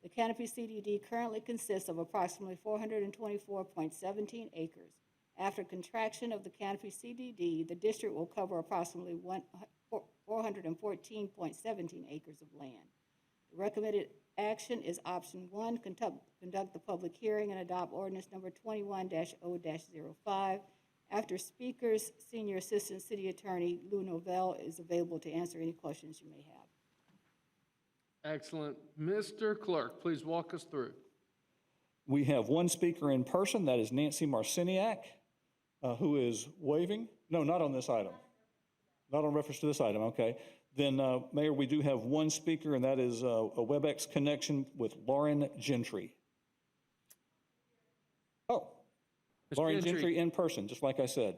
The Canopy CDD currently consists of approximately 424.17 acres. After contraction of the Canopy CDD, the district will cover approximately 414.17 acres of land. The recommended action is option 1, conduct the public hearing and adopt ordinance number 21-0-05. After speakers, Senior Assistant City Attorney Lou Novell is available to answer any questions you may have. Excellent. Mr. Clerk, please walk us through. We have one speaker in person, that is Nancy Marciniak, who is waiving. No, not on this item. Not on reference to this item, okay. Then, Mayor, we do have one speaker, and that is a WebEx connection with Lauren Gentry. Oh, Ms. Lauren Gentry in person, just like I said.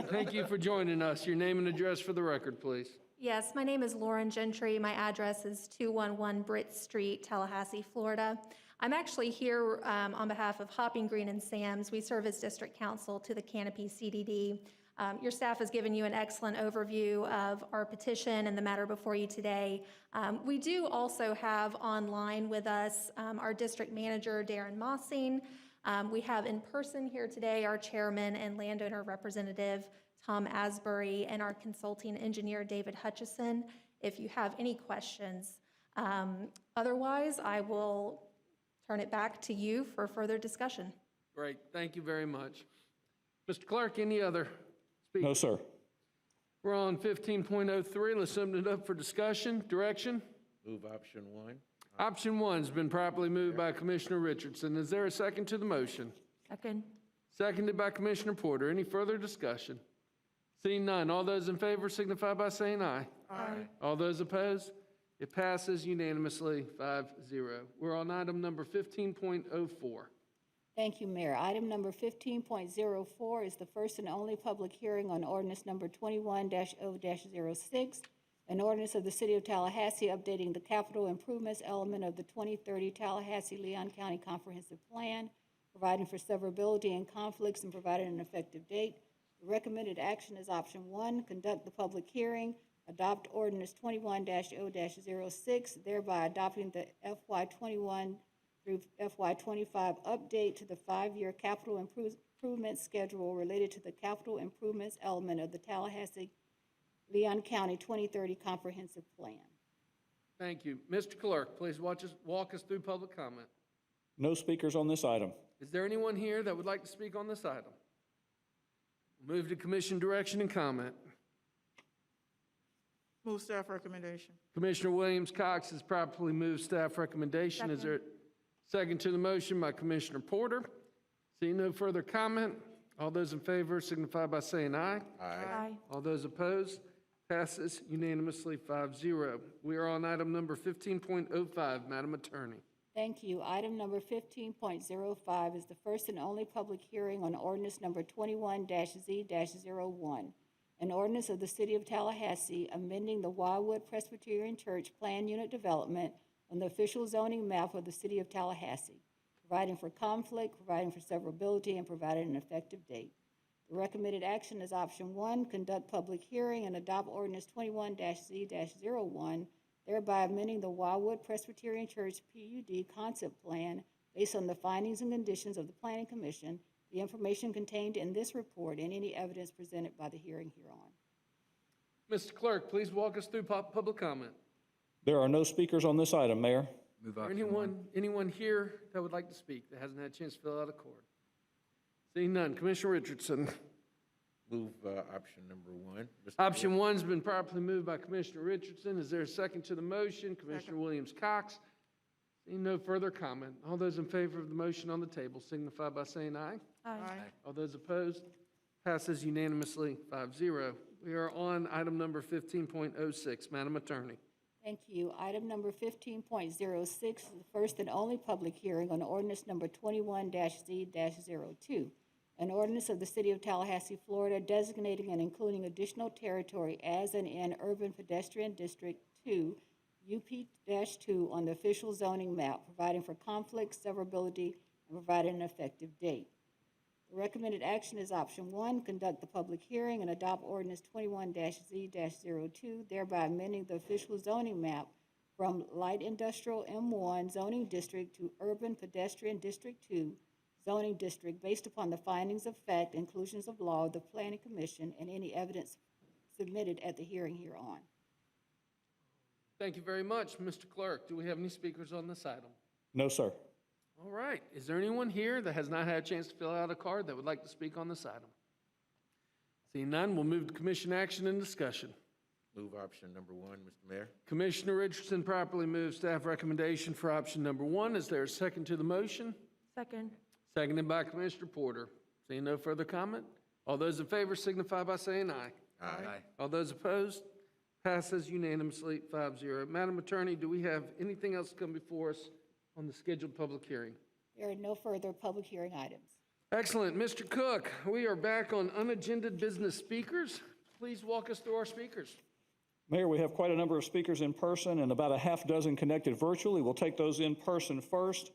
Thank you for joining us. Your name and address for the record, please. Yes, my name is Lauren Gentry. My address is 211 Britt Street, Tallahassee, Florida. I'm actually here on behalf of Hopping Green and Sam's. We serve as district counsel to the Canopy CDD. Your staff has given you an excellent overview of our petition and the matter before you today. We do also have online with us our district manager, Darren Mossing. We have in person here today our chairman and landowner representative, Tom Asbury, and our consulting engineer, David Hutchison, if you have any questions. Otherwise, I will turn it back to you for further discussion. Great. Thank you very much. Mr. Clerk, any other speakers? No, sir. We're on 15.03. Let's open it up for discussion. Direction? Move option 1. Option 1 has been properly moved by Commissioner Richardson. Is there a second to the motion? Second. Seconded by Commissioner Porter. Any further discussion? Seeing none, all those in favor signify by saying aye. Aye. All those opposed? It passes unanimously 5-0. We're on item number 15.04. Thank you, Mayor. Item number 15.04 is the first and only public hearing on ordinance number 21-0-06, an ordinance of the City of Tallahassee updating the capital improvements element of the 2030 Tallahassee-Leon County Comprehensive Plan, providing for severability and conflicts and providing an effective date. The recommended action is option 1, conduct the public hearing, adopt ordinance 21-0-06, thereby adopting the FY21 through FY25 update to the 5-year capital improvement schedule related to the capital improvements element of the Tallahassee-Leon County 2030 Comprehensive Plan. Thank you. Mr. Clerk, please walk us through public comment. No speakers on this item. Is there anyone here that would like to speak on this item? Move to commission direction and comment. Move staff recommendation. Commissioner Williams-Cox has properly moved staff recommendation. Is there a second to the motion by Commissioner Porter? Seeing no further comment, all those in favor signify by saying aye. Aye. All those opposed? Passes unanimously 5-0. We are on item number 15.05. Madam Attorney. Thank you. Item number 15.05 is the first and only public hearing on ordinance number 21-Z-01, an ordinance of the City of Tallahassee amending the Wildwood Presbyterian Church Plan Unit Development on the official zoning map of the City of Tallahassee, providing for conflict, providing for severability, and providing an effective date. The recommended action is option 1, conduct public hearing and adopt ordinance 21-Z-01, thereby amending the Wildwood Presbyterian Church PUD concept plan based on the findings and conditions of the Planning Commission, the information contained in this report, and any evidence presented by the hearing hereon. Mr. Clerk, please walk us through public comment. There are no speakers on this item, Mayor. Move Or option one. anyone here that would like to speak that hasn't had a chance to fill out a card? Seeing none. Commissioner Richardson. Move option number 1. Mr. Option one's been properly moved by Commissioner Richardson. Is there a second to the motion? Commissioner Williams-Cox. Seeing no further comment. All those in favor of the motion on the table signify by saying aye. Aye. All those opposed? Passes unanimously, 5-0. We are on item number 15.06. Madam Attorney. Thank you. Item number 15.06 is the first and only public hearing on ordinance number 21-Z-02, an ordinance of the City of Tallahassee, Florida, designating and including additional territory as and in Urban Pedestrian District 2, UP-2, on the official zoning map, providing for conflict, severability, and providing an effective date. The recommended action is option 1, conduct the public hearing and adopt ordinance 21-Z-02, thereby amending the official zoning map from light industrial M1 zoning district to urban pedestrian district 2 zoning district based upon the findings of fact, inclusions of law of the Planning Commission, and any evidence submitted at the hearing hereon. Thank you very much. Mr. Clerk, do we have any speakers on this item? No, sir. All right. Is there anyone here that has not had a chance to fill out a card that would like to speak on this item? Seeing none, we'll move to commission action and discussion. Move option number 1, Mr. Mayor. Commissioner Richardson properly moved staff recommendation for option number 1. Is there a second to the motion? Second. Seconded by Commissioner Porter. Seeing no further comment, all those in favor signify by saying aye. Aye. All those opposed? Passes unanimously, 5-0. Madam Attorney, do we have anything else come before us on the scheduled public hearing? There are no further public hearing items. Excellent. Mr. Cook, we are back on unagended business speakers. Please walk us through our speakers. Mayor, we have quite a number of speakers in person and about a half dozen connected virtually. We'll take those in person first.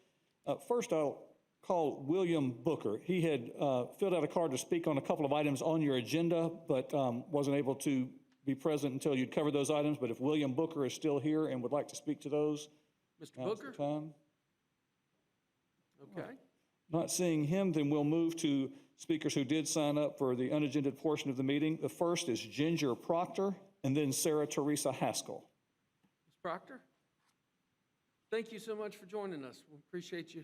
First, I'll call William Booker. He had filled out a card to speak on a couple of items on your agenda, but wasn't able to be present until you'd covered those items. But if William Booker is still here and would like to speak to those, Mr. now's Booker? the time. Okay. Not seeing him, then we'll move to speakers who did sign up for the unagended portion of the meeting. The first is Ginger Proctor, and then Sarah Teresa Haskell. Ms. Proctor? Thank you so much for joining us. We appreciate you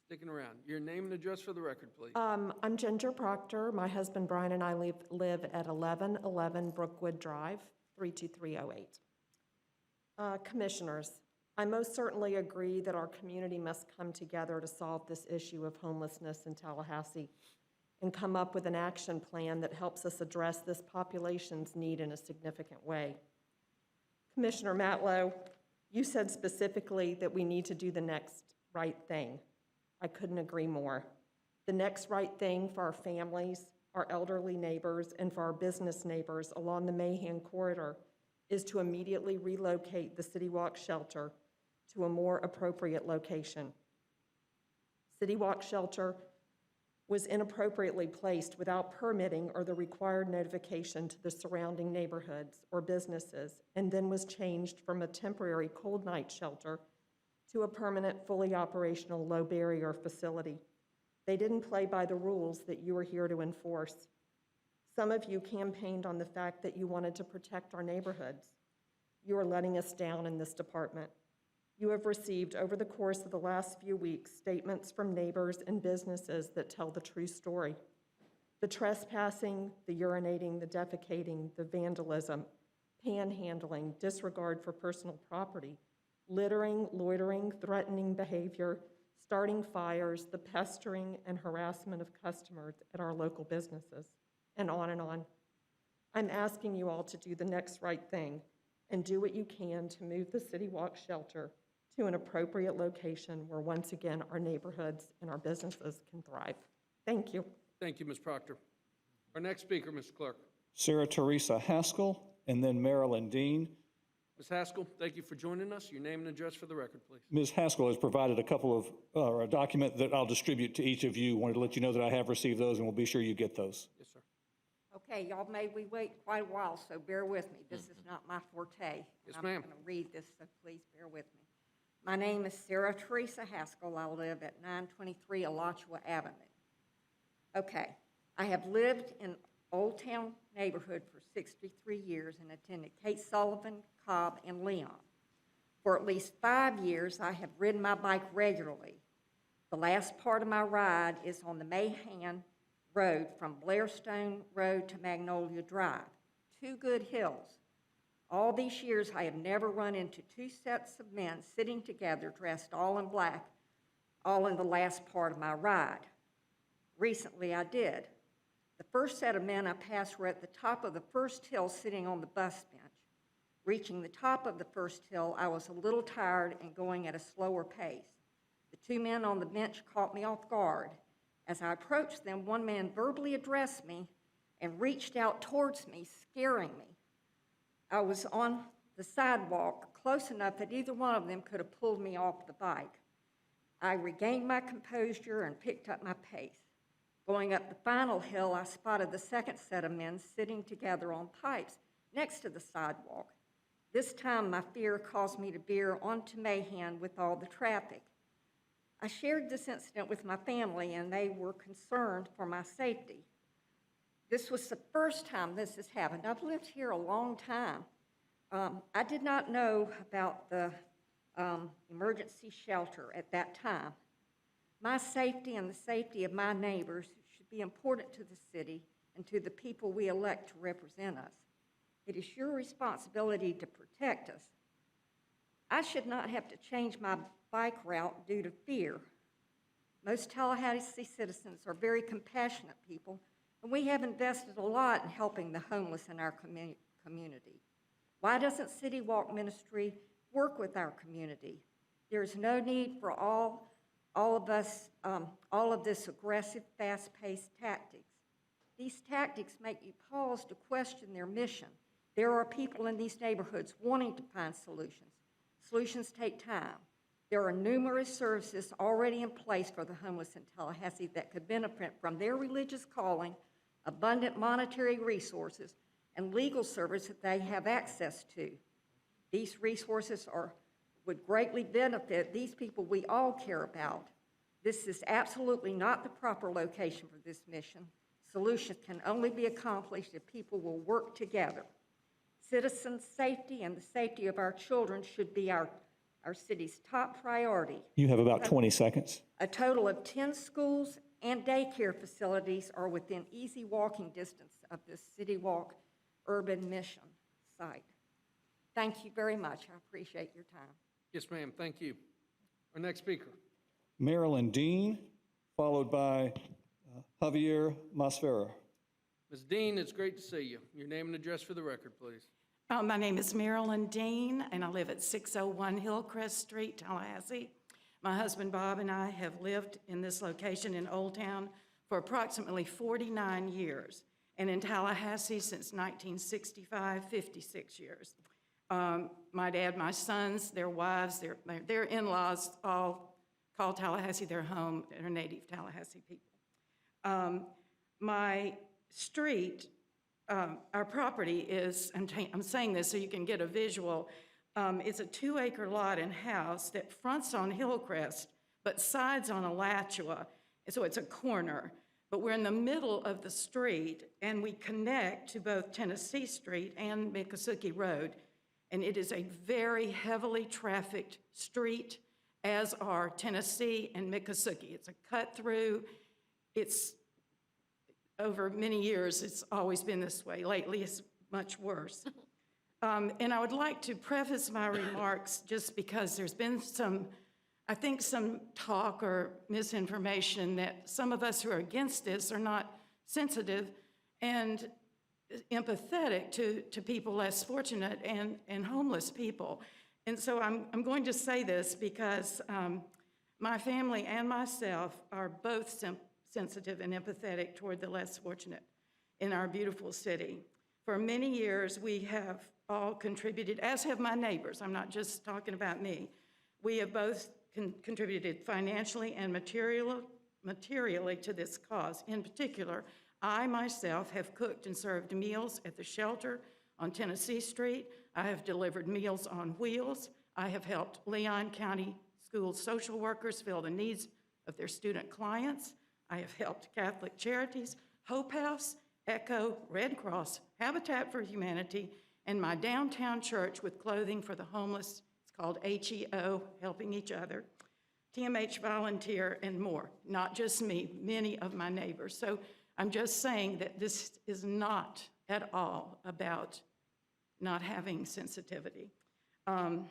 sticking around. Your name and address for the record, please. I'm Ginger Proctor. My husband Brian and I live at 1111 Brookwood Drive, 32308. Commissioners, I most certainly agree that our community must come together to solve this issue of homelessness in Tallahassee and come up with an action plan that helps us address this population's need in a significant way. Commissioner Matlow, you said specifically that we need to do the next right thing. I couldn't agree more. The next right thing for our families, our elderly neighbors, and for our business neighbors along the Mahan corridor is to immediately relocate the City Walk shelter to a more appropriate location. City Walk shelter was inappropriately placed without permitting or the required notification to the surrounding neighborhoods or businesses, and then was changed from a temporary cold night shelter to a permanent, fully operational, low-barrier facility. They didn't play by the rules that you were here to enforce. Some of you campaigned on the fact that you wanted to protect our neighborhoods. You are letting us down in this department. You have received, over the course of the last few weeks, statements from neighbors and businesses that tell the true story. The trespassing, the urinating, the defecating, the vandalism, panhandling, disregard for personal property, littering, loitering, threatening behavior, starting fires, the pestering and harassment of customers at our local businesses, and on and on. I'm asking you all to do the next right thing and do what you can to move the City Walk shelter to an appropriate location where, once again, our neighborhoods and our businesses can thrive. Thank you. Thank you, Ms. Proctor. Our next speaker, Mr. Clerk. Sarah Teresa Haskell, and then Marilyn Dean. Ms. Haskell, thank you for joining us. Your name and address for the record, please. Ms. Haskell has provided a couple of, a document that I'll distribute to each of you. Wanted to let you know that I have received those, and we'll be sure you get those. Yes, sir. Okay, y'all made me wait quite a while, so bear with me. This is not my forte. Yes, I'm ma'am. going to read this, so please bear with me. My name is Sarah Teresa Haskell. I live at 923 Alachua Avenue. Okay, I have lived in Old Town neighborhood for 63 years and attended Kate Sullivan, Cobb, and Leon. For at least 5 years, I have ridden my bike regularly. The last part of my ride is on the Mahan Road from Blairstone Road to Magnolia Drive. 2 good hills. All these years, I have never run into 2 sets of men sitting together dressed all in black, all in the last part of my ride. Recently, I did. The first set of men I passed were at the top of the first hill sitting on the bus bench. Reaching the top of the first hill, I was a little tired and going at a slower pace. The 2 men on the bench caught me off guard. As I approached them, one man verbally addressed me and reached out towards me, scaring me. I was on the sidewalk close enough that either one of them could have pulled me off the bike. I regained my composure and picked up my pace. Going up the final hill, I spotted the second set of men sitting together on pipes next to the sidewalk. This time, my fear caused me to veer onto Mahan with all the traffic. I shared this incident with my family, and they were concerned for my safety. This was the first time this has happened. I've lived here a long time. I did not know about the emergency shelter at that time. My safety and the safety of my neighbors should be important to the city and to the people we elect to represent us. It is your responsibility to protect us. I should not have to change my bike route due to fear. Most Tallahassee citizens are very compassionate people, and we have invested a lot in helping the homeless in our community. Why doesn't City Walk Ministry work with our community? There is no need for all of this aggressive, fast-paced tactics. These tactics make you pause to question their mission. There are people in these neighborhoods wanting to find solutions. Solutions take time. There are numerous services already in place for the homeless in Tallahassee that could benefit from their religious calling, abundant monetary resources, and legal service that they have access to. These resources would greatly benefit these people we all care about. This is absolutely not the proper location for this mission. Solutions can only be accomplished if people will work together. Citizens' safety and the safety of our children should be our city's top priority. You have about 20 seconds. A total of 10 schools and daycare facilities are within easy walking distance of this City Walk urban mission site. Thank you very much. I appreciate your time. Yes, ma'am, thank you. Our next speaker. Marilyn Dean, followed by Javier Masfera. Ms. Dean, it's great to see you. Your name and address for the record, please. My name is Marilyn Dean, and I live at 601 Hillcrest Street, Tallahassee. My husband Bob and I have lived in this location in Old Town for approximately 49 years, and in Tallahassee since 1965, 56 years. My dad, my sons, their wives, their in-laws all call Tallahassee their home. They're native Tallahassee people. My street, our property is, I'm saying this so you can get a visual, it's a 2-acre lot and house that fronts on Hillcrest, but sides on Alachua, so it's a corner. But we're in the middle of the street, and we connect to both Tennessee Street and Miccosukee Road, and it is a very heavily trafficked street, as are Tennessee and Miccosukee. It's a cut-through. It's over many years, it's always been this way. Lately, it's much worse. And I would like to preface my remarks just because there's been some talk or misinformation that some of us who are against this are not sensitive and empathetic to people less fortunate and homeless people. And so I'm going to say this because my family and myself are both sensitive and empathetic toward the less fortunate in our beautiful city. For many years, we have all contributed, as have my neighbors. I'm not just talking about me. We have both contributed financially and materially to this cause. In particular, I myself have cooked and served meals at the shelter on Tennessee Street. I have delivered Meals on Wheels. I have helped Leon County School social workers fill the needs of their student clients. I have helped Catholic Charities, Hope House, Echo, Red Cross, Habitat for Humanity, and my downtown church with clothing for the homeless. It's called HEO, Helping Each Other, TMH Volunteer, and more. Not just me, many of my neighbors. So I'm just saying that this is not at all about not having sensitivity. I'm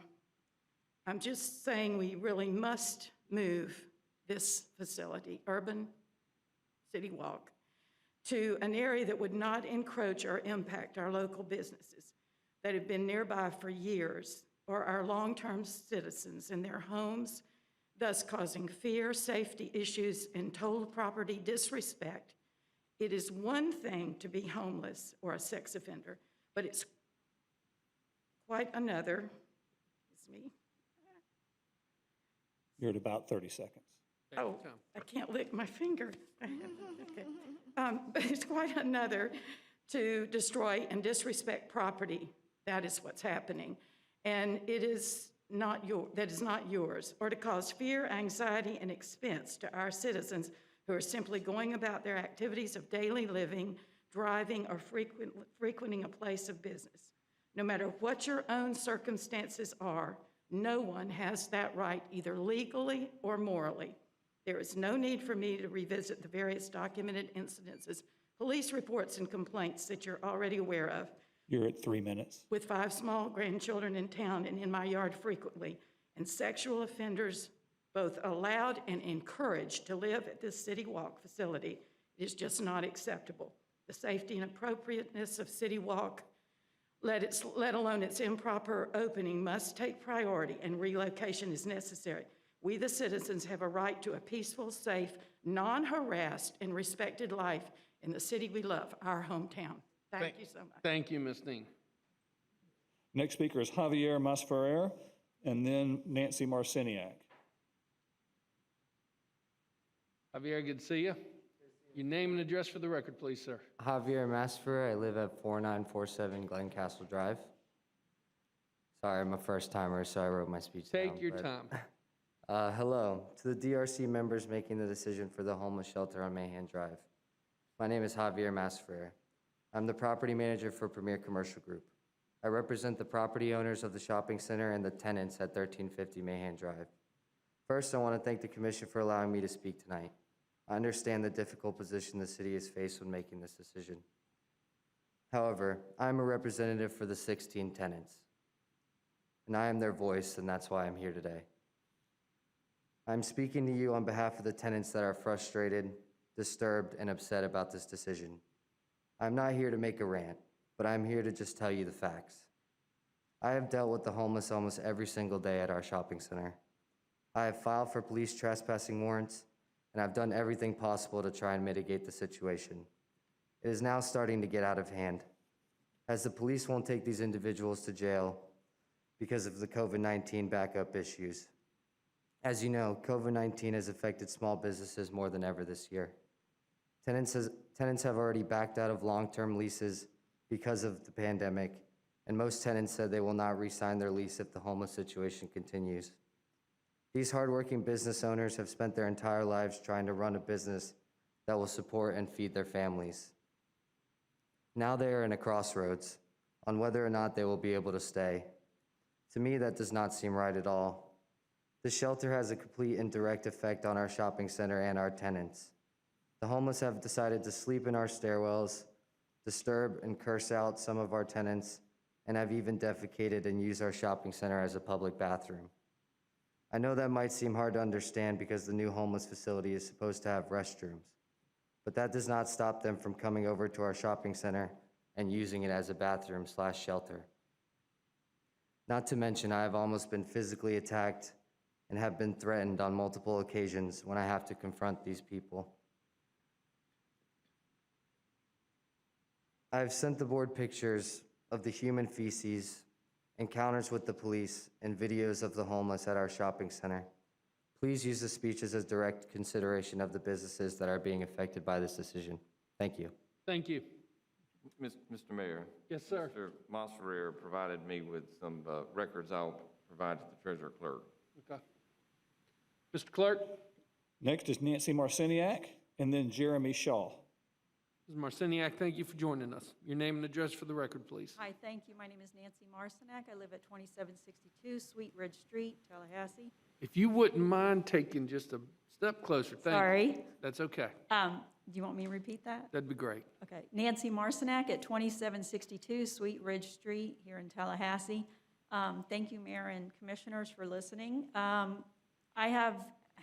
just saying we really must move this facility, Urban City Walk, to an area that would not encroach or impact our local businesses that have been nearby for years, or our long-term citizens in their homes, thus causing fear, safety issues, and total property disrespect. It is one thing to be homeless or a sex offender, but it's quite another. It's me. You're at about 30 seconds. Oh, I can't lick my finger. Okay. But it's quite another to destroy and disrespect property. That is what's happening. And it is not that is not yours, or to cause fear, anxiety, and expense to our citizens who are simply going about their activities of daily living, driving, or frequenting a place of business. No matter what your own circumstances are, no one has that right, either legally or morally. There is no need for me to revisit the various documented incidences, police reports, and complaints that you're already aware of. You're at 3 minutes. With 5 small grandchildren in town and in my yard frequently, and sexual offenders both allowed and encouraged to live at this City Walk facility, it is just not acceptable. The safety and appropriateness of City Walk, let alone its improper opening, must take priority, and relocation is necessary. We, the citizens, have a right to a peaceful, safe, non-harassed, and respected life in the city we love, our hometown. Thank you so much. Thank you, Ms. Dean. Next speaker is Javier Masferrer, and then Nancy Marciniak. Javier, good to see you. Your name and address for the record, please, sir. Javier Masfer. I live at 4947 Glencastle Drive. Sorry, I'm a first timer, so I wrote my speech down. Take your time. Hello to the DRC members making the decision for the homeless shelter on Mahan Drive. My name is Javier Masfer. I'm the property manager for Premier Commercial Group. I represent the property owners of the shopping center and the tenants at 1350 Mahan Drive. First, I want to thank the commission for allowing me to speak tonight. I understand the difficult position the city is faced when making this decision. However, I'm a representative for the 16 tenants, and I am their voice, and that's why I'm here today. I'm speaking to you on behalf of the tenants that are frustrated, disturbed, and upset about this decision. I'm not here to make a rant, but I'm here to just tell you the facts. I have dealt with the homeless almost every single day at our shopping center. I have filed for police trespassing warrants, and I've done everything possible to try and mitigate the situation. It is now starting to get out of hand, as the police won't take these individuals to jail because of the COVID-19 backup issues. As you know, COVID-19 has affected small businesses more than ever this year. Tenants have already backed out of long-term leases because of the pandemic, and most tenants said they will not re-sign their lease if the homeless situation continues. These hardworking business owners have spent their entire lives trying to run a business that will support and feed their families. Now they are in a crossroads on whether or not they will be able to stay. To me, that does not seem right at all. The shelter has a complete and direct effect on our shopping center and our tenants. The homeless have decided to sleep in our stairwells, disturb and curse out some of our tenants, and have even defecated and used our shopping center as a public bathroom. I know that might seem hard to understand because the new homeless facility is supposed to have restrooms, but that does not stop them from coming over to our shopping center and using it as a bathroom/shelter. Not to mention, I have almost been physically attacked and have been threatened on multiple occasions when I have to confront these people. I have sent the board pictures of the human feces, encounters with the police, and videos of the homeless at our shopping center. Please use the speeches as direct consideration of the businesses that are being affected by this decision. Thank you. Thank you. Mr. Mayor. Yes, sir. Mr. Mosferrer provided me with some records I'll provide to the treasurer clerk. Okay. Mr. Clerk? Next is Nancy Marciniak, and then Jeremy Shaw. Ms. Marciniak, thank you for joining us. Your name and address for the record, please. Hi, thank you. My name is Nancy Marcinek. I live at 2762 Sweet Ridge Street, Tallahassee. If you wouldn't mind taking just a step closer, thank you. Sorry. That's okay. Do you want me to repeat that? That'd be great. Okay. Nancy Marcinek at 2762 Sweet Ridge Street here in Tallahassee. Thank you, Mayor and Commissioners, for listening. I have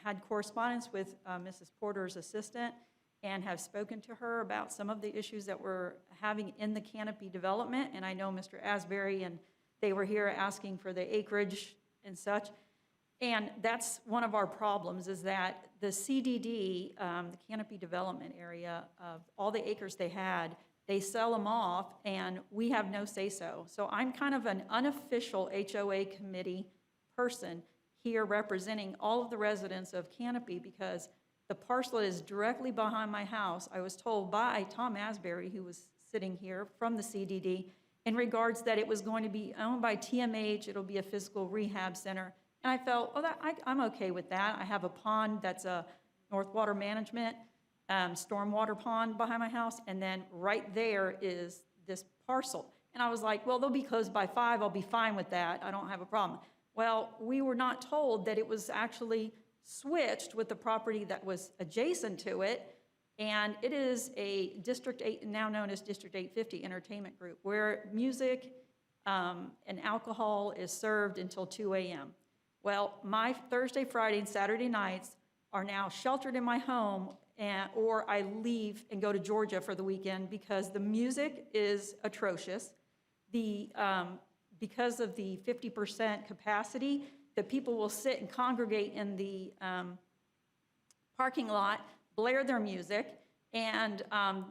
had correspondence with Mrs. Porter's assistant and have spoken to her about some of the issues that we're having in the canopy development. And I know Mr. Asbury and they were here asking for the acreage and such. And that's one of our problems, is that the CDD, the canopy development area, of all the acres they had, they sell them off and we have no say-so. So I'm kind of an unofficial HOA committee person here representing all of the residents of Canopy, because the parcel is directly behind my house. I was told by Tom Asbury, who was sitting here from the CDD, in regards that it was going to be owned by TMH, it'll be a physical rehab center. And I felt, oh, I'm okay with that. I have a pond that's a North Water Management stormwater pond behind my house, and then right there is this parcel. And I was like, well, they'll be closed by 5, I'll be fine with that, I don't have a problem. Well, we were not told that it was actually switched with the property that was adjacent to it, and it is a District 8, now known as District 850 entertainment group, where music and alcohol is served until 2 a.m. Well, my Thursday, Friday, and Saturday nights are now sheltered in my home, or I leave and go to Georgia for the weekend because the music is atrocious. Because of the 50% capacity, that people will sit and congregate in the parking lot, blare their music, and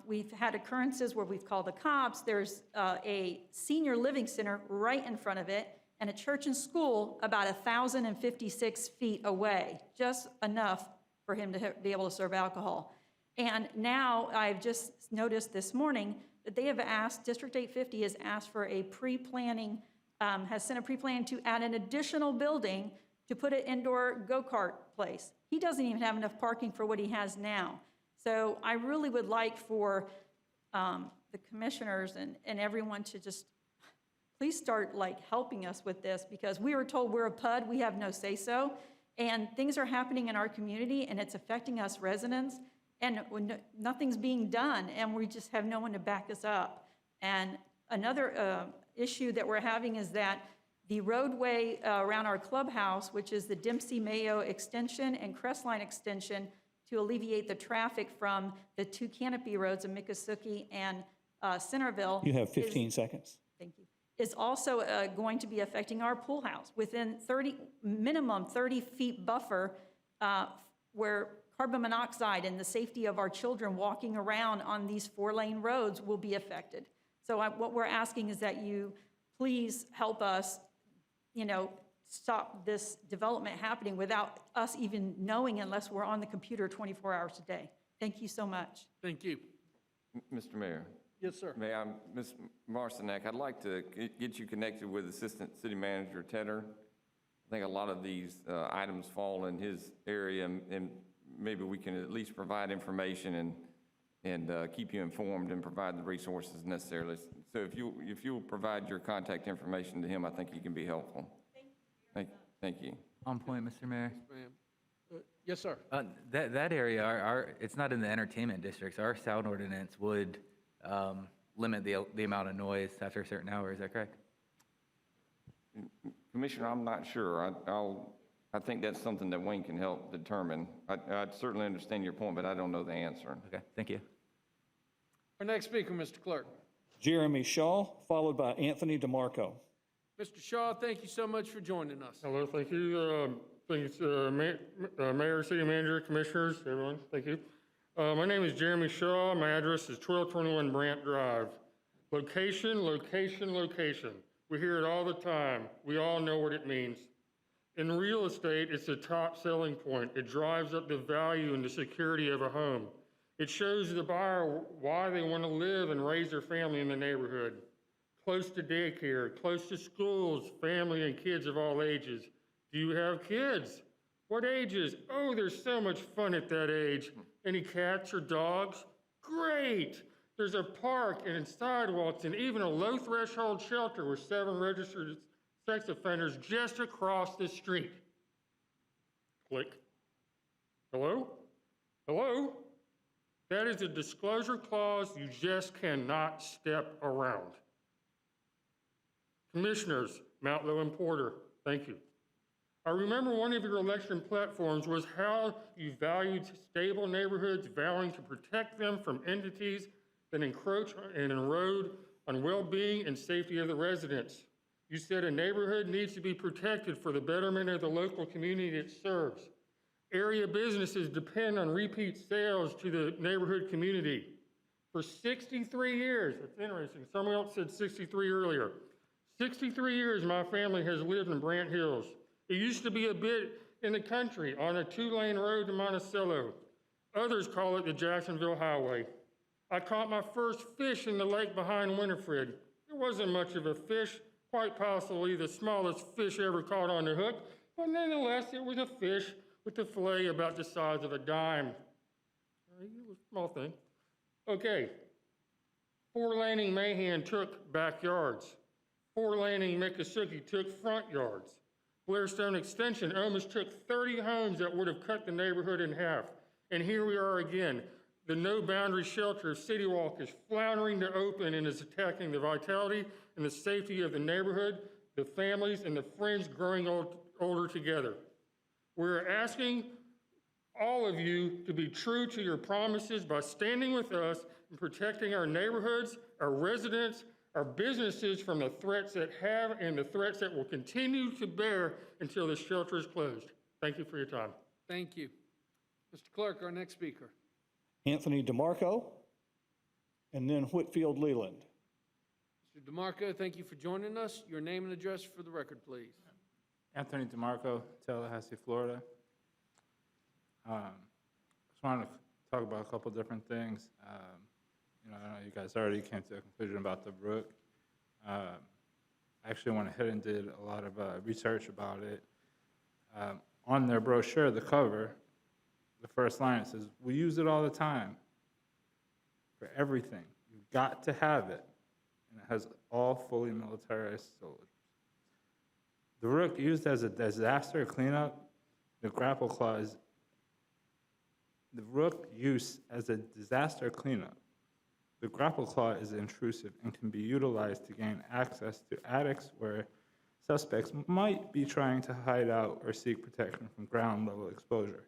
we've had occurrences where we've called the cops. There's a senior living center right in front of it, and a church and school about 1,056 feet away, just enough for him to be able to serve alcohol. And now I've just noticed this morning that they have asked, District 850 has asked for a pre-planning, has sent a pre-plan to add an additional building to put an indoor go-kart place. He doesn't even have enough parking for what he has now. So I really would like for the commissioners and everyone to just please start helping us with this, because we were told we're a PUD, we have no say-so, and things are happening in our community and it's affecting us residents, and nothing's being done, and we just have no one to back us up. And another issue that we're having is that the roadway around our clubhouse, which is the Dempsey Mayo extension and Crestline extension, to alleviate the traffic from the 2 canopy roads of Miccosukee and Centerville. You have 15 seconds. Thank you. Is also going to be affecting our pool house within minimum 30 feet buffer, where carbon monoxide and the safety of our children walking around on these 4-lane roads will be affected. So what we're asking is that you please help us, stop this development happening without us even knowing, unless we're on the computer 24 hours a day. Thank you so much. Thank you. Mr. Mayor. Yes, sir. May I, Ms. Marcinek, I'd like to get you connected with Assistant City Manager Tedder. I think a lot of these items fall in his area, and maybe we can at least provide information and keep you informed and provide the resources necessarily. So if you'll provide your contact information to him, I think he can be helpful. Thank you. On point, Mr. Mayor. Yes, sir. That area, it's not in the entertainment districts. Our sound ordinance would limit the amount of noise after a certain hour. Is that correct? Commissioner, I'm not sure. I think that's something that Wayne can help determine. I certainly understand your point, but I don't know the answer. Okay, thank you. Our next speaker, Mr. Clerk. Jeremy Shaw, followed by Anthony DeMarco. Mr. Shaw, thank you so much for joining us. Hello, thank you. Thanks, Mayor, City Manager, Commissioners, everyone. Thank you. My name is Jeremy Shaw. My address is 1221 Brant Drive. Location, location, location. We hear it all the time. We all know what it means. In real estate, it's a top selling point. It drives up the value and the security of a home. It shows the buyer why they want to live and raise their family in the neighborhood. Close to daycare, close to schools, family and kids of all ages. Do you have kids? What ages? Oh, there's so much fun at that age. Any cats or dogs? Great. There's a park and sidewalks and even a low threshold shelter with 7 registered sex offenders just across the street. Click. Hello? Hello? That is a disclosure clause you just cannot step around. Commissioners, Mountlow and Porter, thank you. I remember one of your election platforms was how you valued stable neighborhoods, vowing to protect them from entities that encroach and erode on well-being and safety of the residents. You said a neighborhood needs to be protected for the betterment of the local community it serves. Area businesses depend on repeat sales to the neighborhood community. For 63 years, that's interesting, someone else said 63 earlier. 63 years my family has lived in Brant Hills. It used to be a bit in the country on a 2-lane road to Monticello. Others call it the Jacksonville Highway. I caught my first fish in the lake behind Winifred. It wasn't much of a fish, quite possibly the smallest fish ever caught on the hook, but nonetheless, it was a fish with a fillet about the size of a dime. It was a small thing. Okay. 4-laning Mahan took backyards. 4-laning Miccosukee took front yards. Blairstone Extension almost took 30 homes that would have cut the neighborhood in half. And here we are again. The no boundary shelter of City Walk is floundering to open and is attacking the vitality and the safety of the neighborhood, the families, and the friends growing older together. We're asking all of you to be true to your promises by standing with us and protecting our neighborhoods, our residents, our businesses from the threats that have and the threats that will continue to bear until the shelter is closed. Thank you for your time. Thank you. Mr. Clerk, our next speaker. Anthony DeMarco, and then Whitfield Leland. Mr. DeMarco, thank you for joining us. Your name and address for the record, please. Anthony DeMarco, Tallahassee, Florida. Just wanted to talk about a couple different things. I know you guys already came to a conclusion about the brook. I actually went ahead and did a lot of research about it. On their brochure, the cover, the first line, it says, "We use it all the time for everything. You've got to have it." And it has all fully militarized soldiers. The rook used as a disaster cleanup, the grapple claw is, the rook use as a disaster cleanup. The grapple claw is intrusive and can be utilized to gain access to attics where suspects might be trying to hide out or seek protection from ground level exposure.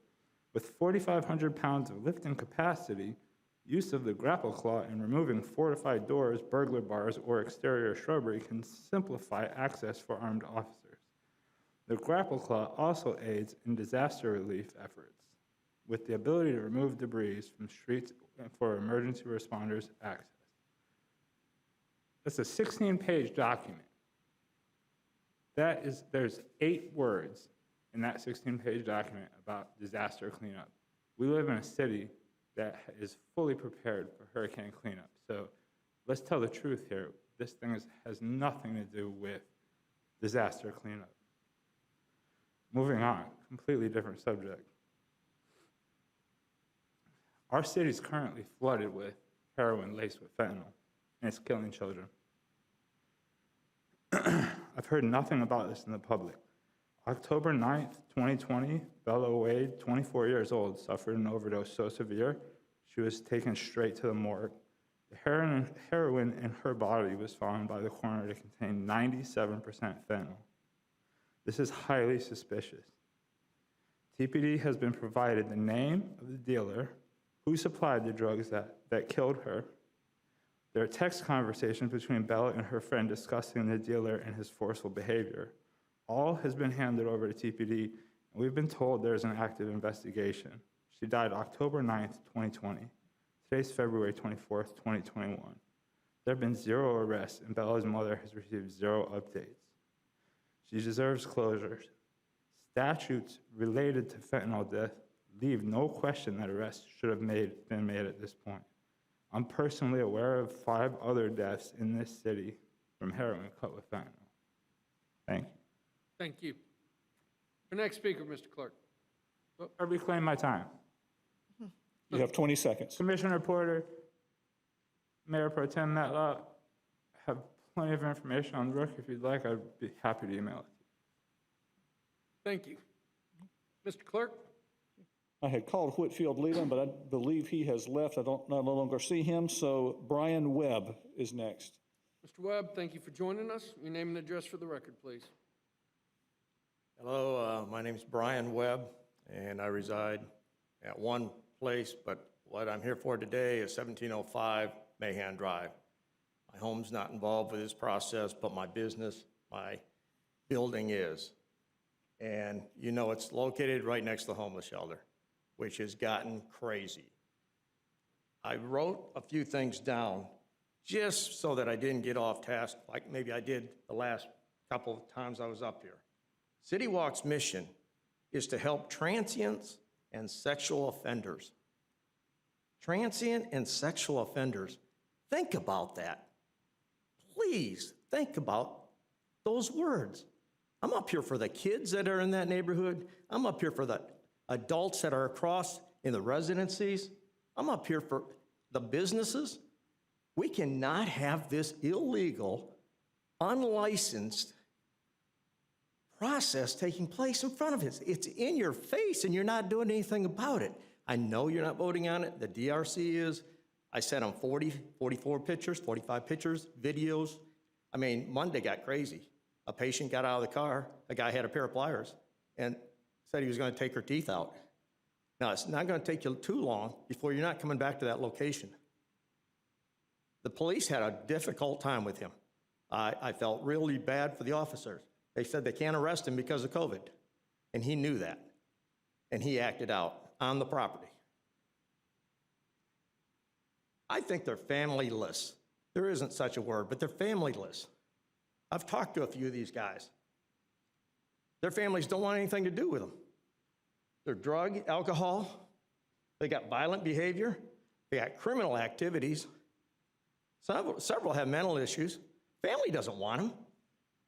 With 4,500 pounds of lifting capacity, use of the grapple claw in removing fortified doors, burglar bars, or exterior shrubbery can simplify access for armed officers. The grapple claw also aids in disaster relief efforts with the ability to remove debris from streets for emergency responders' access. That's a 16-page document. There's 8 words in that 16-page document about disaster cleanup. We live in a city that is fully prepared for hurricane cleanup. So let's tell the truth here. This thing has nothing to do with disaster cleanup. Moving on, completely different subject. Our city is currently flooded with heroin laced with fentanyl, and it's killing children. I've heard nothing about this in the public. October 9th, 2020, Bella Wade, 24 years old, suffered an overdose so severe, she was taken straight to the morgue. The heroin in her body was found by the coroner to contain 97% fentanyl. This is highly suspicious. TPD has been provided the name of the dealer, who supplied the drugs that killed her. There are text conversations between Bella and her friend discussing the dealer and his forceful behavior. All has been handed over to TPD, and we've been told there's an active investigation. She died October 9th, 2020. Today's February 24th, 2021. There have been 0 arrests, and Bella's mother has received 0 updates. She deserves closure. Statutes related to fentanyl death leave no question that arrests should have been made at this point. I'm personally aware of 5 other deaths in this city from heroin cut with fentanyl. Thank you. Thank you. Our next speaker, Mr. Clerk. I reclaim my time. You have 20 seconds. Commissioner Porter, Mayor Pro Tem Matlock, have plenty of information on the Rook. If you'd like, I'd be happy to email it. Thank you. Mr. Clerk? I had called Whitfield Leland, but I believe he has left. I no longer see him, so Brian Webb is next. Mr. Webb, thank you for joining us. Your name and address for the record, please. Hello, my name's Brian Webb, and I reside at one place, but what I'm here for today is 1705 Mahan Drive. My home's not involved with this process, but my business, my building is. And you know, it's located right next to the homeless shelter, which has gotten crazy. I wrote a few things down just so that I didn't get off task like maybe I did the last couple of times I was up here. City Walk's mission is to help transients and sexual offenders. Transient and sexual offenders, think about that. Please think about those words. I'm up here for the kids that are in that neighborhood. I'm up here for the adults that are across in the residencies. I'm up here for the businesses. We cannot have this illegal, unlicensed process taking place in front of us. It's in your face and you're not doing anything about it. I know you're not voting on it. The DRC is. I sent them 44 pictures, 45 pictures, videos. I mean, Monday got crazy. A patient got out of the car, a guy had a pair of pliers, and said he was going to take her teeth out. Now, it's not going to take you too long before you're not coming back to that location. The police had a difficult time with him. I felt really bad for the officers. They said they can't arrest him because of COVID, and he knew that, and he acted out on the property. I think they're familyless. There isn't such a word, but they're familyless. I've talked to a few of these guys. Their families don't want anything to do with them. They're drug, alcohol, they got violent behavior, they got criminal activities. Several have mental issues. Family doesn't want them.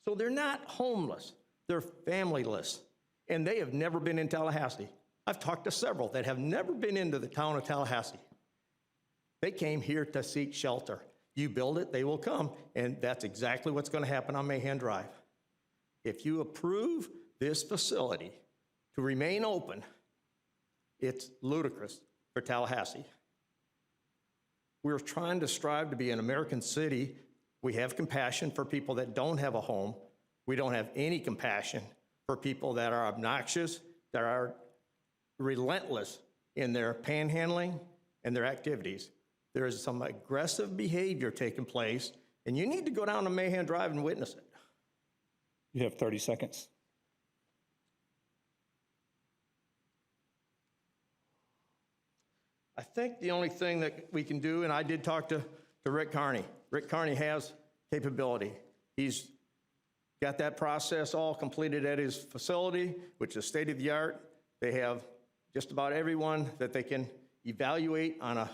So they're not homeless, they're familyless. And they have never been in Tallahassee. I've talked to several that have never been into the town of Tallahassee. They came here to seek shelter. You build it, they will come. And that's exactly what's going to happen on Mahan Drive. If you approve this facility to remain open, it's ludicrous for Tallahassee. We're trying to strive to be an American city. We have compassion for people that don't have a home. We don't have any compassion for people that are obnoxious, that are relentless in their panhandling and their activities. There is some aggressive behavior taking place, and you need to go down to Mahan Drive and witness it. You have 30 seconds. I think the only thing that we can do, and I did talk to Rick Carney. Rick Carney has capability. He's got that process all completed at his facility, which is state of the art. They have just about everyone that they can evaluate on a,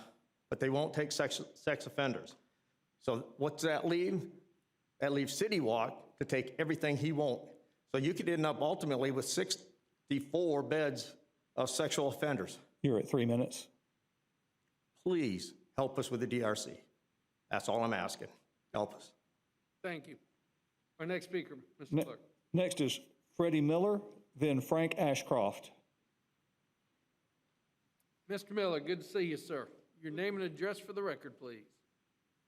but they won't take sex offenders. So what's that leave? That leaves City Walk to take everything he won't. So you could end up ultimately with 64 beds of sexual offenders. You're at 3 minutes. Please help us with the DRC. That's all I'm asking. Help us. Thank you. Our next speaker, Mr. Clerk. Next is Freddie Miller, then Frank Ashcroft. Mr. Miller, good to see you, sir. Your name and address for the record, please.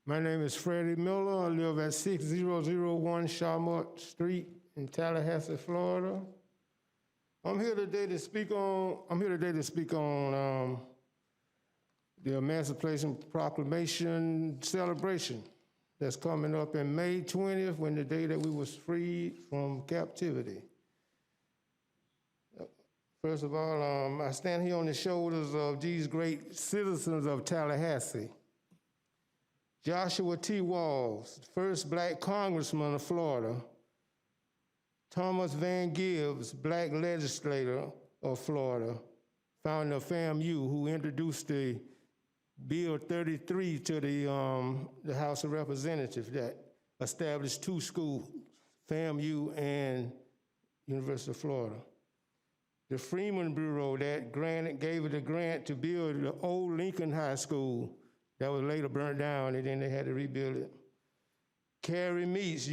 My name is Freddie Miller. I live at 6001 Charmont Street in Tallahassee, Florida. I'm here today to speak on the Emancipation Proclamation celebration that's coming up in May 20th, when the day that we was freed from captivity. First of all, I stand here on the shoulders of these great citizens of Tallahassee. Joshua T. Walls, first black congressman of Florida. Thomas Van Gibbs, black legislator of Florida, founder of FAMU, who introduced the Bill 33 to the House of Representatives that established two schools, FAMU and University of Florida. The Freeman Bureau that gave it a grant to build the old Lincoln High School that was later burnt down, and then they had to rebuild it. Carrie Meeks,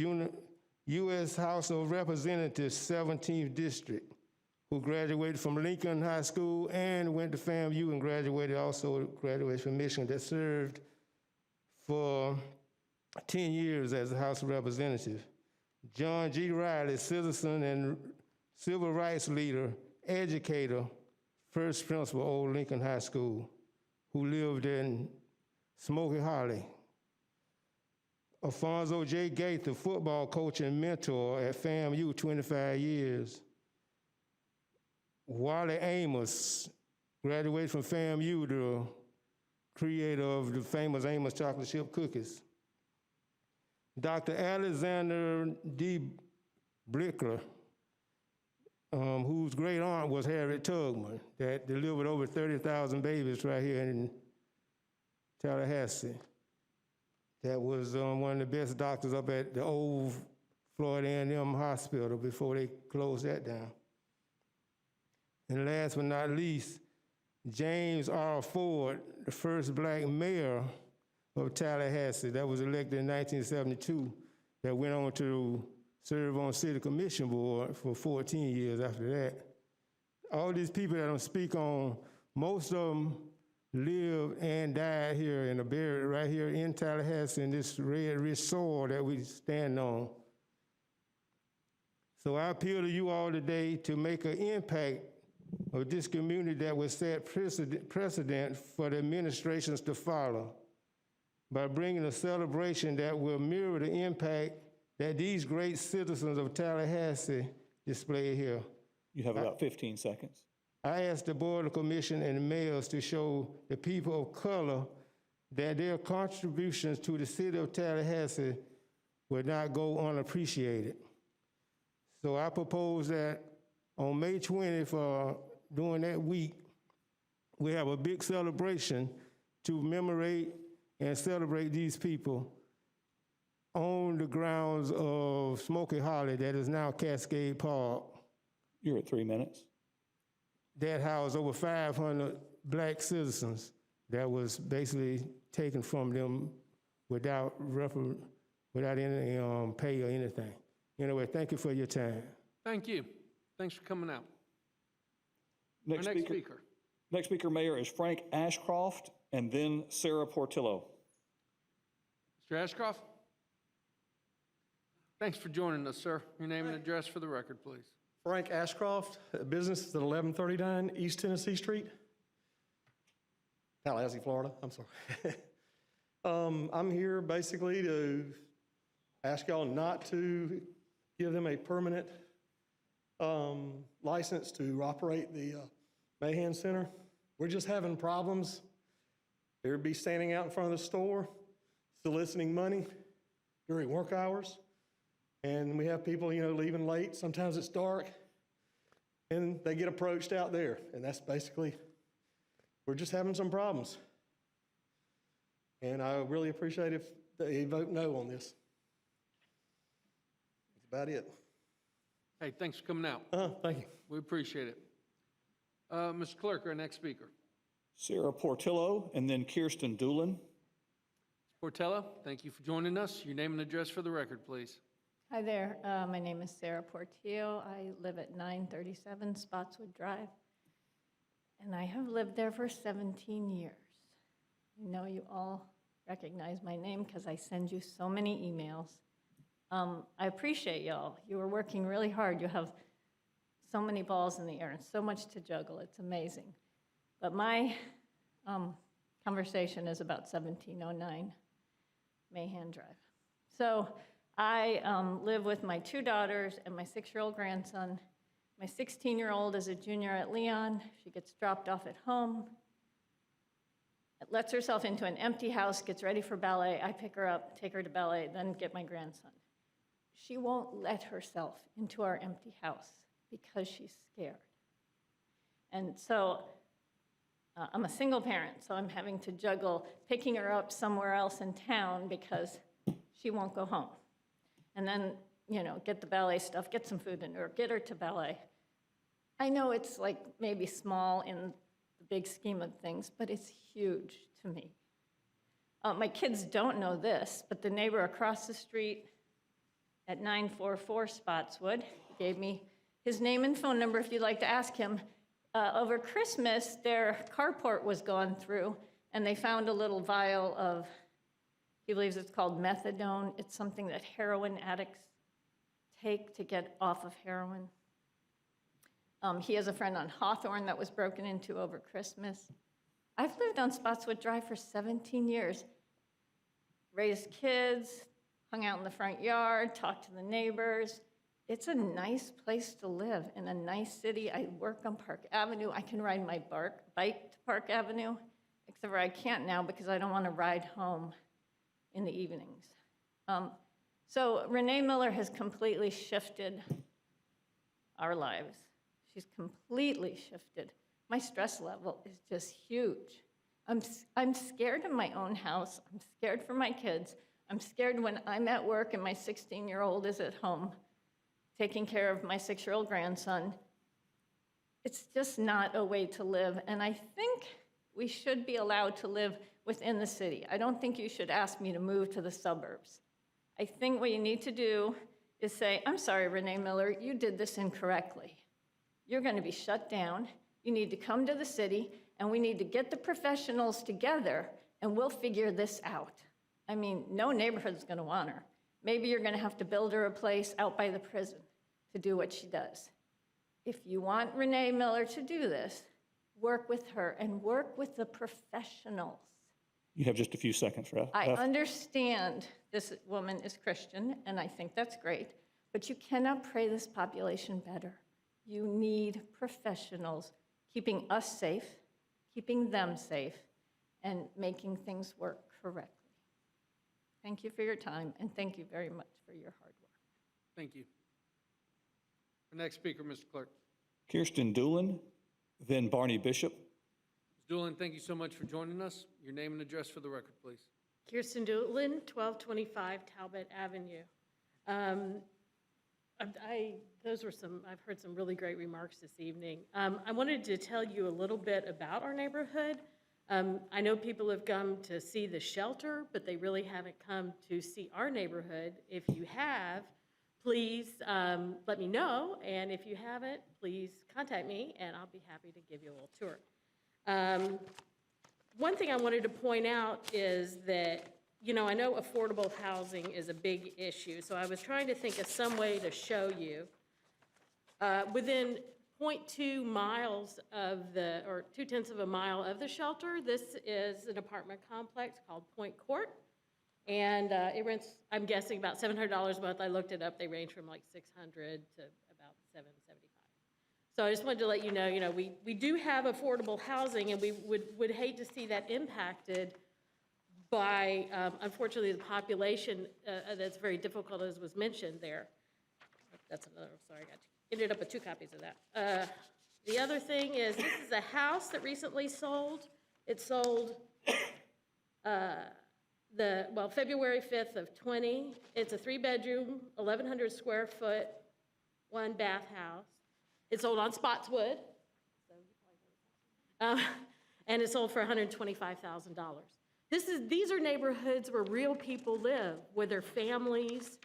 U.S. House of Representatives, 17th District, who graduated from Lincoln High School and went to FAMU and graduated from Michigan, that served for 10 years as a House of Representative. John G. Riley, citizen and civil rights leader, educator, first principal, Old Lincoln High School, who lived in Smoky Holly. Alfonso J. Gaither, football coach and mentor at FAMU, 25 years. Wally Amos, graduated from FAMU, the creator of the famous Amos chocolate chip cookies. Dr. Alexander D. Blickler, whose great aunt was Harriet Tubman, that delivered over 30,000 babies right here in Tallahassee. That was one of the best doctors up at the old Florida A&M hospital before they closed that down. And last but not least, James R. Ford, the first black mayor of Tallahassee that was elected in 1972, that went on to serve on City Commission Board for 14 years after that. All these people that I'm speaking on, most of them lived and died here and are buried right here in Tallahassee in this red, rich soil that we stand on. So I appeal to you all today to make an impact of this community that will set precedent for the administrations to follow by bringing a celebration that will mirror the impact that these great citizens of Tallahassee display here. You have about 15 seconds. I asked the Board of Commission and the mayors to show the people of color that their contributions to the city of Tallahassee would not go unappreciated. So I propose that on May 20th, during that week, we have a big celebration to commemorate and celebrate these people on the grounds of Smoky Holly, that is now Cascade Park. You're at 3 minutes. That housed over 500 black citizens that was basically taken from them without any pay or anything. Anyway, thank you for your time. Thank you. Thanks for coming out. Next Our next speaker. Next speaker, Mayor, is Frank Ashcroft, and then Sarah Portillo. Mr. Ashcroft? Thanks for joining us, sir. Your name and address for the record, please. Frank Ashcroft, business is at 1139 East Tennessee Street, Tallahassee, Florida. I'm sorry. I'm here basically to ask y'all not to give them a permanent license to operate the Mahan Center. We're just having problems. They would be standing out in front of the store, soliciting money during work hours. And we have people, leaving late. Sometimes it's dark, and they get approached out there. And that's basically, we're just having some problems. And I really appreciate if they vote no on this. That's about it. Hey, thanks for coming out. Thank you. We appreciate it. Mr. Clerk, our next speaker. Sarah Portillo, and then Kirsten Doolin. Portello, thank you for joining us. Your name and address for the record, please. Hi there. My name is Sarah Portillo. I live at 937 Spotswood Drive, and I have lived there for 17 years. I know you all recognize my name because I send you so many emails. I appreciate y'all. You are working really hard. You have so many balls in the air and so much to juggle. It's amazing. But my conversation is about 1709 Mahan Drive. So I live with my 2 daughters and my 6-year-old grandson. My 16-year-old is a junior at Leon. She gets dropped off at home, lets herself into an empty house, gets ready for ballet. I pick her up, take her to ballet, then get my grandson. She won't let herself into our empty house because she's scared. And so I'm a single parent, so I'm having to juggle picking her up somewhere else in town because she won't go home. And then, get the ballet stuff, get some food in her, get her to ballet. I know it's like maybe small in the big scheme of things, but it's huge to me. My kids don't know this, but the neighbor across the street at 944 Spotswood gave me his name and phone number if you'd like to ask him. Over Christmas, their carport was gone through, and they found a little vial of, he believes it's called methadone. It's something that heroin addicts take to get off of heroin. He has a friend on Hawthorne that was broken into over Christmas. I've lived on Spotswood Drive for 17 years. Raised kids, hung out in the front yard, talked to the neighbors. It's a nice place to live in a nice city. I work on Park Avenue. I can ride my bike to Park Avenue, except for I can't now because I don't want to ride home in the evenings. So Renee Miller has completely shifted our lives. She's completely shifted. My stress level is just huge. I'm scared in my own house. I'm scared for my kids. I'm scared when I'm at work and my 16-year-old is at home taking care of my 6-year-old grandson. It's just not a way to live, and I think we should be allowed to live within the city. I don't think you should ask me to move to the suburbs. I think what you need to do is say, I'm sorry, Renee Miller, you did this incorrectly. You're going to be shut down. You need to come to the city, and we need to get the professionals together, and we'll figure this out. I mean, no neighborhood's going to want her. Maybe you're going to have to build her a place out by the prison to do what she does. If you want Renee Miller to do this, work with her and work with the professionals. You have just a few seconds, Ralph. I understand this woman is Christian, and I think that's great, but you cannot pray this population better. You need professionals keeping us safe, keeping them safe, and making things work correctly. Thank you for your time, and thank you very much for your hard work. Thank you. Our next speaker, Mr. Clerk. Kirsten Doolin, then Barney Bishop. Ms. Doolin, thank you so much for joining us. Your name and address for the record, please. Kirsten Doolin, 1225 Talbot Avenue. I've heard some really great remarks this evening. I wanted to tell you a little bit about our neighborhood. I know people have come to see the shelter, but they really haven't come to see our neighborhood. If you have, please let me know, and if you haven't, please contact me, and I'll be happy to give you a little tour. One thing I wanted to point out is that, you know, I know affordable housing is a big issue, so I was trying to think of some way to show you. Within 0.2 miles of or 0.2 of a mile of the shelter, this is an apartment complex called Point Court. And it rents, I'm guessing, about $700 a month. I looked it up. They range from like $600 to about $775. So I just wanted to let you know, we do have affordable housing, and we would hate to see that impacted by, unfortunately, the population that's very difficult, as was mentioned there. That's another, sorry, I ended up with 2 copies of that. The other thing is, this is a house that recently sold. It sold February 5th of 20. It's a 3-bedroom, 1,100 square foot, 1-bath house. It sold on Spotswood, and it sold for $125,000. These are neighborhoods where real people live with their families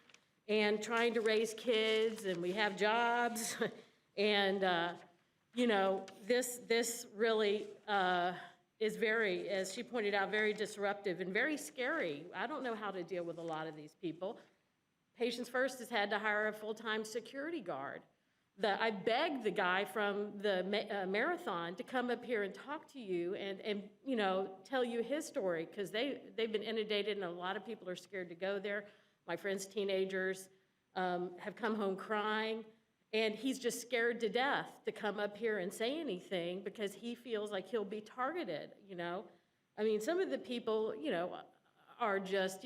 and trying to raise kids, and we have jobs, and this really is very, as she pointed out, very disruptive and very scary. I don't know how to deal with a lot of these people. Patients First has had to hire a full-time security guard. I begged the guy from the marathon to come up here and talk to you and tell you his story, because they've been inundated and a lot of people are scared to go there. My friend's teenagers have come home crying, and he's just scared to death to come up here and say anything because he feels like he'll be targeted, I mean, some of the people, are just,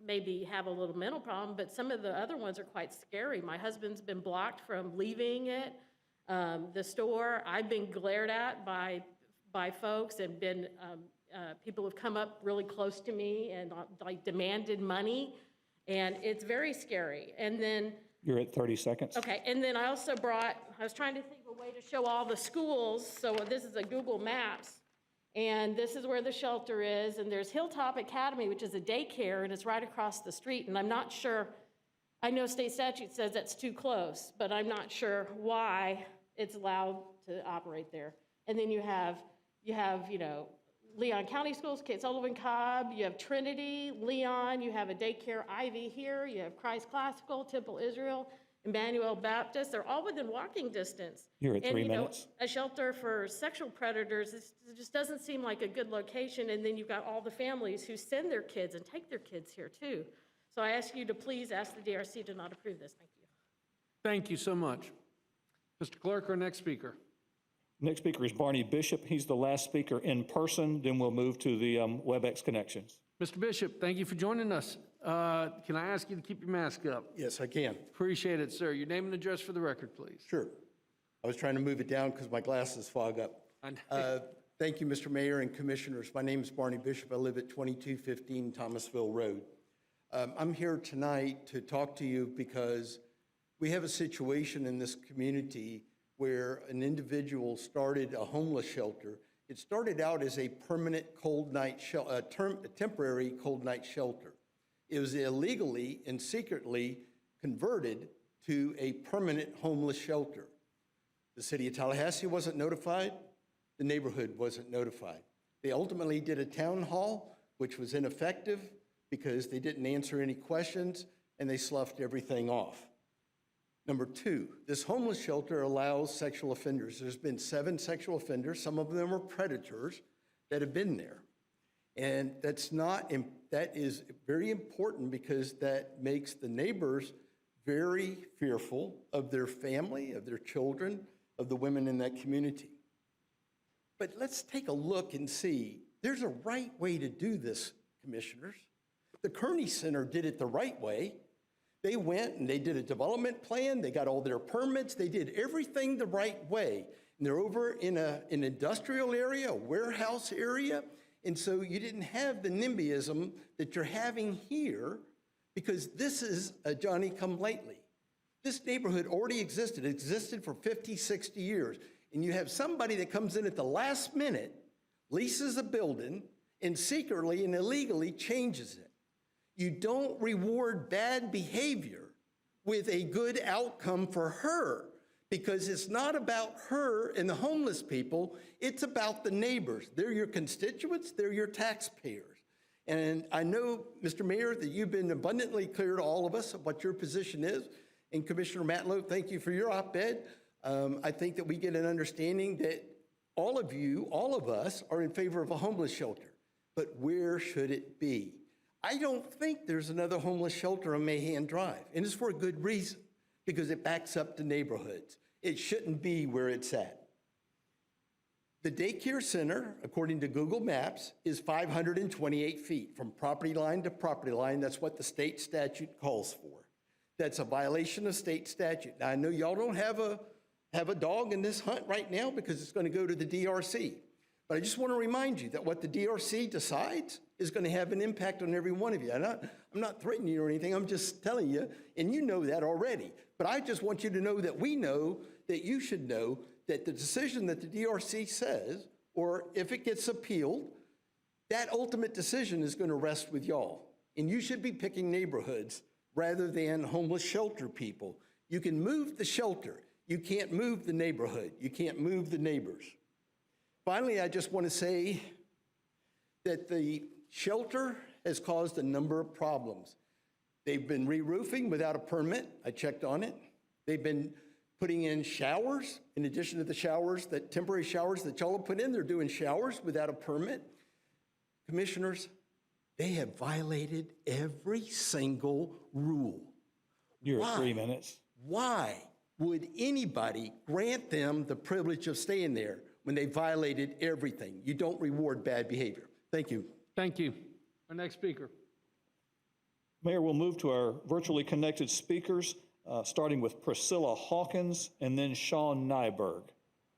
maybe have a little mental problem, but some of the other ones are quite scary. My husband's been blocked from leaving the store. I've been glared at by folks, and been people have come up really close to me and like demanded money, and it's very scary. And then You're at 30 seconds. Okay, and then I was trying to think of a way to show all the schools. So this is a Google Maps, And this is where the shelter is, and there's Hilltop Academy, which is a daycare, and it's right across the street, and I'm not sure, I know state statute says that's too close, but I'm not sure why it's allowed to operate there. And then you have, Leon County Schools, Kate Sullivan Cobb, you have Trinity, Leon, you have a daycare Ivy here, you have Christ Classical, Temple Israel, Emmanuel Baptist, they're all within walking distance. You're at 3 minutes. A shelter for sexual predators, it just doesn't seem like a good location, and then you've got all the families who send their kids and take their kids here too. So I ask you to please ask the DRC to not approve this. Thank you. Thank you so much. Mr. Clerk, our next speaker. Next speaker is Barney Bishop. He's the last speaker in person, then we'll move to the WebEx connections. Mr. Bishop, thank you for joining us. Can I ask you to keep your mask up? Yes, I can. Appreciate it, sir. Your name and address for the record, please. Sure. I was trying to move it down because my glasses fog up. I know. Thank you, Mr. Mayor and Commissioners. My name is Barney Bishop. I live at 2215 Thomasville Road. I'm here tonight to talk to you because we have a situation in this community where an individual started a homeless shelter. It started out as a permanent cold night temporary cold night shelter. It was illegally and secretly converted to a permanent homeless shelter. The City of Tallahassee wasn't notified. The neighborhood wasn't notified. They ultimately did a town hall, which was ineffective because they didn't answer any questions and they sloughed everything off. Number two, this homeless shelter allows sexual offenders. There's been 7 sexual offenders. Some of them are predators that have been there. And that is very important because that makes the neighbors very fearful of their family, of their children, of the women in that community. But let's take a look and see, there's a right way to do this, commissioners. The Kearney Center did it the right way. They went and they did a development plan, they got all their permits, they did everything the right way. And they're over in an industrial area, a warehouse area, and so you didn't have the NIMBYism that you're having here because this is a Johnny-come-lately. This neighborhood already existed. It existed for 50, 60 years. And you have somebody that comes in at the last minute, leases a building, and secretly and illegally changes it. You don't reward bad behavior with a good outcome for her because it's not about her and the homeless people, it's about the neighbors. They're your constituents, they're your taxpayers. And I know, Mr. Mayor, that you've been abundantly clear to all of us of what your position is. And Commissioner Matlow, thank you for your op-ed. I think that we get an understanding that all of you, all of us, are in favor of a homeless shelter. But where should it be? I don't think there's another homeless shelter on Mahan Drive, and it's for a good reason, because it backs up to neighborhoods. It shouldn't be where it's at. The daycare center, according to Google Maps, is 528 feet from property line to property line. That's what the state statute calls for. That's a violation of state statute. Now, I know y'all don't have a dog in this hunt right now because it's going to go to the DRC. But I just want to remind you that what the DRC decides is going to have an impact on every one of you. I'm not threatening you or anything. I'm just telling you, and you know that already. But I just want you to know that we know that you should know that the decision that the DRC says, or if it gets appealed, that ultimate decision is going to rest with y'all. And you should be picking neighborhoods rather than homeless shelter people. You can move the shelter. You can't move the neighborhood. You can't move the neighbors. Finally, I just want to say that the shelter has caused a number of problems. They've been re-roofing without a permit. I checked on it. They've been putting in showers. In addition to the showers, that temporary showers that y'all have put in, they're doing showers without a permit. Commissioners, they have violated every single rule. You're at 3 minutes. Why would anybody grant them the privilege of staying there when they violated everything? You don't reward bad behavior. Thank you. Thank you. Our next speaker. Mayor, we'll move to our virtually connected speakers, starting with Priscilla Hawkins and then Sean Nyberg.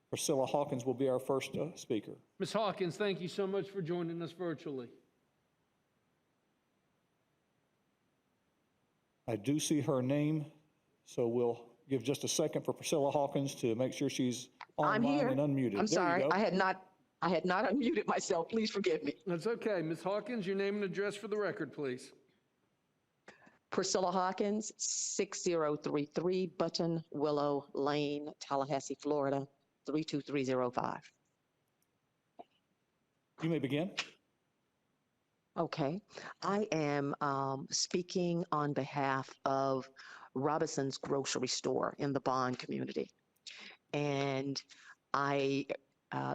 Priscilla Hawkins will be our first speaker. Ms. Hawkins, thank you so much for joining us virtually. I do see her name, so we'll give just a second for Priscilla Hawkins to make sure she's online and unmuted. I'm There you sorry, go. I had not I had not unmuted myself. Please forgive me. That's okay. Ms. Hawkins, your name and address for the record, please. Priscilla Hawkins, 6033 Button Willow Lane, Tallahassee, Florida, 32305. You may begin. Okay. I am speaking on behalf of Robinson's Grocery Store in the Bond community. And I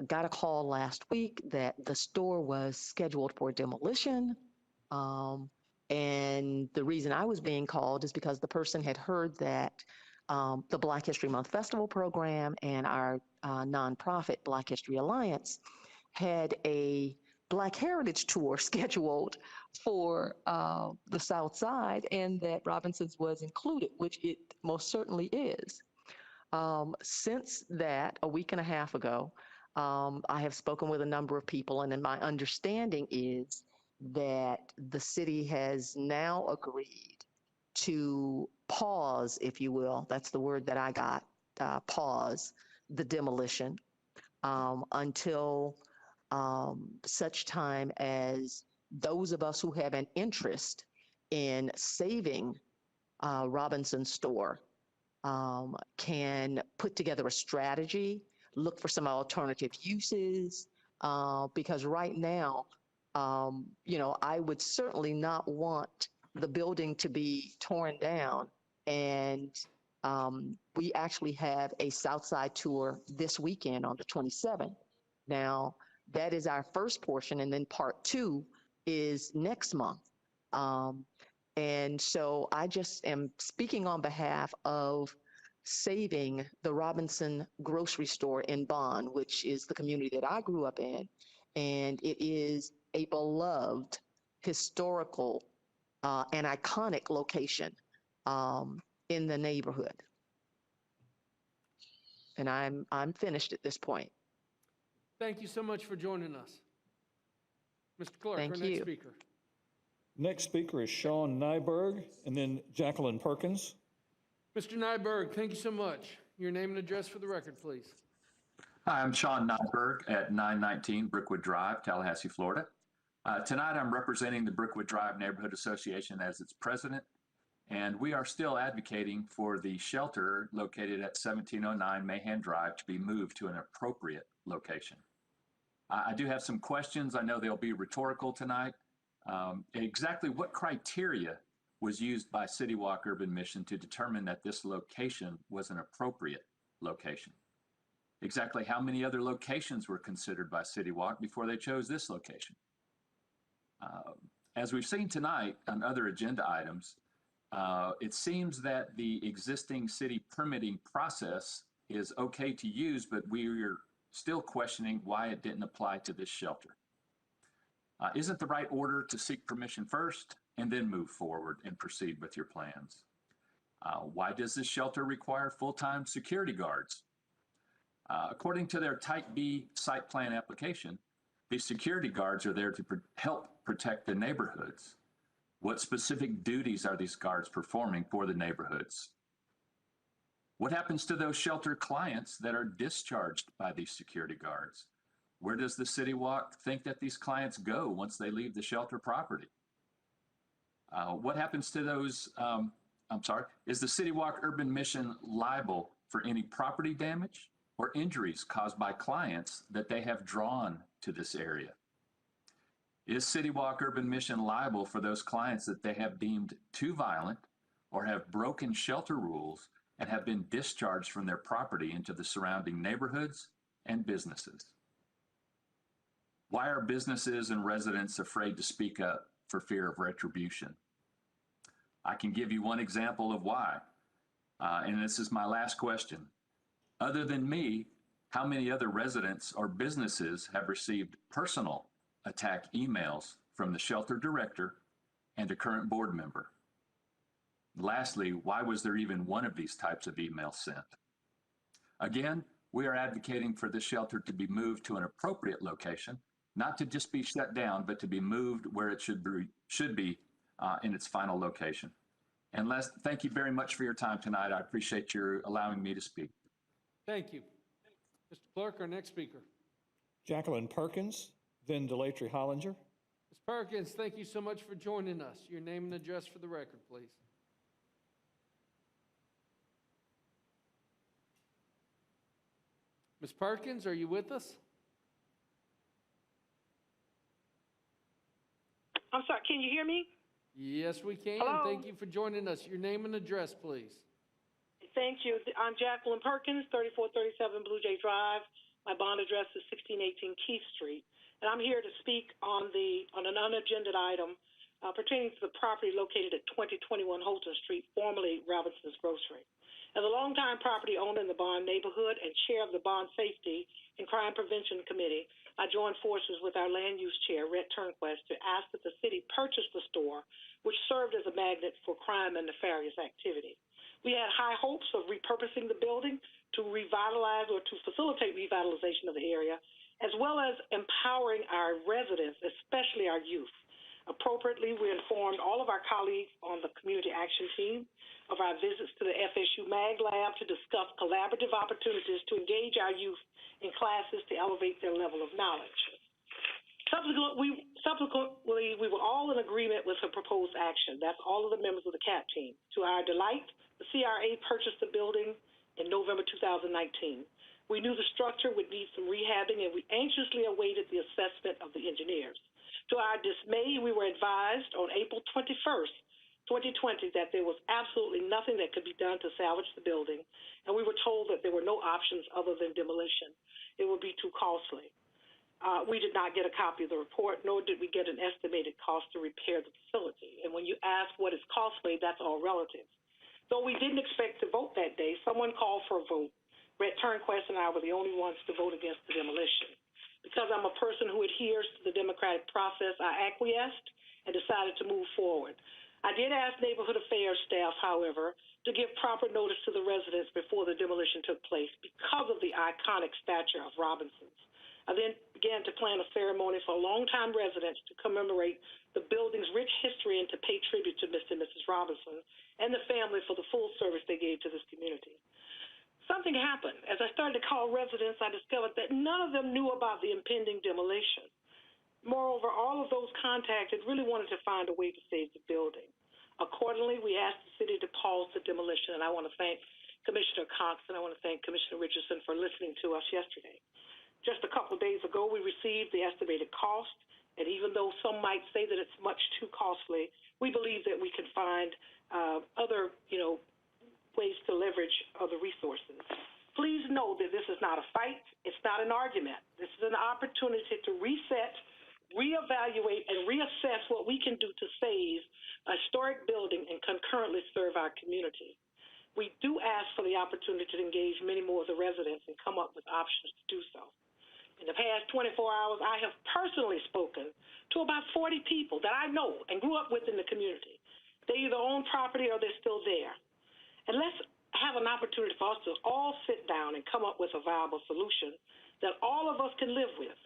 got a call last week that the store was scheduled for demolition. And the reason I was being called is because the person had heard that the Black History Month Festival program and our nonprofit Black History Alliance had a Black Heritage Tour scheduled for the South Side, and that Robinson's was included, which it most certainly is. Since that, a week and a half ago, I have spoken with a number of people, and then my understanding is that the city has now agreed to pause, if you will, that's the word that I got, pause the demolition until such time as those of us who have an interest in saving Robinson's store can put together a strategy, look for some alternative uses, because right now, I would certainly not want the building to be torn down. And we actually have a Southside tour this weekend on the 27th. Now, that is our first portion, and then part 2 is next month. And so I just am speaking on behalf of saving the Robinson Grocery Store in Bond, which is the community that I grew up in. And it is a beloved, historical, and iconic location in the neighborhood. And I'm finished at this point. Thank you so much for joining us. Mr. Clerk, Thank our next you. speaker. Next speaker is Sean Nyberg, and then Jacqueline Perkins. Mr. Nyberg, thank you so much. Your name and address for the record, please. Hi, I'm Sean Nyberg at 919 Brickwood Drive, Tallahassee, Florida. Tonight I'm representing the Brickwood Drive Neighborhood Association as its president, and we are still advocating for the shelter located at 1709 Mahan Drive to be moved to an appropriate location. I do have some questions. I know they'll be rhetorical tonight. Exactly what criteria was used by City Walk Urban Mission to determine that this location was an appropriate location? Exactly how many other locations were considered by City Walk before they chose this location? As we've seen tonight on other agenda items, it seems that the existing city permitting process is okay to use, but we're still questioning why it didn't apply to this shelter. Isn't the right order to seek permission first and then move forward and proceed with your plans? Why does this shelter require full-time security guards? According to their Type B site plan application, these security guards are there to help protect the neighborhoods. What specific duties are these guards performing for the neighborhoods? What happens to those shelter clients that are discharged by these security guards? Where does the City Walk think that these clients go once they leave the shelter property? What happens to those, is the City Walk Urban Mission liable for any property damage or injuries caused by clients that they have drawn to this area? Is City Walk Urban Mission liable for those clients that they have deemed too violent or have broken shelter rules and have been discharged from their property into the surrounding neighborhoods and businesses? Why are businesses and residents afraid to speak up for fear of retribution? I can give you one example of why, and this is my last question. Other than me, how many other residents or businesses have received personal attack emails from the shelter director and a current board member? Lastly, why was there even one of these types of emails sent? Again, we are advocating for this shelter to be moved to an appropriate location, not to just be shut down, but to be moved where it should be in its final location. And Les, thank you very much for your time tonight. I appreciate your allowing me to speak. Thank you. Mr. Clerk, our next speaker. Jacqueline Perkins, then Delatry Hollinger. Ms. Perkins, thank you so much for joining us. Your name and address for the record, please. Ms. Perkins, are you with us? I'm sorry, can you hear me? Yes, we can. Hello? Thank you for joining us. Your name and address, please. Thank you. I'm Jacqueline Perkins, 3437 Blue Jay Drive. My bond address is 1618 Keith Street. And I'm here to speak on an unagended item pertaining to the property located at 2021 Holton Street, formerly Robinson's Grocery. As a longtime property owner in the Bond neighborhood and chair of the Bond Safety and Crime Prevention Committee, I joined forces with our land use chair, Rhett Turnquest, to ask that the city purchase the store, which served as a magnet for crime and nefarious activity. We had high hopes of repurposing the building to revitalize or to facilitate revitalization of the area, as well as empowering our residents, especially our youth. Appropriately, we informed all of our colleagues on the community action team of our visits to the FSU Mag Lab to discuss collaborative opportunities to engage our youth in classes to elevate their level of knowledge. Subsequently, we were all in agreement with the proposed action. That's all of the members of the CAP team. To our delight, the CRA purchased the building in November 2019. We knew the structure would need some rehabbing, and we anxiously awaited the assessment of the engineers. To our dismay, we were advised on April 21st, 2020, that there was absolutely nothing that could be done to salvage the building, and we were told that there were no options other than demolition. It would be too costly. We did not get a copy of the report, nor did we get an estimated cost to repair the facility. And when you ask what is costly, that's all relative. Though we didn't expect to vote that day, someone called for a vote. Rhett Turnquest and I were the only ones to vote against the demolition. Because I'm a person who adheres to the democratic process, I acquiesced and decided to move forward. I did ask Neighborhood Affairs staff, however, to give proper notice to the residents before the demolition took place because of the iconic stature of Robinson's. I then began to plan a ceremony for longtime residents to commemorate the building's rich history and to pay tribute to Mr. and Mrs. Robinson and the family for the full service they gave to this community. Something happened. As I started to call residents, I discovered that none of them knew about the impending demolition. Moreover, all of those contacted really wanted to find a way to save the building. Accordingly, we asked the city to pause the demolition, and I want to thank Commissioner Cox and I want to thank Commissioner Richardson for listening to us yesterday. Just a couple of days ago, we received the estimated cost, and even though some might say that it's much too costly, we believe that we can find other, ways to leverage other resources. Please know that this is not a fight. It's not an argument. This is an opportunity to reset, reevaluate, and reassess what we can do to save a historic building and concurrently serve our community. We do ask for the opportunity to engage many more of the residents and come up with options to do so. In the past 24 hours, I have personally spoken to about 40 people that I know and grew up with in the community. They either own property or they're still there. And let's have an opportunity for us to all sit down and come up with a viable solution that all of us can live with.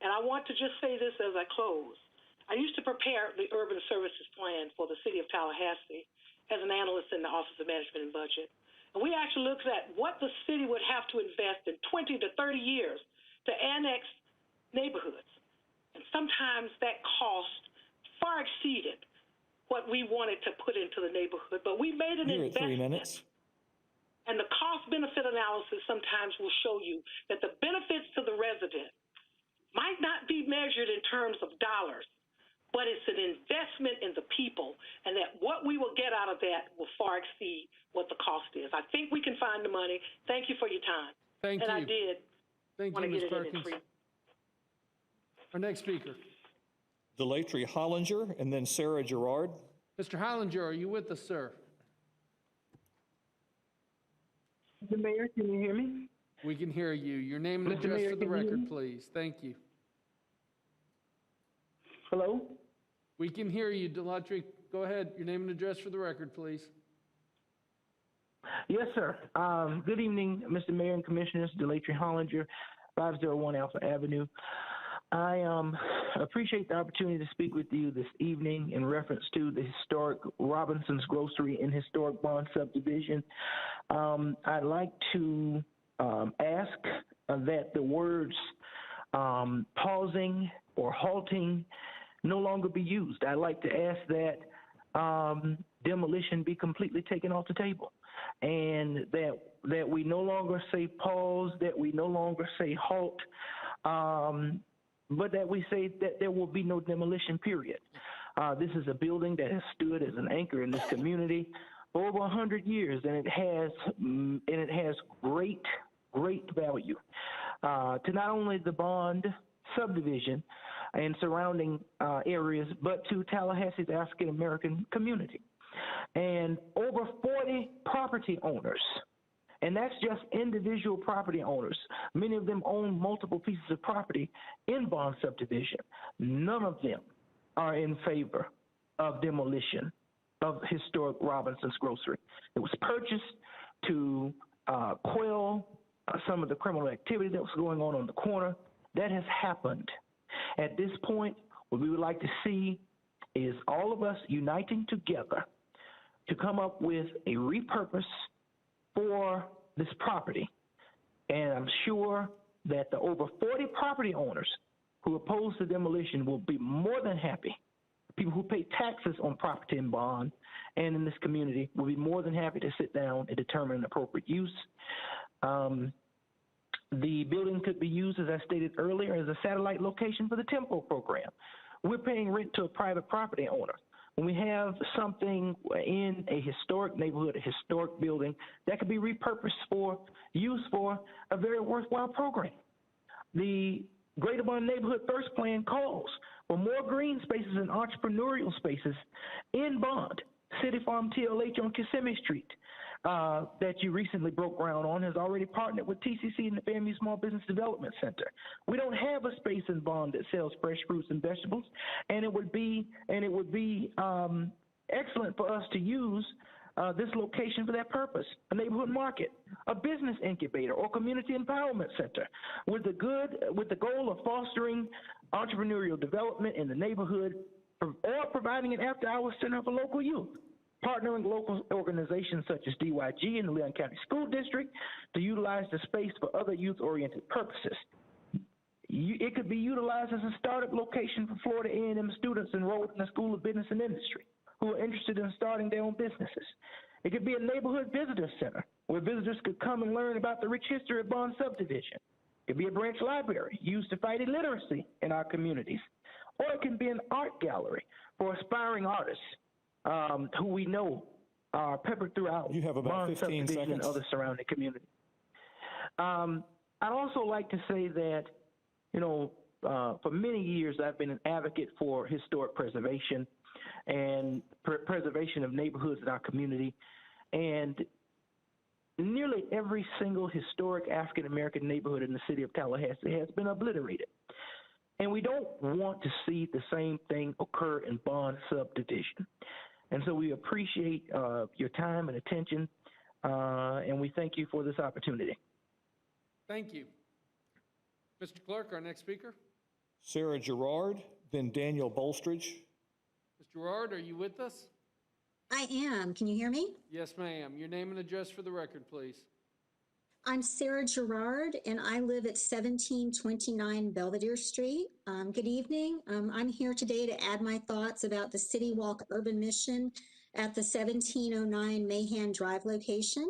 And I want to just say this as I close. I used to prepare the urban services plan for the City of Tallahassee as an analyst in the Office of Management and Budget. And we actually looked at what the city would have to invest in 20 to 30 years to annex neighborhoods. And sometimes that cost far exceeded what we wanted to put into the neighborhood. But we made an You're at 3 investment. minutes. And the cost-benefit analysis sometimes will show you that the benefits to the resident might not be measured in terms of dollars, but it's an investment in the people, and that what we will get out of that will far exceed what the cost is. I think we can find the money. Thank you for your time. Thank you. I did Thank want you, to Ms. get it in Perkins. free. Our next speaker. Delatry Hollinger, and then Sarah Gerard. Mr. Hollinger, are you with us, sir? Mr. Mayor, can you hear me? We can hear you. Your name and Mr. address Mayor, for the can you hear record, me? please. Thank you. Hello? We can hear you, Delatry. Go ahead. Your name and address for the record, please. Yes, sir. Good evening, Mr. Mayor and Commissioners. Delatry Hollinger, 501 Alpha Avenue. I appreciate the opportunity to speak with you this evening in reference to the historic Robinson's Grocery and Historic Bond subdivision. I'd like to ask that the words pausing or halting no longer be used. I'd like to ask that demolition be completely taken off the table, and that we no longer say pause, that we no longer say halt, but that we say that there will be no demolition, period. This is a building that has stood as an anchor in this community for over 100 years, and it has great value to not only the Bond subdivision and surrounding areas, but to Tallahassee's African American community. And over 40 property owners, and that's just individual property owners. Many of them own multiple pieces of property in Bond subdivision. None of them are in favor of demolition of historic Robinson's Grocery. It was purchased to quell some of the criminal activity that was going on the corner. That has happened. At this point, what we would like to see is all of us uniting together to come up with a repurpose for this property. And I'm sure that the over 40 property owners who oppose the demolition will be more than happy. People who pay taxes on property in Bond and in this community will be more than happy to sit down and determine an appropriate use. The building could be used, as I stated earlier, as a satellite location for the Tempo program. We're paying rent to a private property owner. When we have something in a historic neighborhood, a historic building, that could be repurposed for use for a very worthwhile program. The Greater Bond Neighborhood First Plan calls for more green spaces and entrepreneurial spaces in Bond. City Farm TLH on Kissimmee Street, that you recently broke ground on, has already partnered with TCC and the FAMU Small Business Development Center. We don't have a space in Bond that sells fresh fruits and vegetables, and it would be excellent for us to use this location for that purpose. A neighborhood market, a business incubator, or community empowerment center, with the goal of fostering entrepreneurial development in the neighborhood, or providing an after-hours center for local youth. Partnering local organizations such as DYG and the Leon County School District to utilize the space for other youth-oriented purposes. It could be utilized as a startup location for Florida A&M students enrolled in the School of Business and Industry who are interested in starting their own businesses. It could be a neighborhood visitor center where visitors could come and learn about the rich history of Bond subdivision. It could be a branch library used to fight illiteracy in our communities. Or it can be an art gallery for aspiring artists who we know are peppered throughout You have about Bond 15 subdivision and seconds. other surrounding communities. I'd also like to say that, for many years I've been an advocate for historic preservation and preservation of neighborhoods in our community. And nearly every single historic African-American neighborhood in the city of Tallahassee has been obliterated. And we don't want to see the same thing occur in Bond subdivision. And so we appreciate your time and attention, and we thank you for this opportunity. Thank you. Mr. Clerk, our next speaker. Sarah Gerard, then Daniel Bolstridge. Ms. Gerard, are you with us? I am. Can you hear me? Yes, ma'am. Your name and address for the record, please. I'm Sarah Gerard, and I live at 1729 Belvedere Street. Good evening. I'm here today to add my thoughts about the City Walk Urban Mission at the 1709 Mahan Drive location.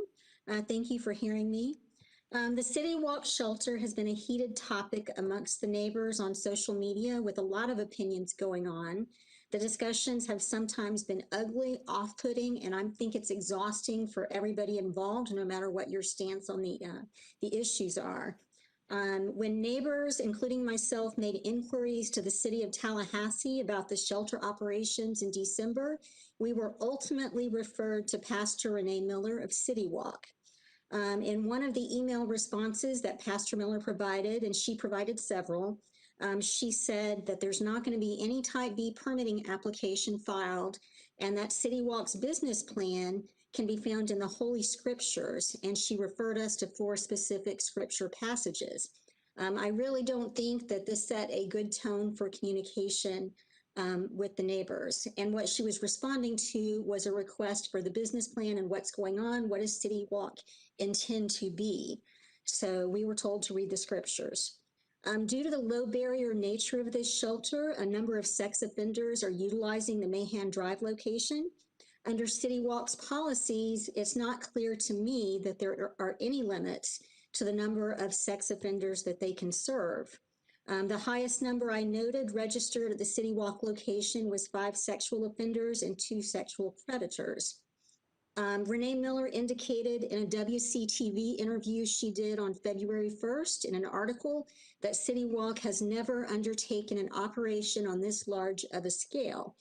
Thank you for hearing me. The City Walk shelter has been a heated topic amongst the neighbors on social media with a lot of opinions going on. The discussions have sometimes been ugly, off-putting, and I think it's exhausting for everybody involved, no matter what your stance on the issues are. When neighbors, including myself, made inquiries to the City of Tallahassee about the shelter operations in December, we were ultimately referred to Pastor Renee Miller of City Walk. In one of the email responses that Pastor Miller provided, and she provided several, she said that there's not going to be any Type B permitting application filed, and that City Walk's business plan can be found in the Holy Scriptures, and she referred us to 4 specific scripture passages. I really don't think that this set a good tone for communication with the neighbors. And what she was responding to was a request for the business plan and what's going on, what does City Walk intend to be? So we were told to read the scriptures. Due to the low barrier nature of this shelter, a number of sex offenders are utilizing the Mahan Drive location. Under City Walk's policies, it's not clear to me that there are any limits to the number of sex offenders that they can serve. The highest number I noted registered at the City Walk location was 5 sexual offenders and 2 sexual predators. Renee Miller indicated in a WCTV interview she did on February 1st in an article that City Walk has never undertaken an operation on this large of a scale.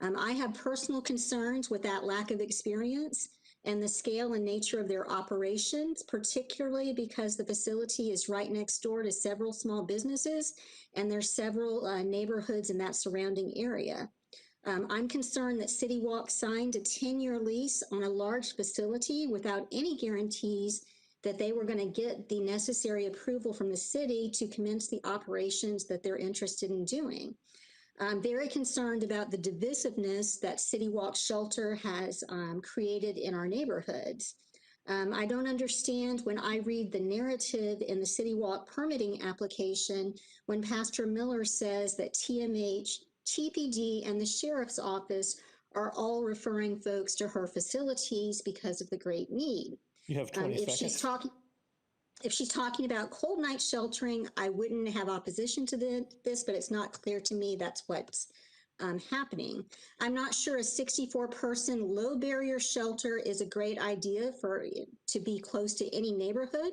I have personal concerns with that lack of experience and the scale and nature of their operations, particularly because the facility is right next door to several small businesses and there's several neighborhoods in that surrounding area. I'm concerned that City Walk signed a 10-year lease on a large facility without any guarantees that they were going to get the necessary approval from the city to commence the operations that they're interested in doing. I'm very concerned about the divisiveness that City Walk Shelter has created in our neighborhoods. I don't understand when I read the narrative in the City Walk permitting application when Pastor Miller says that TMH, TPD, and the Sheriff's Office are all referring folks to her facilities because of the great need. You have 20 seconds. If she's talking about cold night sheltering, I wouldn't have opposition to this, but it's not clear to me that's what's happening. I'm not sure a 64-person low barrier shelter is a great idea to be close to any neighborhood.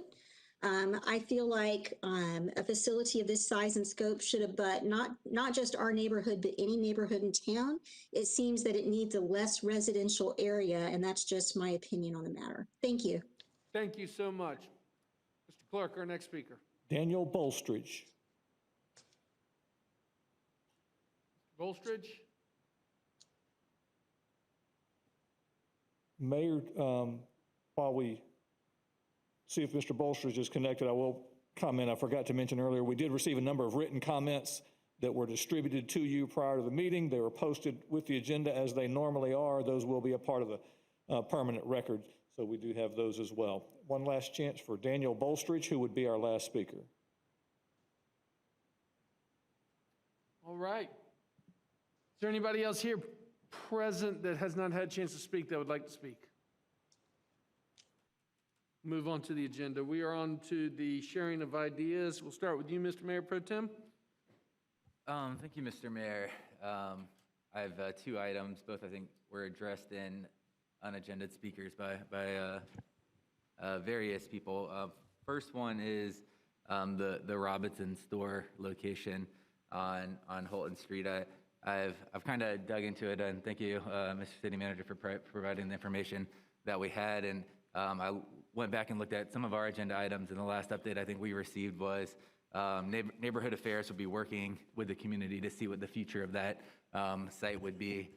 I feel like a facility of this size and scope should abut not just our neighborhood, but any neighborhood in town. It seems that it needs a less residential area, and that's just my opinion on the matter. Thank you. Thank you so much. Mr. Clerk, our next speaker. Daniel Bolstridge. Bolstridge? Mayor, while we see if Mr. Bolstridge is connected, I will comment. I forgot to mention earlier, we did receive a number of written comments that were distributed to you prior to the meeting. They were posted with the agenda as they normally are. Those will be a part of the permanent record, so we do have those as well. One last chance for Daniel Bolstridge, who would be our last speaker. All right. Is there anybody else here present that has not had a chance to speak that would like to speak? Move on to the agenda. We are on to the sharing of ideas. We'll start with you, Mr. Mayor Pro Tem. Thank you, Mr. Mayor. I have 2 items. Both, I think, were addressed in unagended speakers by various people. First one is the Robinson store location on Holton Street. I've kind of dug into it, and thank you, Mr. City Manager, for providing the information that we had. And I went back and looked at some of our agenda items, and the last update I think we received was Neighborhood Affairs would be working with the community to see what the future of that site would be.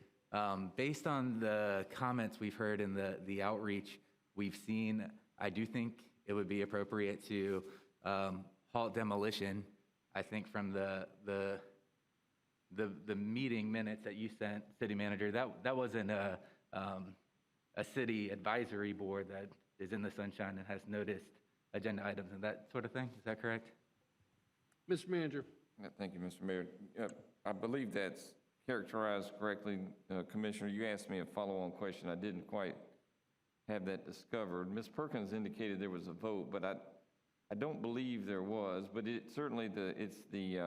Based on the comments we've heard in the outreach we've seen, I do think it would be appropriate to halt demolition. I think from the meeting minutes that you sent, City Manager, that wasn't a city advisory board that is in the sunshine and has noticed agenda items and that sort of thing. Is that correct? Mr. Manager. Thank you, Mr. Mayor. I believe that's characterized correctly. Commissioner, you asked me a follow-on question. I didn't quite have that discovered. Ms. Perkins indicated there was a vote, but I don't believe there was, but it's the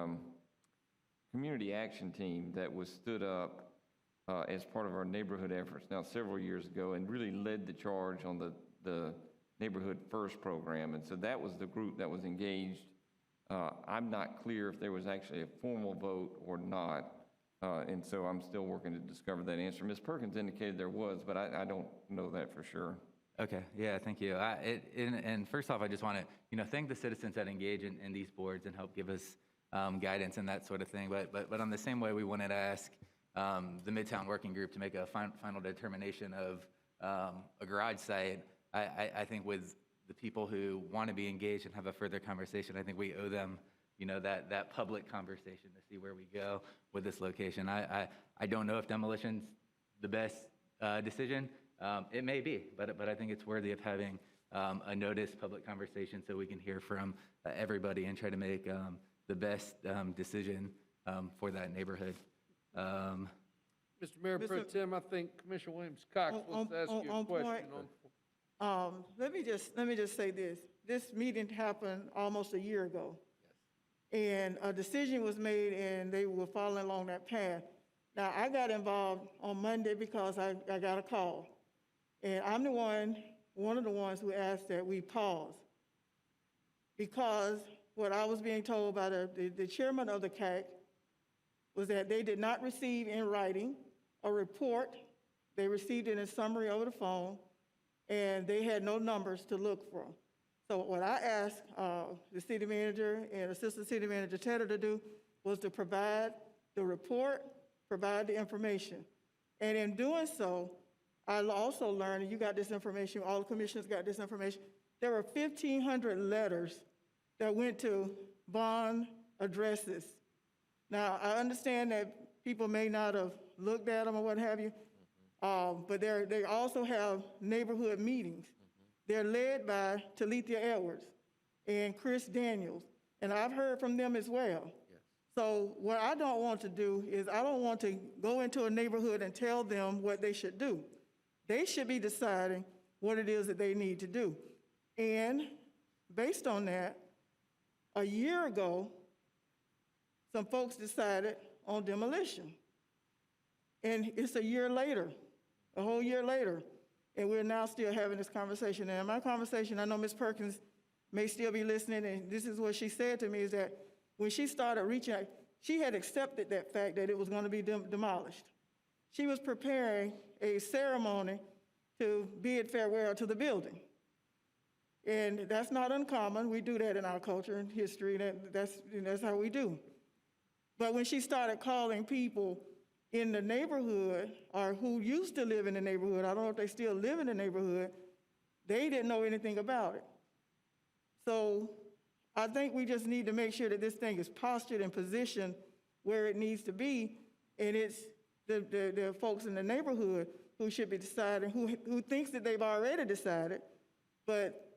community action team that was stood up as part of our neighborhood efforts now several years ago and really led the charge on the Neighborhood First program. And so that was the group that was engaged. I'm not clear if there was actually a formal vote or not. And so I'm still working to discover that answer. Ms. Perkins indicated there was, but I don't know that for sure. Okay, yeah, thank you. And first off, I just want to, thank the citizens that engage in these boards and help give us guidance and that sort of thing. But on the same way, we wanted to ask the Midtown Working Group to make a final determination of a garage site. I think with the people who want to be engaged and have a further conversation, I think we owe them, that public conversation to see where we go with this location. I don't know if demolition's the best decision. It may be, but I think it's worthy of having a noticed public conversation so we can hear from everybody and try to make the best decision for that neighborhood. Mr. Mayor Pro Tem, I think Commissioner Williams-Cox wants to ask you a question on. Let me just say this. This meeting happened almost a year ago. And a decision was made and they were following along that path. Now, I got involved on Monday because I got a call. And I'm one of the ones who asked that we pause. Because what I was being told by the chairman of the CAC was that they did not receive in writing a report. They received it in summary over the phone, and they had no numbers to look from. So what I asked the city manager and assistant city manager Tedder to do was to provide the report, provide the information. And in doing so, I also learned, and you got this information, all the commissioners got this information, there were 1,500 letters that went to bond addresses. Now, I understand that people may not have looked at them or what have you, but they also have neighborhood meetings. They're led by Talithia Edwards and Chris Daniels, and I've heard from them as well. Yes. So what I don't want to do is I don't want to go into a neighborhood and tell them what they should do. They should be deciding what it is that they need to do. And based on that, a year ago, some folks decided on demolition. And it's a year later, a whole year later, and we're now still having this conversation. And in my conversation, I know Ms. Perkins may still be listening, and this is what she said to me, is that when she started reaching out, she had accepted that fact that it was going to be demolished. She was preparing a ceremony to bid farewell to the building. And that's not uncommon. We do that in our culture and history. That's how we do. But when she started calling people in the neighborhood or who used to live in the neighborhood, I don't know if they still live in the neighborhood, they didn't know anything about it. So I think we just need to make sure that this thing is postured and positioned where it needs to be, and it's the folks in the neighborhood who should be deciding, who thinks that they've already decided, but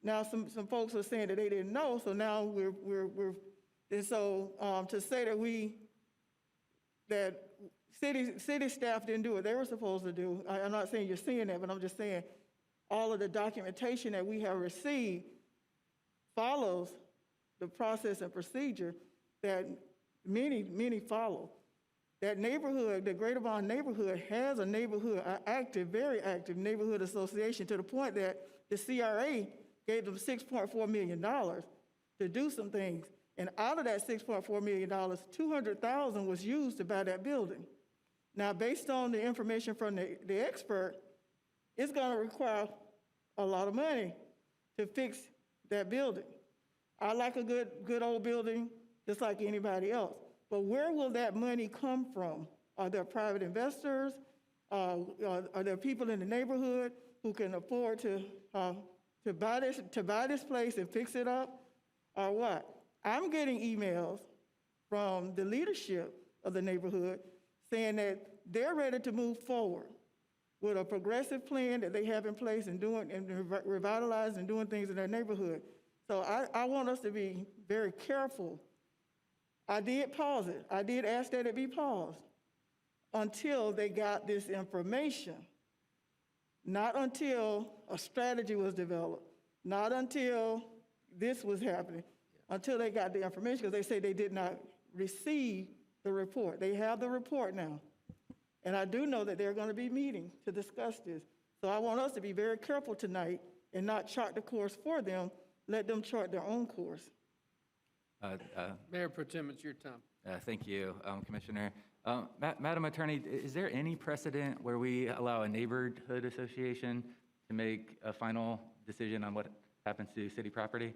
now some folks are saying that they didn't know, so now and so to say that city staff didn't do what they were supposed to do, I'm not saying you're seeing that, but I'm just saying all of the documentation that we have received follows the process and procedure that many follow. That neighborhood, the Greater Bond neighborhood, has a neighborhood, an active, very active neighborhood association, to the point that the CRA gave them $6.4 million to do some things. And out of that $6.4 million, $200,000 was used to buy that building. Now, based on the information from the expert, it's going to require a lot of money to fix that building. I like a good old building, just like anybody else. But where will that money come from? Are there private investors? Are there people in the neighborhood who can afford to buy this place and fix it up, or what? I'm getting emails from the leadership of the neighborhood saying that they're ready to move forward with a progressive plan that they have in place and revitalizing and doing things in their neighborhood. So I want us to be very careful. I did pause it. I did ask that it be paused until they got this information. Not until a strategy was developed, not until this was happening, until they got the information, because they say they did not receive the report. They have the report now. And I do know that they're going to be meeting to discuss this. So I want us to be very careful tonight and not chart the course for them, let them chart their own course. Mayor Pro Tem, it's your time. Thank you, Commissioner. Madam Attorney, is there any precedent where we allow a neighborhood association to make a final decision on what happens to city property?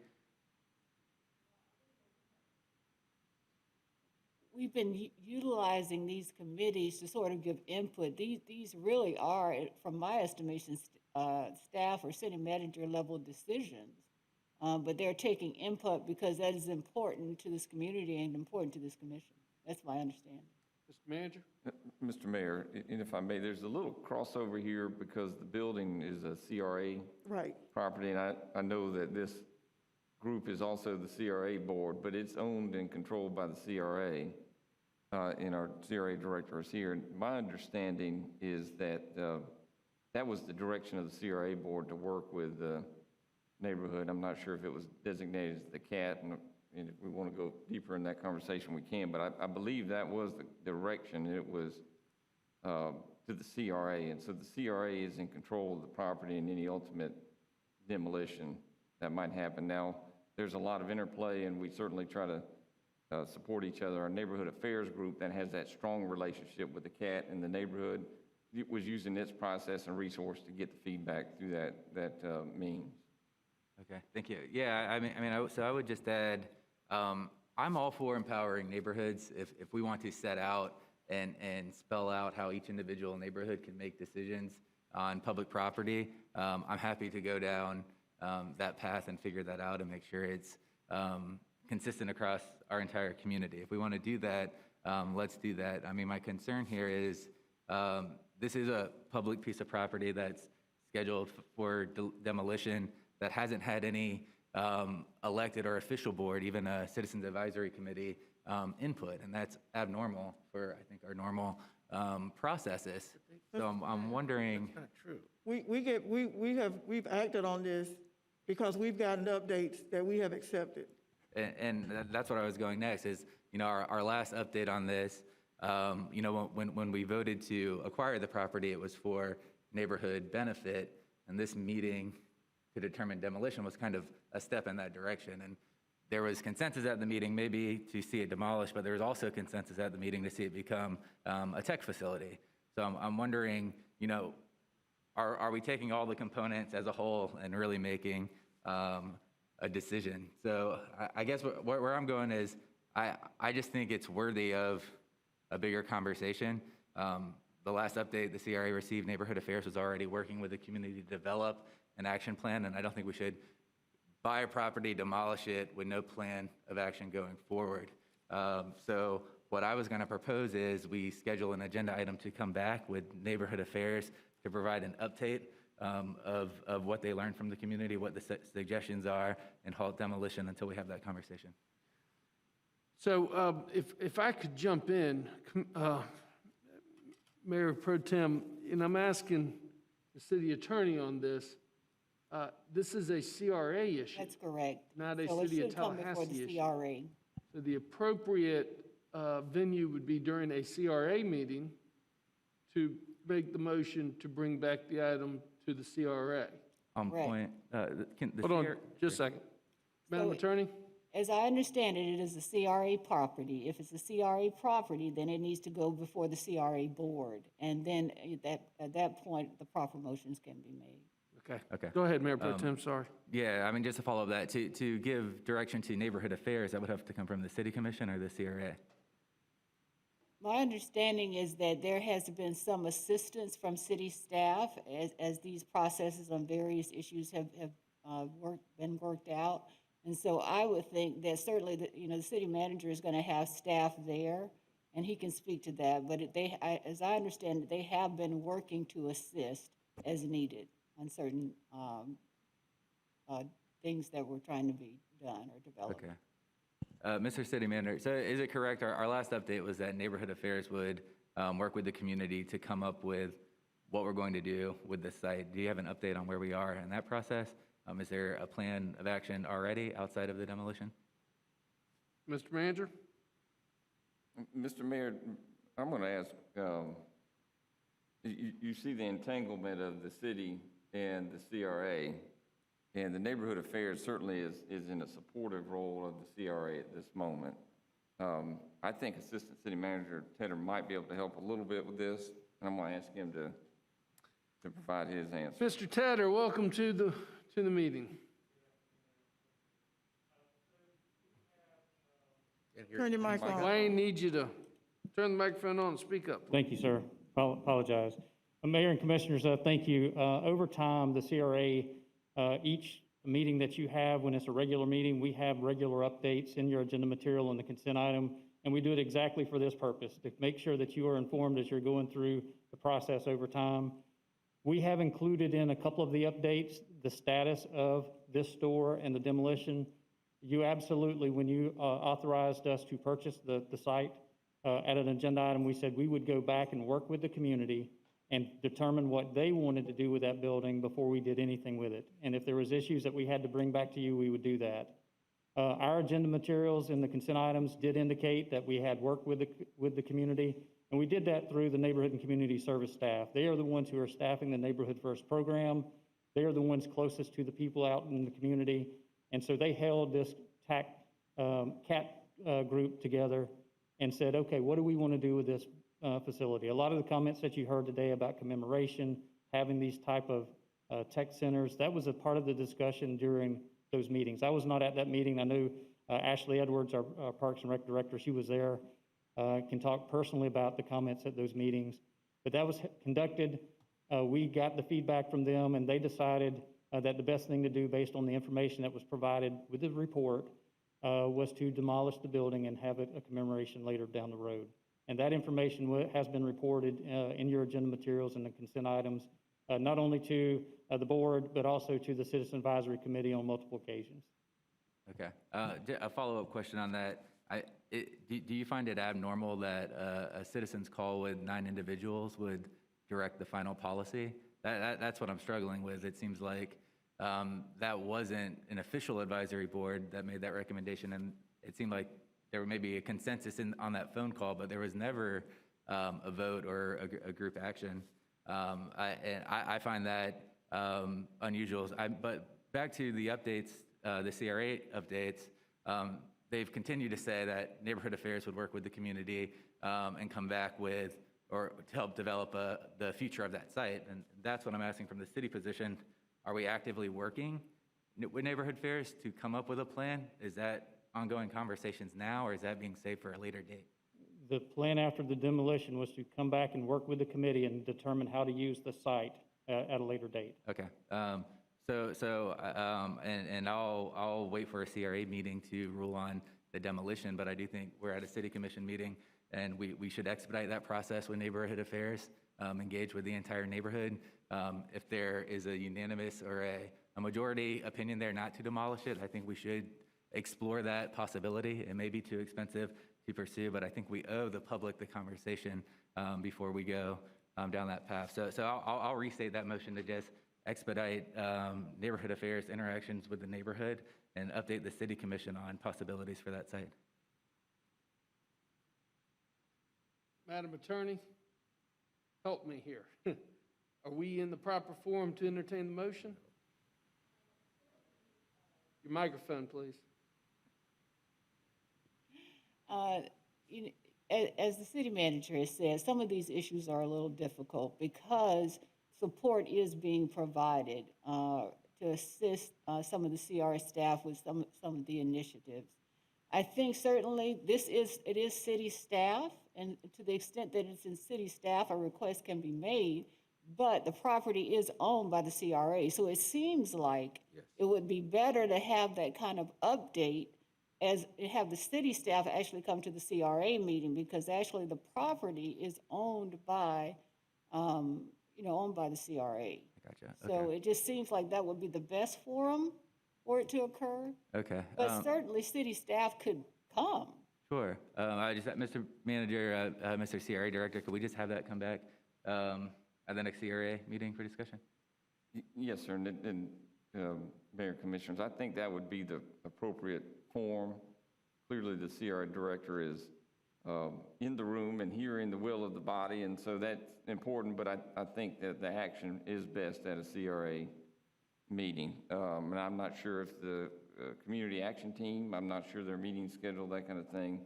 We've been utilizing these committees to sort of give input. These really are, from my estimation, staff or city manager level decisions. But they're taking input because that is important to this community and important to this commission. That's my understanding. Mr. Manager? Mr. Mayor, and if I may, there's a little crossover here because the building is a CRA right. property, and I know that this group is also the CRA board, but it's owned and controlled by the CRA. And our CRA director is here. And my understanding is that that was the direction of the CRA board to work with the neighborhood. I'm not sure if it was designated as the CAT, and if we want to go deeper in that conversation, we can. But I believe that was the direction. It was to the CRA, and so the CRA is in control of the property and any ultimate demolition that might happen. Now, there's a lot of interplay, and we certainly try to support each other. Our neighborhood affairs group that has that strong relationship with the CAT in the neighborhood, it was using its process and resource to get the feedback through that means. Okay, thank you. Yeah, so I would just add, I'm all for empowering neighborhoods. If we want to set out and spell out how each individual neighborhood can make decisions on public property, I'm happy to go down that path and figure that out and make sure it's consistent across our entire community. If we want to do that, let's do that. I mean, my concern here is this is a public piece of property that's scheduled for demolition that hasn't had any elected or official board, even a citizens advisory committee input, and that's abnormal for, I think, our normal processes. So I'm wondering. That's not true. We've acted on this because we've gotten updates that we have accepted. And that's what I was going next is, our last update on this, when we voted to acquire the property, it was for neighborhood benefit, and this meeting to determine demolition was kind of a step in that direction. And there was consensus at the meeting maybe to see it demolished, but there was also consensus at the meeting to see it become a tech facility. So I'm wondering, are we taking all the components as a whole and really making a decision? So I guess where I'm going is I just think it's worthy of a bigger conversation. The last update the CRA received, Neighborhood Affairs was already working with the community to develop an action plan, and I don't think we should buy a property, demolish it with no plan of action going forward. So what I was going to propose is we schedule an agenda item to come back with Neighborhood Affairs to provide an update of what they learned from the community, what the suggestions are, and halt demolition until we have that conversation. So if I could jump in, Mayor Pro Tem, and I'm asking the city attorney on this, this is a CRA issue. That's correct. Not a So it City of should come before Tallahassee the issue. CRA. So the appropriate venue would be during a CRA meeting to make the motion to bring back the item to the CRA. On Correct. point, Hold on, just a second. Madam So- Attorney? As I understand it, it is a CRA property. If it's a CRA property, then it needs to go before the CRA board. And then at that point, the proper motions can be made. Okay. Go ahead, Mayor Pro Tem, sorry. Yeah, just to follow up that, to give direction to Neighborhood Affairs, that would have to come from the City Commission or the CRA? My understanding is that there has been some assistance from city staff as these processes on various issues have been worked out. And so I would think that certainly the city manager is going to have staff there, and he can speak to that. But as I understand it, they have been working to assist as needed on certain things that were trying to be done or developed. Okay. Mr. City Manager, so is it correct, our last update was that Neighborhood Affairs would work with the community to come up with what we're going to do with the site? Do you have an update on where we are in that process? Is there a plan of action already outside of the demolition? Mr. Manager? Mr. Mayor, I'm going to ask, you see the entanglement of the city and the CRA, and the Neighborhood Affairs certainly is in a supportive role of the CRA at this moment. I think Assistant City Manager Tedder might be able to help a little bit with this, and I'm going to ask him to provide his answer. Mr. Tedder, welcome to the meeting. Turn your mic on. Wayne needs you to turn the microphone on and speak up. Thank you, sir. Apologize. Mayor and Commissioners, thank you. Over time, the CRA, each meeting that you have, when it's a regular meeting, we have regular updates in your agenda material and the consent item, and we do it exactly for this purpose, to make sure that you are informed as you're going through the process over time. We have included in a couple of the updates the status of this store and the demolition. you absolutely, when you authorized us to purchase the site at an agenda item, we said we would go back and work with the community and determine what they wanted to do with that building before we did anything with it. And if there was issues that we had to bring back to you, we would do that. Our agenda materials and the consent items did indicate that we had worked with the community, and we did that through the neighborhood and community service staff. They are the ones who are staffing the Neighborhood First program. They are the ones closest to the people out in the community. And so they held this CAT group together and said, okay, what do we want to do with this facility? A lot of the comments that you heard today about commemoration, having these type of tech centers, that was a part of the discussion during those meetings. I was not at that meeting. I know Ashley Edwards, our Parks and Rec director, she was there, can talk personally about the comments at those meetings. But that was conducted. We got the feedback from them, and they decided that the best thing to do based on the information that was provided with the report was to demolish the building and have it a commemoration later down the road. And that information has been reported in your agenda materials and the consent items, not only to the board, but also to the Citizen Advisory Committee on multiple occasions. Okay. A follow-up question on that. Do you find it abnormal that a citizen's call with 9 individuals would direct the final policy? That's what I'm struggling with. It seems like that wasn't an official advisory board that made that recommendation, and it seemed like there may be a consensus on that phone call, but there was never a vote or a group action. I find that unusual. But back to the updates, the CRA updates, they've continued to say that Neighborhood Affairs would work with the community and come back with, or to help develop the future of that site. And that's what I'm asking from the city position. Are we actively working with Neighborhood Affairs to come up with a plan? Is that ongoing conversations now, or is that being saved for a later date? The plan after the demolition was to come back and work with the committee and determine how to use the site at a later date. Okay. And I'll wait for a CRA meeting to rule on the demolition, but I do think we're at a city commission meeting, and we should expedite that process with Neighborhood Affairs, engage with the entire neighborhood. If there is a unanimous or a majority opinion there not to demolish it, I think we should explore that possibility. It may be too expensive to pursue, but I think we owe the public the conversation before we go down that path. So I'll restate that motion to just expedite Neighborhood Affairs interactions with the neighborhood and update the city commission on possibilities for that site. Madam Attorney, help me here. Are we in the proper forum to entertain the motion? Your microphone, please. As the city manager has said, some of these issues are a little difficult because support is being provided to assist some of the CR staff with some of the initiatives. I think certainly it is city staff, and to the extent that it's in city staff, a request can be made, but the property is owned by the CRA. So it seems like it would be better to have that kind of update as have the city staff actually come to the CRA meeting, because actually the property is owned by, owned by the CRA. Gotcha. So Okay. it just seems like that would be the best forum for it to occur. Okay. But certainly city staff could come. Sure. Mr. Manager, Mr. CRA Director, could we just have that come back at the next CRA meeting for discussion? Yes, sir. And Mayor and Commissioners, I think that would be the appropriate form. Clearly, the CRA Director is in the room and hearing the will of the body, and so that's important, but I think that the action is best at a CRA meeting. And I'm not sure if the community action team, I'm not sure their meeting schedule, that kind of thing,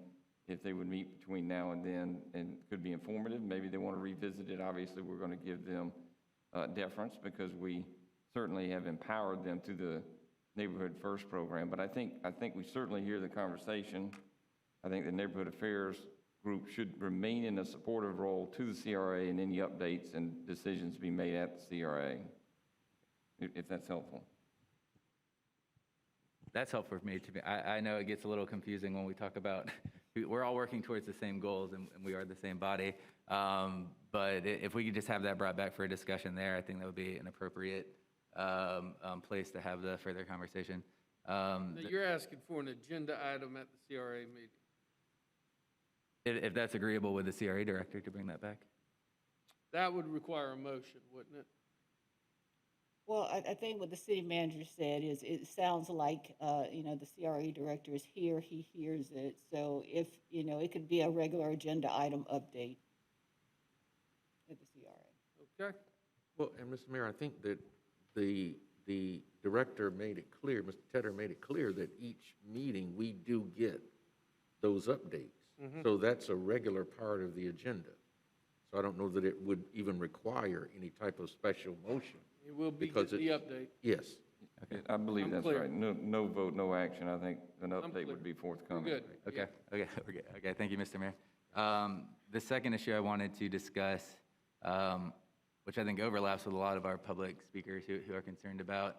if they would meet between now and then and could be informative. Maybe they want to revisit it. Obviously, we're going to give them deference because we certainly have empowered them through the Neighborhood First program. But I think we certainly hear the conversation. I think the Neighborhood Affairs group should remain in a supportive role to the CRA and any updates and decisions be made at the CRA, if that's helpful. That's helpful for me. I know it gets a little confusing when we talk about, we're all working towards the same goals and we are the same body. But if we could just have that brought back for a discussion there, I think that would be an appropriate place to have the further conversation. Now, you're asking for an agenda item at the CRA meeting. If that's agreeable with the CRA director to bring that back. That would require a motion, wouldn't it? Well, I think what the city manager said is it sounds like, the CRA director is here, he hears it. So if, it could be a regular agenda item update at the CRA. Okay. Well, and Mr. Mayor, I think that the director made it clear, Mr. Tedder made it clear that each meeting we do get those updates. So that's a regular part of the agenda. So I don't know that it would even require any type of special motion. It will be because the update. Yes. Okay, I believe I'm that's clear. right. No vote, no action. I think an update clear. would be forthcoming. Good. Okay, okay, thank you, Mr. Mayor. The second issue I wanted to discuss, which I think overlaps with a lot of our public speakers who are concerned about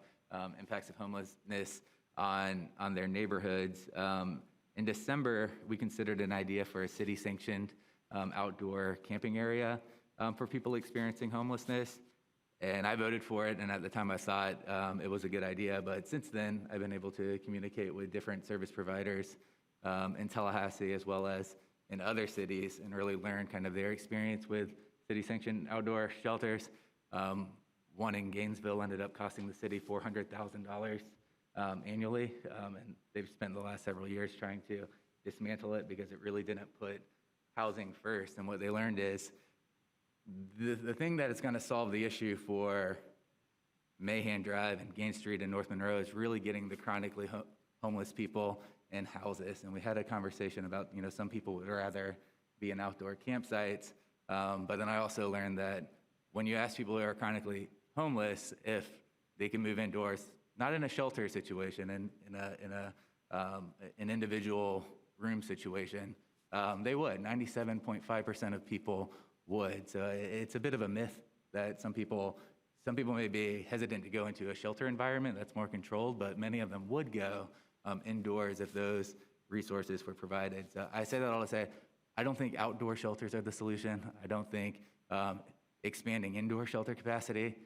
impacts of homelessness on their neighborhoods. In December, we considered an idea for a city-sanctioned outdoor camping area for people experiencing homelessness. And I voted for it, and at the time I saw it, it was a good idea. But since then, I've been able to communicate with different service providers in Tallahassee as well as in other cities and really learn kind of their experience with city-sanctioned outdoor shelters. One in Gainesville ended up costing the city $400,000 annually, and they've spent the last several years trying to dismantle it because it really didn't put housing first. And what they learned is the thing that is going to solve the issue for Mahan Drive and Gain Street and North Monroe is really getting the chronically homeless people in houses. And we had a conversation about, some people would rather be in outdoor campsites. But then I also learned that when you ask people who are chronically homeless if they can move indoors, not in a shelter situation, in an individual room situation, they would. 97.5% of people would. So it's a bit of a myth that some people may be hesitant to go into a shelter environment that's more controlled, but many of them would go indoors if those resources were provided. So I say that all to say, I don't think outdoor shelters are the solution. I don't think expanding indoor shelter capacity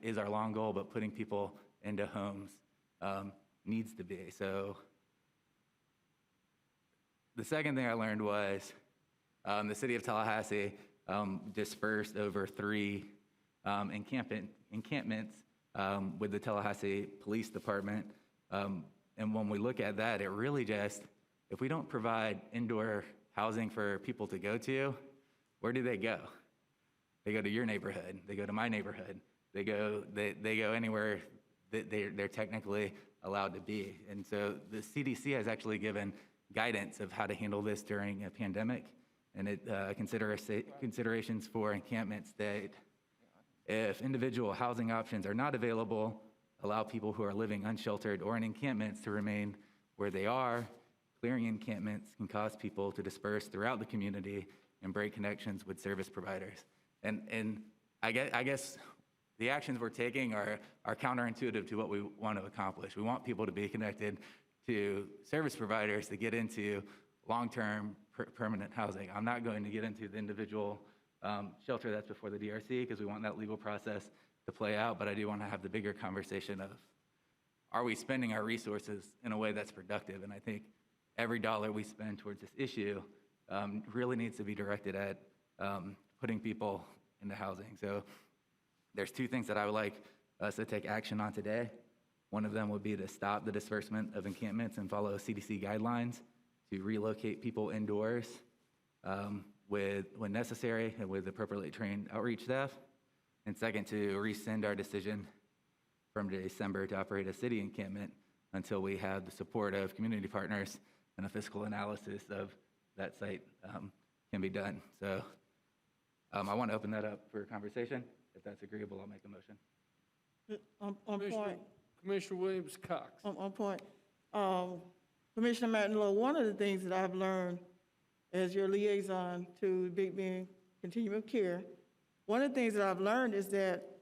is our long goal, but putting people into homes needs to be. So the second thing I learned was the City of Tallahassee dispersed over 3 encampments with the Tallahassee Police Department. And when we look at that, it really just, if we don't provide indoor housing for people to go to, where do they go? They go to your neighborhood. They go to my neighborhood. They go anywhere that they're technically allowed to be. And so the CDC has actually given guidance of how to handle this during a pandemic. And it considerations for encampment state. If individual housing options are not available, allow people who are living unsheltered or in encampments to remain where they are. Clearing encampments can cause people to disperse throughout the community and break connections with service providers. And I guess the actions we're taking are counterintuitive to what we want to accomplish. We want people to be connected to service providers to get into long-term permanent housing. I'm not going to get into the individual shelter that's before the DRC because we want that legal process to play out, but I do want to have the bigger conversation of, are we spending our resources in a way that's productive? And I think every dollar we spend towards this issue really needs to be directed at putting people into housing. So there's 2 things that I would like us to take action on today. One of them would be to stop the disbursement of encampments and follow CDC guidelines to relocate people indoors when necessary and with appropriately trained outreach staff. And second, to rescind our decision from December to operate a city encampment until we have the support of community partners and a fiscal analysis of that site can be done. So I want to open that up for conversation. If that's agreeable, I'll make a motion. On point. Commissioner Williams-Cox. On point. Commissioner Martin, one of the things that I've learned as your liaison to Big Bend Continuum of Care, one of the things that I've learned is that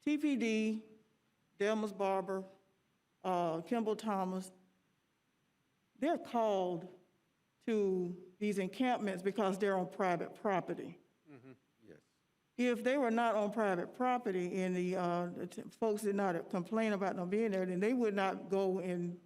TPD, Delmas Barber, Kimball Thomas, they're called to these encampments because they're on private property. Yes. if they were not on private property and the folks did not complain about them being there, then they would not go and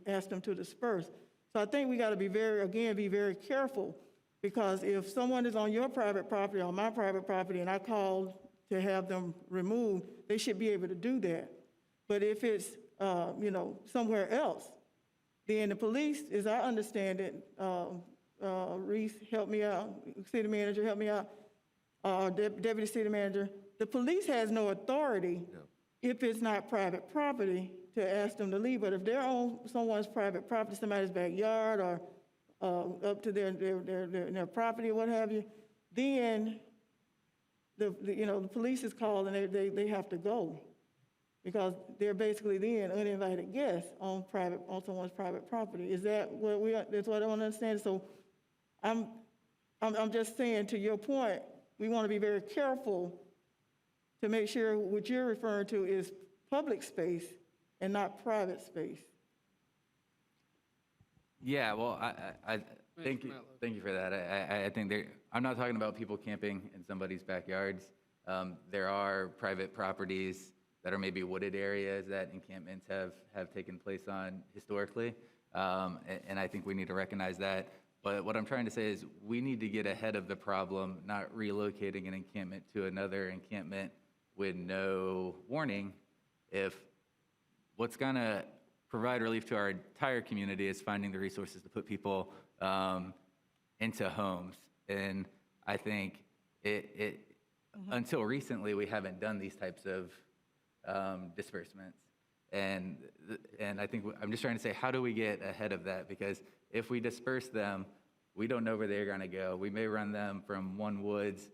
ask them to disperse. So I think we got to be very careful, because if someone is on your private property or my private property and I called to have them removed, they should be able to do that. But if it's, somewhere else, then the police, as I understand it, Reese, help me out, city manager, help me out, deputy city manager, the police has no authority if it's not private property to ask them to leave. But if they're on someone's private property, somebody's backyard or up to their property or what have you, then the police is called and they have to go, because they're basically then uninvited guests on someone's private property. Is that what that's what I want to understand? So I'm just saying, to your point, we want to be very careful to make sure what you're referring to is public space and not private space. Yeah, well, I thank you for that. I think I'm not talking about people camping in somebody's backyards. There are private properties that are maybe wooded areas that encampments have taken place on historically, and I think we need to recognize that. But what I'm trying to say is we need to get ahead of the problem, not relocating an encampment to another encampment with no warning. If what's going to provide relief to our entire community is finding the resources to put people into homes. And I think until recently, we haven't done these types of disbursements. And I think I'm just trying to say, how do we get ahead of that? Because if we disperse them, we don't know where they're going to go. We may run them from one woods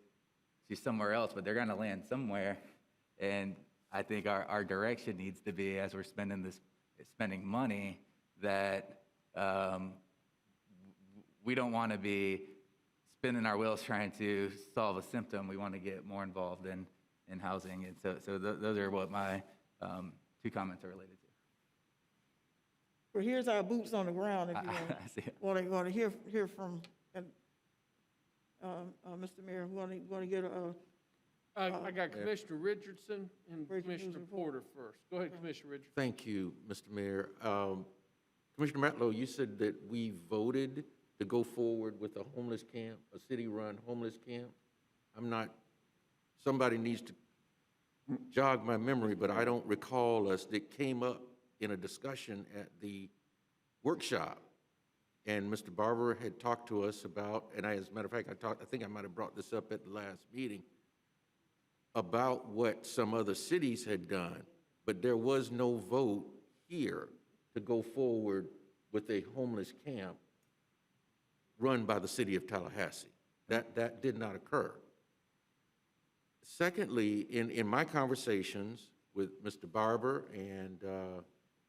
to somewhere else, but they're going to land somewhere. And I think our direction needs to be, as we're spending money, that we don't want to be spinning our wheels trying to solve a symptom. We want to get more involved in housing. And so those are what my two comments are related to. Well, here's our boots on the ground, if you want to hear from Mr. Mayor. Want to get I got Commissioner Richardson and Commissioner Porter first. Go ahead, Commissioner Richardson. Thank you, Mr. Mayor. Commissioner Matlow, you said that we voted to go forward with a homeless camp, a city-run homeless camp. Somebody needs to jog my memory, but I don't recall us that came up in a discussion at the workshop. And Mr. Barber had talked to us about, and as a matter of fact, I think I might have brought this up at the last meeting, about what some other cities had done, but there was no vote here to go forward with a homeless camp run by the City of Tallahassee. That did not occur. Secondly, in my conversations with Mr. Barber and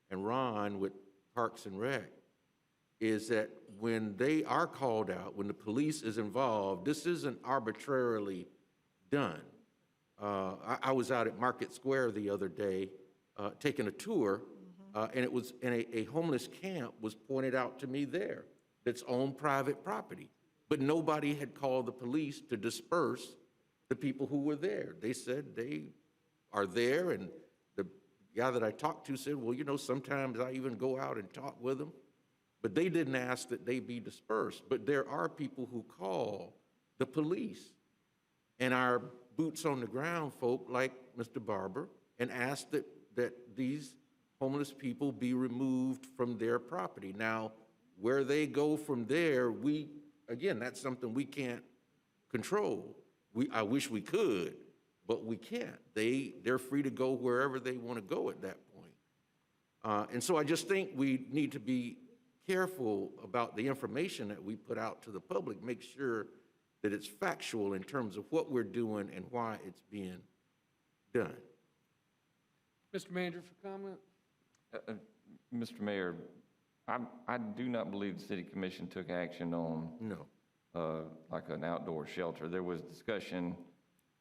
Ron with Parks and Rec, is that when they are called out, when the police is involved, this isn't arbitrarily done. I was out at Market Square the other day taking a tour, and a homeless camp was pointed out to me there that's on private property. But nobody had called the police to disperse the people who were there. They said they are there, and the guy that I talked to said, well, sometimes I even go out and talk with them. But they didn't ask that they be dispersed. But there are people who call the police and our boots on the ground folk like Mr. Barber and ask that these homeless people be removed from their property. Now, where they go from there, again, that's something we can't control. I wish we could, but we can't. They're free to go wherever they want to go at that point. And so I just think we need to be careful about the information that we put out to the public, make sure that it's factual in terms of what we're doing and why it's being done. Mr. Manager, for comment? Mr. Mayor, I do not believe the City Commission took action on like an outdoor shelter. There was discussion.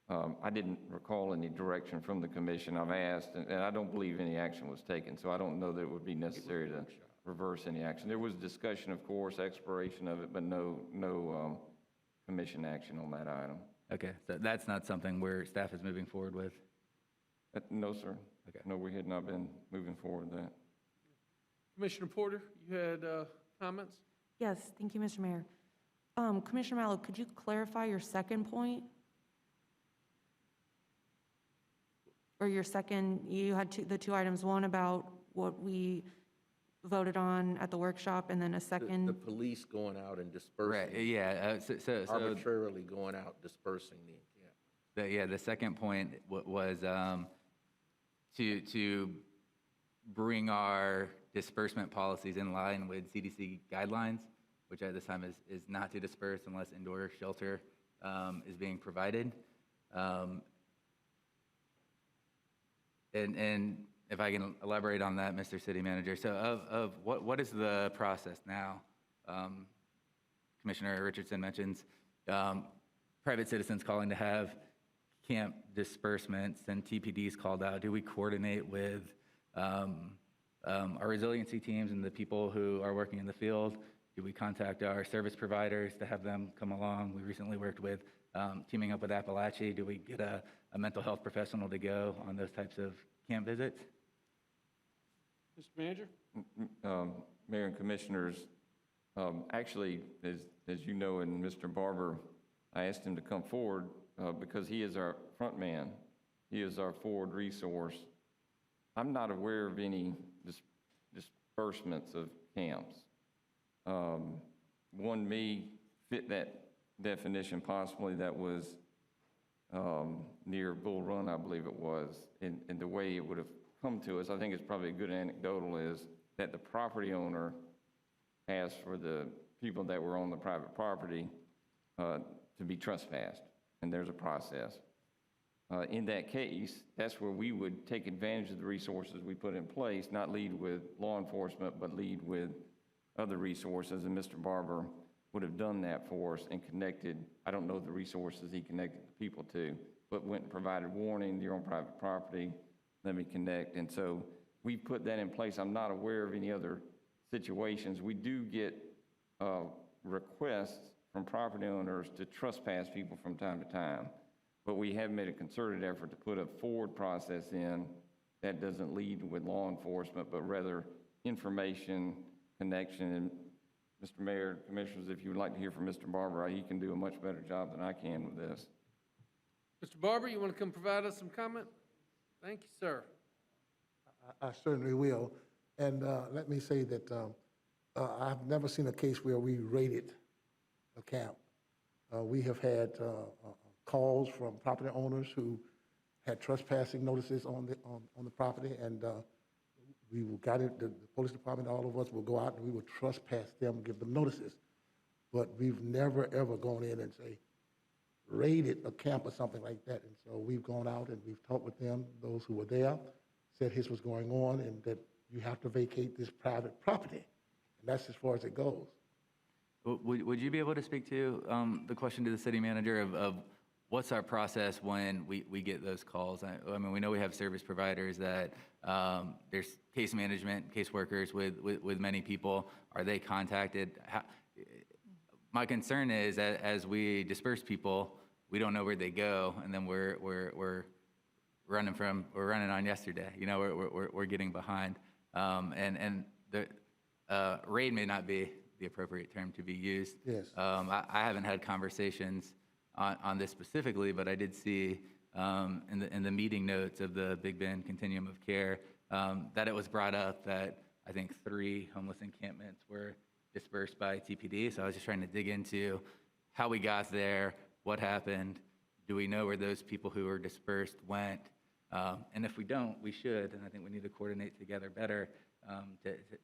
I didn't recall any direction from the commission. I've asked, and I don't believe any action was taken, so I don't know that it would be necessary to reverse any action. There was discussion, of course, exploration of it, but no commission action on that item. Okay, so that's not something where staff is moving forward with? No, sir. Okay. No, we had not been moving forward with that. Commissioner Porter, you had comments? Yes, thank you, Mr. Mayor. Commissioner Mallow, could you clarify your second point? Or your second, you had the two items, one about what we voted on at the workshop, and then a second. The police going out and dispersing. Right, yeah, so Arbitrarily going out dispersing the encampment. the second point was to bring our disbursement policies in line with CDC guidelines, which at this time is not to disperse unless indoor shelter is being provided. And if I can elaborate on that, Mr. City Manager. So of what is the process now? Commissioner Richardson mentions private citizens calling to have camp disbursements and TPDs called out. Do we coordinate with our resiliency teams and the people who are working in the field? Do we contact our service providers to have them come along? We recently worked with teaming up with Appalachia. Do we get a mental health professional to go on those types of camp visits? Mr. Manager? Mayor and Commissioners, actually, as you know, and Mr. Barber, I asked him to come forward because he is our front man. He is our forward resource. I'm not aware of any disbursements of camps. One may fit that definition possibly that was near Bull Run, I believe it was, and the way it would have come to us, I think it's probably a good anecdotal, is that the property owner asked for the people that were on the private property to be trespassed, and there's a process. In that case, that's where we would take advantage of the resources we put in place, not lead with law enforcement, but lead with other resources, and Mr. Barber would have done that for us and connected, I don't know the resources he connected the people to, but went and provided warning, you're on private property, let me connect. And so we put that in place. I'm not aware of any other situations. We do get requests from property owners to trespass people from time to time, but we have made a concerted effort to put a forward process in that doesn't lead with law enforcement, but rather information, connection. And Mr. Mayor, Commissioners, if you would like to hear from Mr. Barber, he can do a much better job than I can with this. Mr. Barber, you want to come provide us some comment? Thank you, sir. I certainly will. And let me say that I've never seen a case where we raided a camp. We have had calls from property owners who had trespassing notices on the property, and we will got it. The police department, all of us will go out and we will trespass them, give them notices. But we've never ever gone in and say raided a camp or something like that. And so we've gone out and we've talked with them, those who were there, said here's what's going on, and that you have to vacate this private property. And that's as far as it goes. Would you be able to speak to the question to the city manager of what's our process when we get those calls? I mean, we know we have service providers that there's case management, case workers with many people. Are they contacted? My concern is that as we disperse people, we don't know where they go, and then we're running on yesterday. You know, we're getting behind, and the raid may not be the appropriate term to be used. Yes. I haven't had conversations on this specifically, but I did see in the meeting notes of the Big Bend Continuum of Care that it was brought up that I think 3 homeless encampments were dispersed by TPD. So I was just trying to dig into how we got there, what happened, do we know where those people who were dispersed went? And if we don't, we should, and I think we need to coordinate together better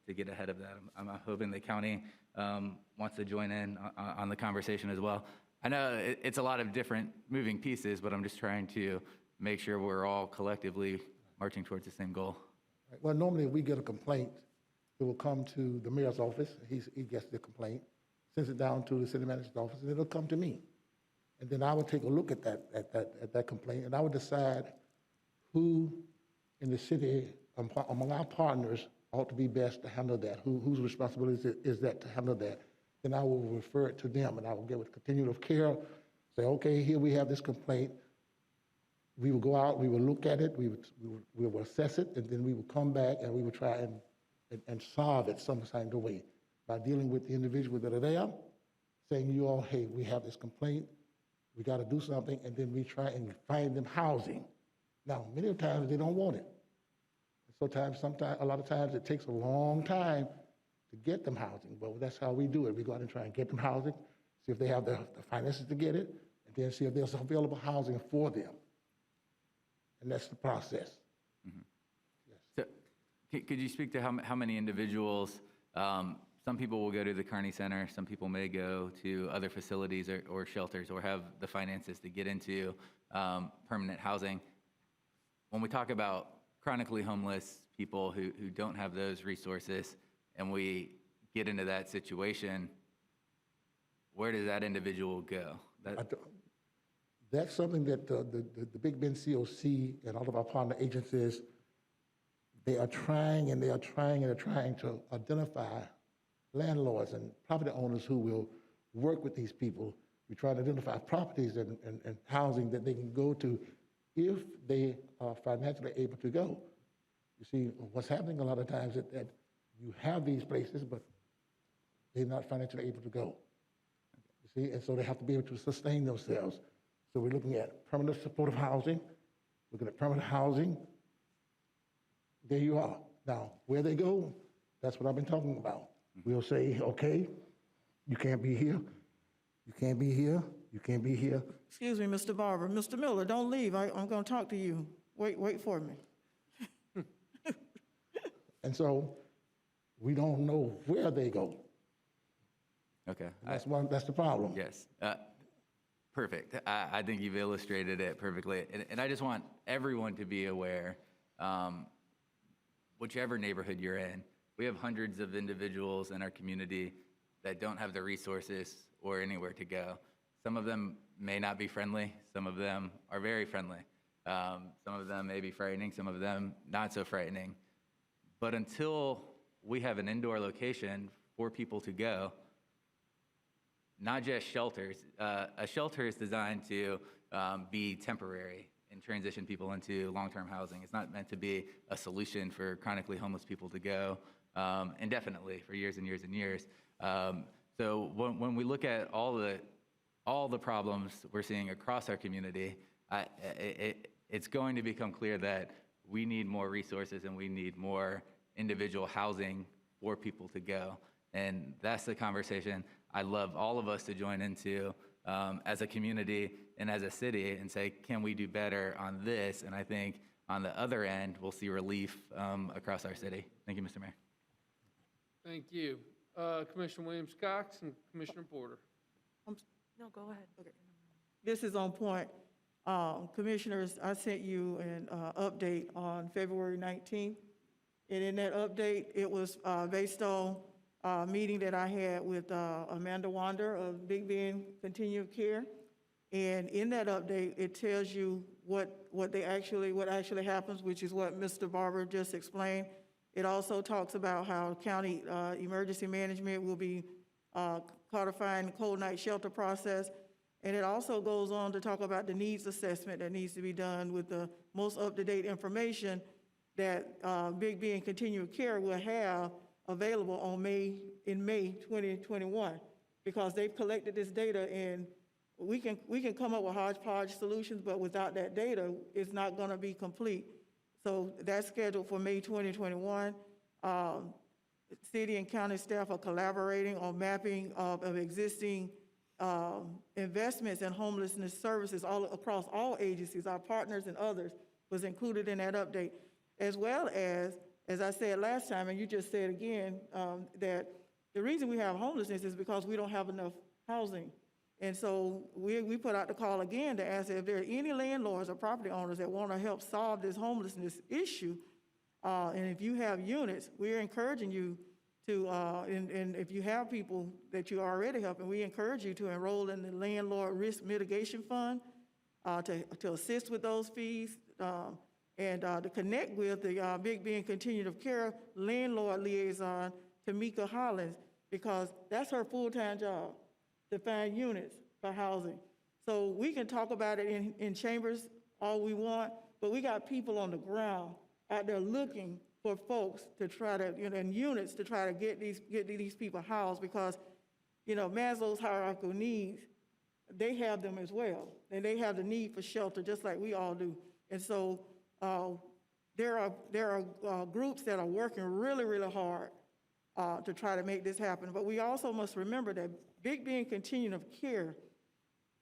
to get ahead of that. I'm hoping the county wants to join in on the conversation as well. I know it's a lot of different moving pieces, but I'm just trying to make sure we're all collectively marching towards the same goal. Well, normally if we get a complaint, it will come to the mayor's office. He gets the complaint, sends it down to the city manager's office, and it'll come to me. And then I will take a look at that complaint, and I will decide who in the city, among our partners, ought to be best to handle that, whose responsibility is that to handle that. Then I will refer it to them, and I will get with continuum of care say, okay, here we have this complaint. We will go out, we will look at it, we will assess it, and then we will come back and we will try and solve it some kind of way by dealing with the individuals that are there, saying you all, hey, we have this complaint, we got to do something, and then we try and find them housing. Now, many times they don't want it. Sometimes, a lot of times it takes a long time to get them housing, but that's how we do it. We go out and try and get them housing, see if they have the finances to get it, and then see if there's available housing for them. And that's the process. So, could you speak to how many individuals, some people will go to the Kearney Center, some people may go to other facilities or shelters or have the finances to get into permanent housing. When we talk about chronically homeless people who don't have those resources and we get into that situation, where does that individual go? That's something that the Big Bend COC and all of our partner agencies, they are trying to identify landlords and property owners who will work with these people. We try to identify properties and housing that they can go to if they are financially able to go. You see, what's happening a lot of times is that you have these places, but they're not financially able to go. You see, and so they have to be able to sustain themselves. So we're looking at permanent supportive housing, looking at permanent housing. There you are. Now, where they go, that's what I've been talking about. We'll say, okay, you can't be here, you can't be here, you can't be here. Excuse me, Mr. Barber. Mr. Miller, don't leave. I'm going to talk to you. Wait for me. And so we don't know where they go. Okay. That's the problem. Yes. Perfect. I think you've illustrated it perfectly. And I just want everyone to be aware, whichever neighborhood you're in, we have hundreds of individuals in our community that don't have the resources or anywhere to go. Some of them may not be friendly. Some of them are very friendly. Some of them may be frightening. Some of them not so frightening. But until we have an indoor location for people to go, not just shelters. A shelter is designed to be temporary and transition people into long-term housing. It's not meant to be a solution for chronically homeless people to go indefinitely for years and years and years. So when we look at all the problems we're seeing across our community, it's going to become clear that we need more resources and we need more individual housing for people to go. And that's the conversation I'd love all of us to join into as a community and as a city and say, can we do better on this? And I think on the other end, we'll see relief across our city. Thank you, Mr. Mayor. Thank you. Commissioner Williams-Cox and Commissioner Porter. No, go ahead. Okay. This is on point. Commissioners, I sent you an update on February 19th. And in that update, it was based on a meeting that I had with Amanda Wander of Big Bend Continuum Care. And in that update, it tells you what actually happens, which is what Mr. Barber just explained. It also talks about how county emergency management will be codifying the cold night shelter process. And it also goes on to talk about the needs assessment that needs to be done with the most up-to-date information that Big Bend Continuum Care will have available in May 2021, because they've collected this data, and we can come up with hodgepodge solutions, but without that data, it's not going to be complete. So that's scheduled for May 2021. City and county staff are collaborating on mapping of existing investments in homelessness services all across all agencies. Our partners and others was included in that update, as well as I said last time, and you just said again, that the reason we have homelessness is because we don't have enough housing. And so we put out the call again to ask if there are any landlords or property owners that want to help solve this homelessness issue. And if you have units, we're encouraging you to, and if you have people that you are already helping, we encourage you to enroll in the Landlord Risk Mitigation Fund to assist with those fees. And to connect with the Big Bend Continuum Care landlord liaison, Tamika Hollins, because that's her full-time job, to find units for housing. So we can talk about it in chambers all we want, but we got people on the ground out there looking for folks to try to, and units to try to get these people housed because, Maslow's hierarchical needs, they have them as well. And they have the need for shelter just like we all do. And so there are groups that are working really, really hard to try to make this happen. But we also must remember that Big Bend Continuum of Care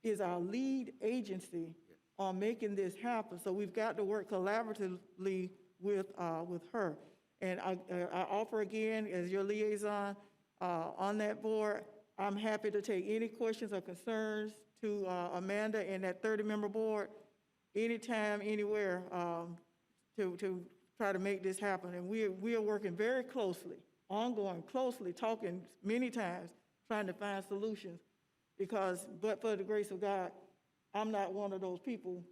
is our lead agency on making this happen. So we've got to work collaboratively with her. And I offer again, as your liaison on that board, I'm happy to take any questions or concerns to Amanda and that 30-member board anytime, anywhere, to try to make this happen. And we are working very closely, ongoing, closely, talking many times, trying to find solutions. Because, but for the grace of God, I'm not one of those people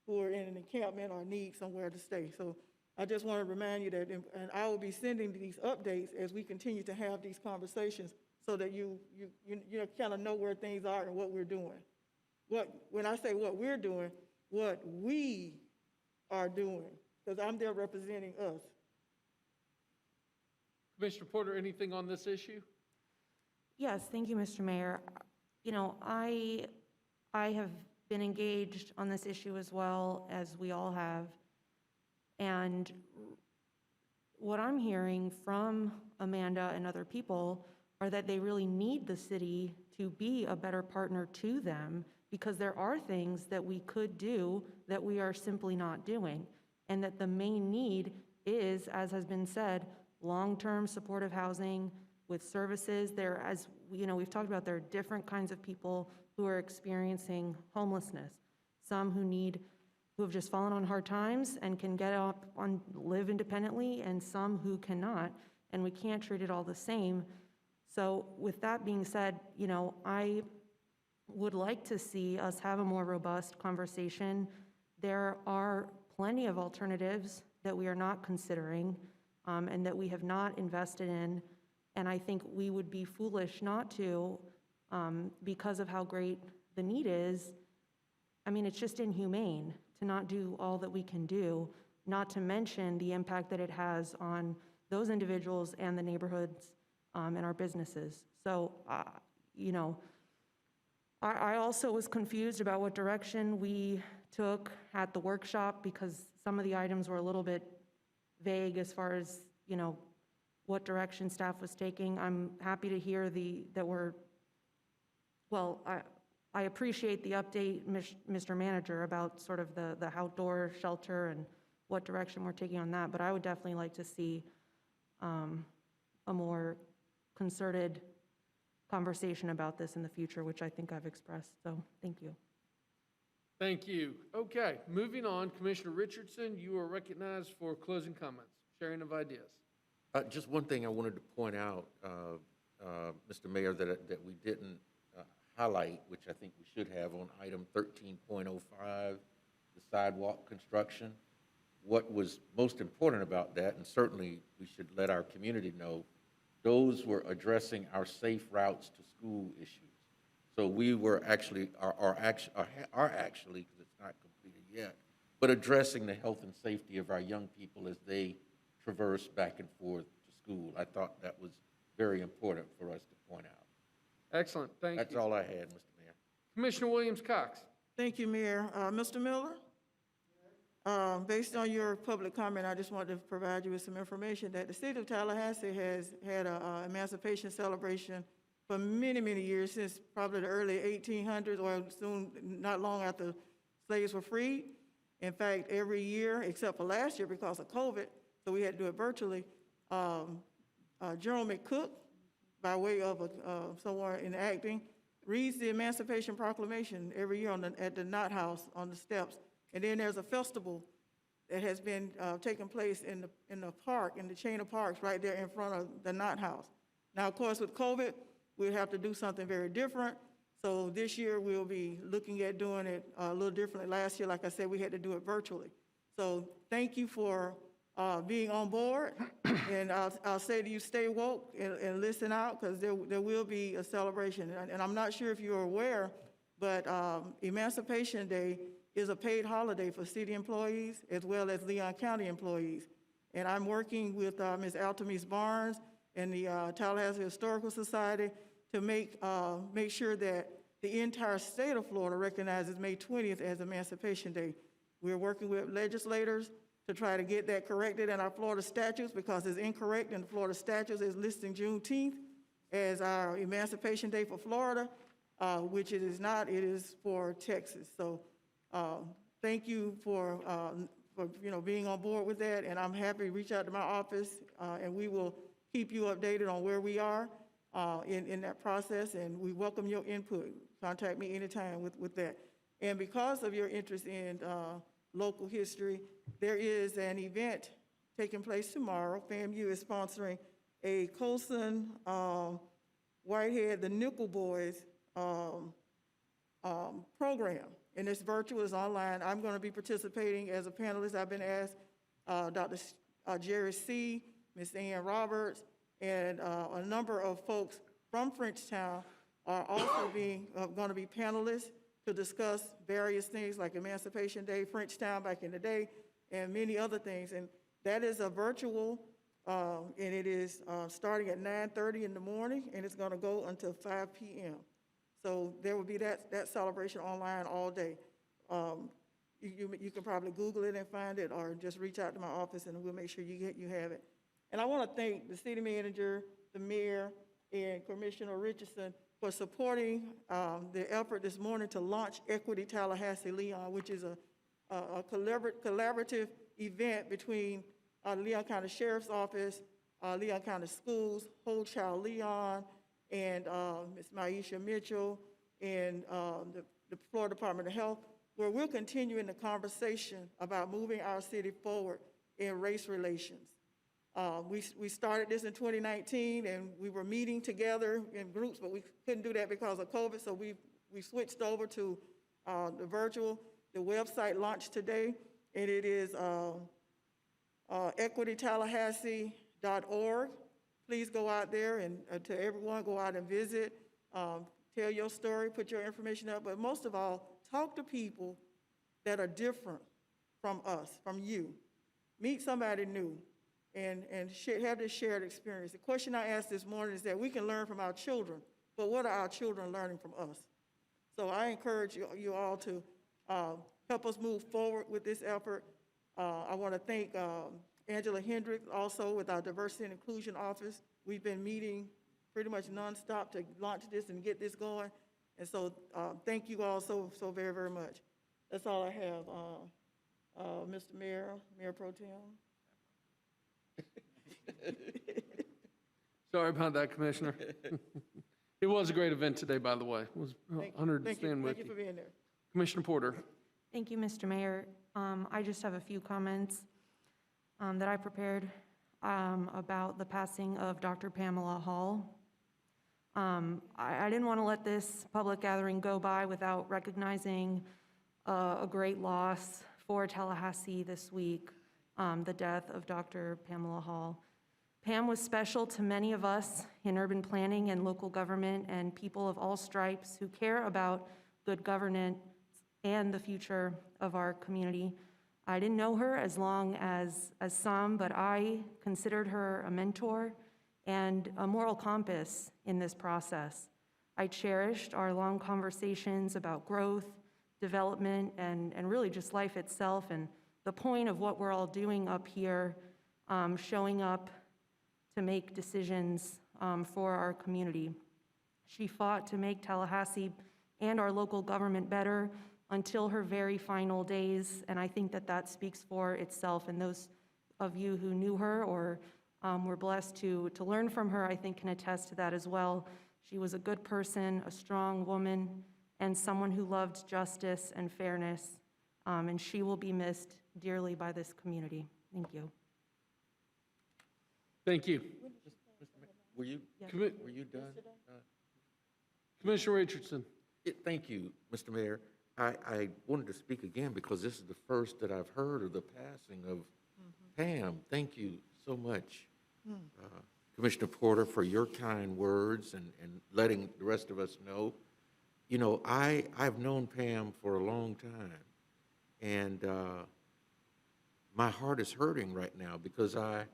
who are in an encampment or need somewhere to stay. So I just want to remind you that, and I will be sending these updates as we continue to have these conversations so that you kind of know where things are and what we're doing. When I say what we're doing, what we are doing, because I'm there representing us. Commissioner Porter, anything on this issue? Yes, thank you, Mr. Mayor. I have been engaged on this issue as well, as we all have. And what I'm hearing from Amanda and other people are that they really need the city to be a better partner to them, because there are things that we could do that we are simply not doing. And that the main need is, as has been said, long-term supportive housing with services. There, as we've talked about, there are different kinds of people who are experiencing homelessness. Some who have just fallen on hard times and can get up and live independently, and some who cannot, and we can't treat it all the same. So with that being said, I would like to see us have a more robust conversation. There are plenty of alternatives that we are not considering and that we have not invested in, and I think we would be foolish not to because of how great the need is. I mean, it's just inhumane to not do all that we can do, not to mention the impact that it has on those individuals and the neighborhoods and our businesses. So, I also was confused about what direction we took at the workshop, because some of the items were a little bit vague as far as, what direction staff was taking. I'm happy to hear I appreciate the update, Mr. Manager, about sort of the outdoor shelter and what direction we're taking on that, but I would definitely like to see a more concerted conversation about this in the future, which I think I've expressed, so thank you. Thank you. Okay, moving on, Commissioner Richardson, you are recognized for closing comments, sharing of ideas. Just one thing I wanted to point out, Mr. Mayor, that we didn't highlight, which I think we should have on item 13.05, the sidewalk construction. What was most important about that, and certainly we should let our community know, those were addressing our safe routes to school issues. So we were actually, are actually, because it's not completed yet, but addressing the health and safety of our young people as they traverse back and forth to school. I thought that was very important for us to point out. Excellent, thank you. That's all I had, Mr. Mayor. Commissioner Williams-Cox. Thank you, Mayor. Mr. Miller? Based on your public comment, I just wanted to provide you with some information that the City of Tallahassee has had an emancipation celebration for many, many years, since probably the early 1800s, or soon, not long after slaves were freed. In fact, every year, except for last year because of COVID, so we had to do it virtually, General McCook, by way of someone enacting, reads the Emancipation Proclamation every year at the Knott House on the steps. And then there's a festival that has been taking place in the park, in the chain of parks right there in front of the Knott House. Now, of course, with COVID, we'll have to do something very different. So this year we'll be looking at doing it a little differently. Last year, like I said, we had to do it virtually. So thank you for being on board. And I'll say to you, stay woke and listen out, because there will be a celebration. And I'm not sure if you're aware, but Emancipation Day is a paid holiday for city employees as well as Leon County employees. And I'm working with Ms. Altamise Barnes and the Tallahassee Historical Society to make sure that the entire state of Florida recognizes May 20th as Emancipation Day. We're working with legislators to try to get that corrected in our Florida statutes because it's incorrect in the Florida statutes. It's listing Juneteenth as our Emancipation Day for Florida, which it is not. It is for Texas. So thank you for being on board with that, and I'm happy to reach out to my office, and we will keep you updated on where we are in that process, and we welcome your input. Contact me anytime with that. And because of your interest in local history, there is an event taking place tomorrow. FAMU is sponsoring a Colson Whitehead, the Nickel Boys program. And it's virtual, it's online. I'm going to be participating as a panelist. I've been asked, Dr. Jerry C., Ms. Ann Roberts, and a number of folks from Frenchtown are also going to be panelists to discuss various things like Emancipation Day, Frenchtown back in the day, and many other things. And that is a virtual, and it is starting at 9:30 in the morning, and it's going to go until 5 p.m. So there will be that celebration online all day. You can probably Google it and find it, or just reach out to my office and we'll make sure you have it. And I want to thank the city manager, the mayor, and Commissioner Richardson for supporting the effort this morning to launch Equity Tallahassee Leon, which is a collaborative event between Leon County Sheriff's Office, Leon County Schools, Whole Child Leon, and Ms. Maisha Mitchell, and the Florida Department of Health, where we're continuing the conversation about moving our city forward in race relations. We started this in 2019, and we were meeting together in groups, but we couldn't do that because of COVID, so we switched over to the virtual. The website launched today, and it is equitytallahassee.org. Please go out there, and to everyone, go out and visit, tell your story, put your information up, but most of all, talk to people that are different from us, from you. Meet somebody new and have this shared experience. The question I asked this morning is that we can learn from our children, but what are our children learning from us? So I encourage you all to help us move forward with this effort. I want to thank Angela Hendricks also with our Diversity and Inclusion Office. We've been meeting pretty much nonstop to launch this and get this going. And so thank you all so very, very much. That's all I have. Mr. Mayor, Mayor Pro Tem. Sorry about that, Commissioner. It was a great event today, by the way. It was honored to stand with you. Thank you for being there. Commissioner Porter. Thank you, Mr. Mayor. I just have a few comments that I prepared about the passing of Dr. Pamela Hall. I didn't want to let this public gathering go by without recognizing a great loss for Tallahassee this week, the death of Dr. Pamela Hall. Pam was special to many of us in urban planning and local government and people of all stripes who care about good governance and the future of our community. I didn't know her as long as some, but I considered her a mentor and a moral compass in this process. I cherished our long conversations about growth, development, and really just life itself, and the point of what we're all doing up here, showing up to make decisions for our community. She fought to make Tallahassee and our local government better until her very final days, and I think that speaks for itself. And those of you who knew her or were blessed to learn from her, I think can attest to that as well. She was a good person, a strong woman, and someone who loved justice and fairness, and she will be missed dearly by this community. Thank you. Thank you. Were you done? Commissioner Richardson. Thank you, Mr. Mayor. I wanted to speak again because this is the first that I've heard of the passing of Pam. Thank you so much, Commissioner Porter, for your kind words and letting the rest of us know. you know, I've known Pam for a long time, and my heart is hurting right now because I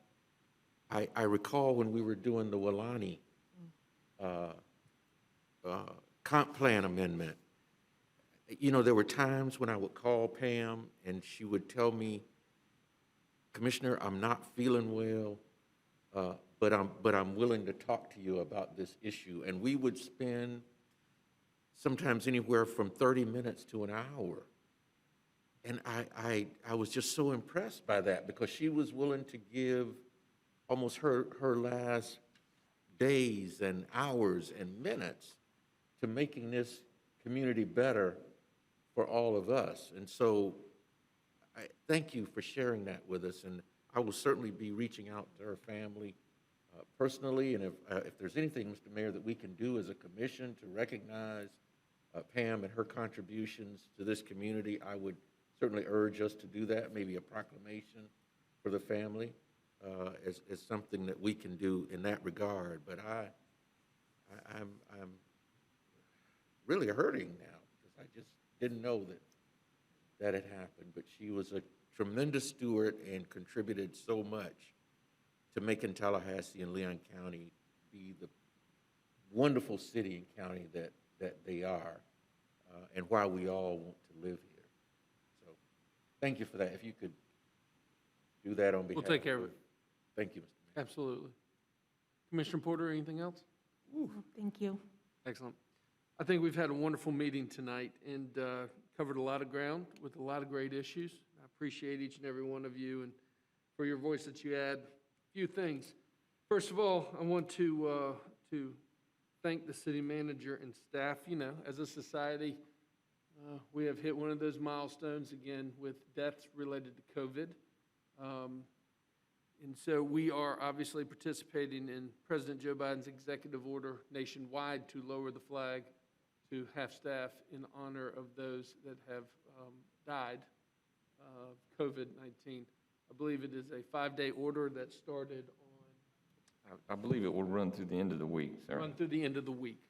recall when we were doing the Walani comp plan amendment. You know, there were times when I would call Pam and she would tell me, Commissioner, I'm not feeling well, but I'm willing to talk to you about this issue. And we would spend sometimes anywhere from 30 minutes to an hour. And I was just so impressed by that because she was willing to give almost her last days and hours and minutes to making this community better for all of us. And so I thank you for sharing that with us. And I will certainly be reaching out to her family personally. And if there's anything, Mr. Mayor, that we can do as a commission to recognize Pam and her contributions to this community, I would certainly urge us to do that, maybe a proclamation for the family as something that we can do in that regard. But I'm really hurting now because I just didn't know that had happened. But she was a tremendous steward and contributed so much to making Tallahassee and Leon County be the wonderful city and county that they are, and why we all want to live here. So thank you for that. If you could do that on behalf We'll take care of it. Thank you, Mr. Mayor. Absolutely. Commissioner Porter, anything else? Thank you. Excellent. I think we've had a wonderful meeting tonight and covered a lot of ground with a lot of great issues. I appreciate each and every one of you and for your voice that you add. A few things. First of all, I want to thank the city manager and staff. You know, as a society, we have hit one of those milestones again with deaths related to COVID. And so we are obviously participating in President Joe Biden's executive order nationwide to lower the flag to half-staff in honor of those that have died of COVID-19. I believe it is a 5-day order that started on... I believe it will run through the end of the week, sir. Run through the end of the week.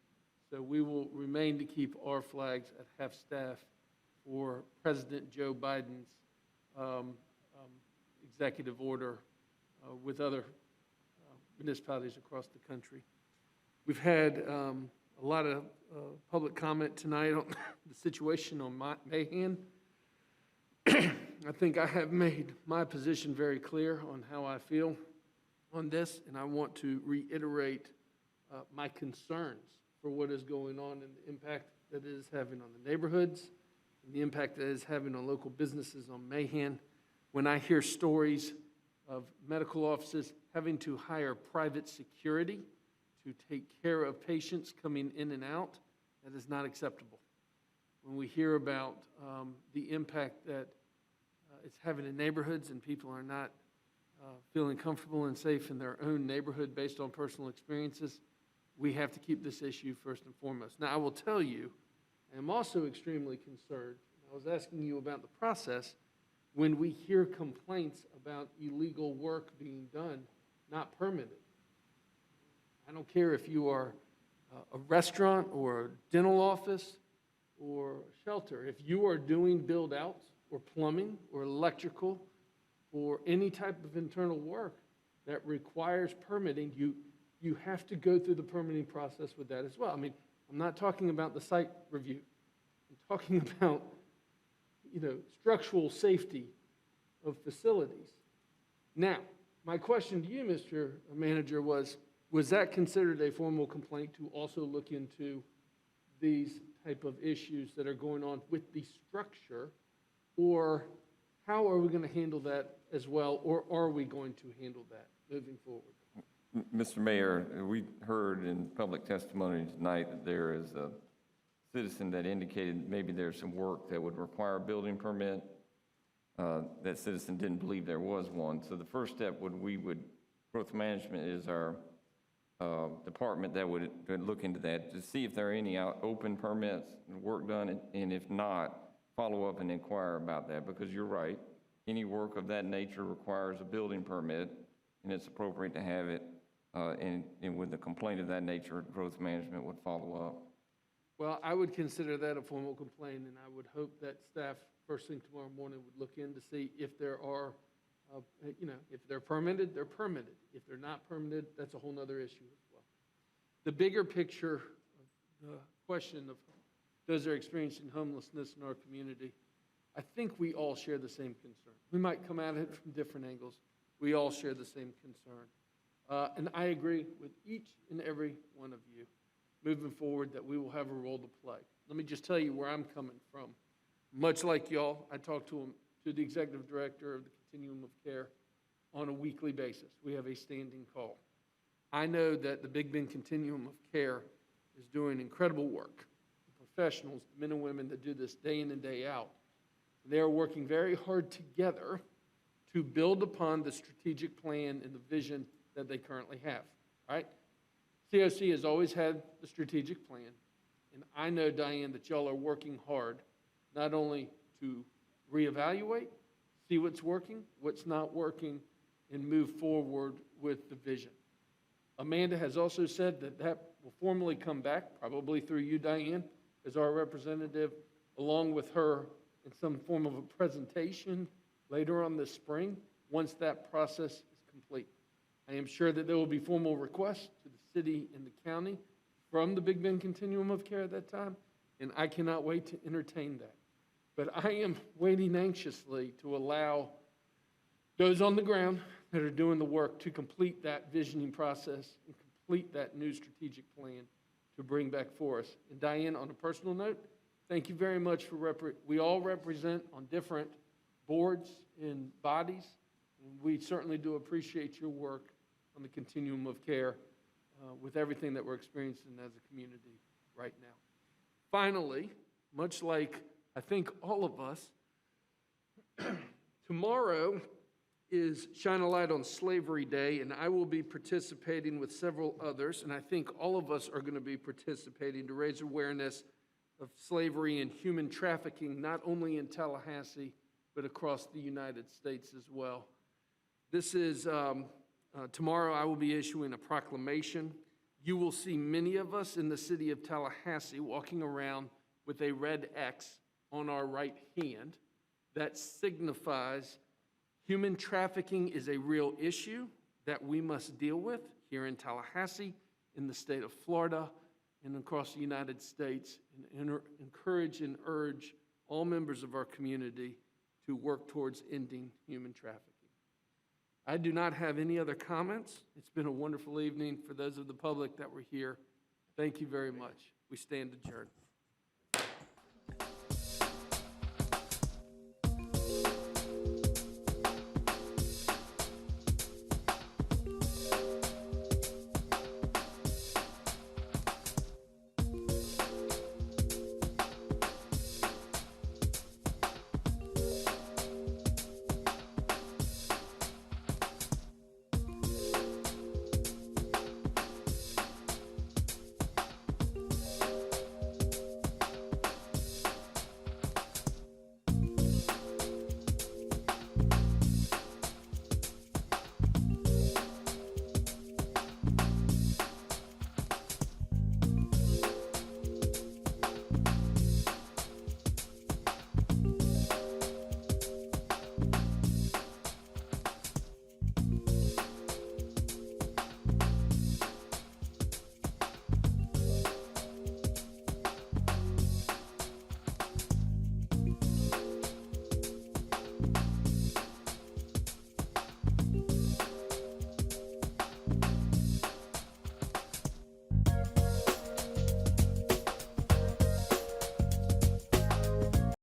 So we will remain to keep our flags at half-staff for President Joe Biden's executive order with other municipalities across the country. We've had a lot of public comment tonight on the situation on Mahan. I think I have made my position very clear on how I feel on this, and I want to reiterate my concerns for what is going on and the impact that it is having on the neighborhoods and the impact that it is having on local businesses on Mahan. When I hear stories of medical offices having to hire private security to take care of patients coming in and out, that is not acceptable. When we hear about the impact that it's having in neighborhoods and people are not feeling comfortable and safe in their own neighborhood based on personal experiences, we have to keep this issue first and foremost. Now, I will tell you, I'm also extremely concerned. I was asking you about the process when we hear complaints about illegal work being done, not permitted. I don't care if you are a restaurant or a dental office or a shelter. If you are doing build-outs or plumbing or electrical or any type of internal work that requires permitting, you have to go through the permitting process with that as well. I mean, I'm not talking about the site review. I'm talking about, you know, structural safety of facilities. Now, my question to you, Mr. Manager, was that considered a formal complaint to also look into these type of issues that are going on with the structure, or how are we going to handle that as well, or are we going to handle that moving forward? Mr. Mayor, we heard in public testimony tonight that there is a citizen that indicated maybe there's some work that would require a building permit. That citizen didn't believe there was one. So the first step growth management is our department that would look into that to see if there are any open permits and work done, and if not, follow up and inquire about that, because you're right, any work of that nature requires a building permit, and it's appropriate to have it, and with a complaint of that nature, growth management would follow up. Well, I would consider that a formal complaint, and I would hope that staff, first thing tomorrow morning, would look in to see if there are, if they're permitted, they're permitted. If they're not permitted, that's a whole nother issue as well. The bigger picture of the question of those that are experiencing homelessness in our community, I think we all share the same concern. We might come at it from different angles. We all share the same concern. And I agree with each and every one of you moving forward that we will have a role to play. Let me just tell you where I'm coming from. Much like y'all, I talk to the executive director of the Continuum of Care on a weekly basis. We have a standing call. I know that the Big Bend Continuum of Care is doing incredible work. The professionals, the men and women that do this day in and day out, they are working very hard together to build upon the strategic plan and the vision that they currently have, right? COC has always had the strategic plan, and I know, Diane, that y'all are working hard not only to reevaluate, see what's working, what's not working, and move forward with the vision. Amanda has also said that that will formally come back, probably through you, Diane, as our representative, along with her in some form of a presentation later on this spring, once that process is complete. I am sure that there will be formal requests to the city and the county from the Big Bend Continuum of Care at that time, and I cannot wait to entertain that. But I am waiting anxiously to allow those on the ground that are doing the work to complete that visioning process and complete that new strategic plan to bring back for us. And Diane, on a personal note, thank you very much for we all represent on different boards and bodies, and we certainly do appreciate your work on the Continuum of Care with everything that we're experiencing as a community right now. Finally, much like I think all of us, tomorrow is Shine a Light on Slavery Day, and I will be participating with several others, and I think all of us are going to be participating to raise awareness of slavery and human trafficking, not only in Tallahassee, but across the United States as well. This is, tomorrow I will be issuing a proclamation. You will see many of us in the city of Tallahassee walking around with a red X on our right hand that signifies human trafficking is a real issue that we must deal with here in Tallahassee, in the state of Florida, and across the United States, and encourage and urge all members of our community to work towards ending human trafficking. I do not have any other comments. It's been a wonderful evening for those of the public that were here. Thank you very much. We stand adjourned.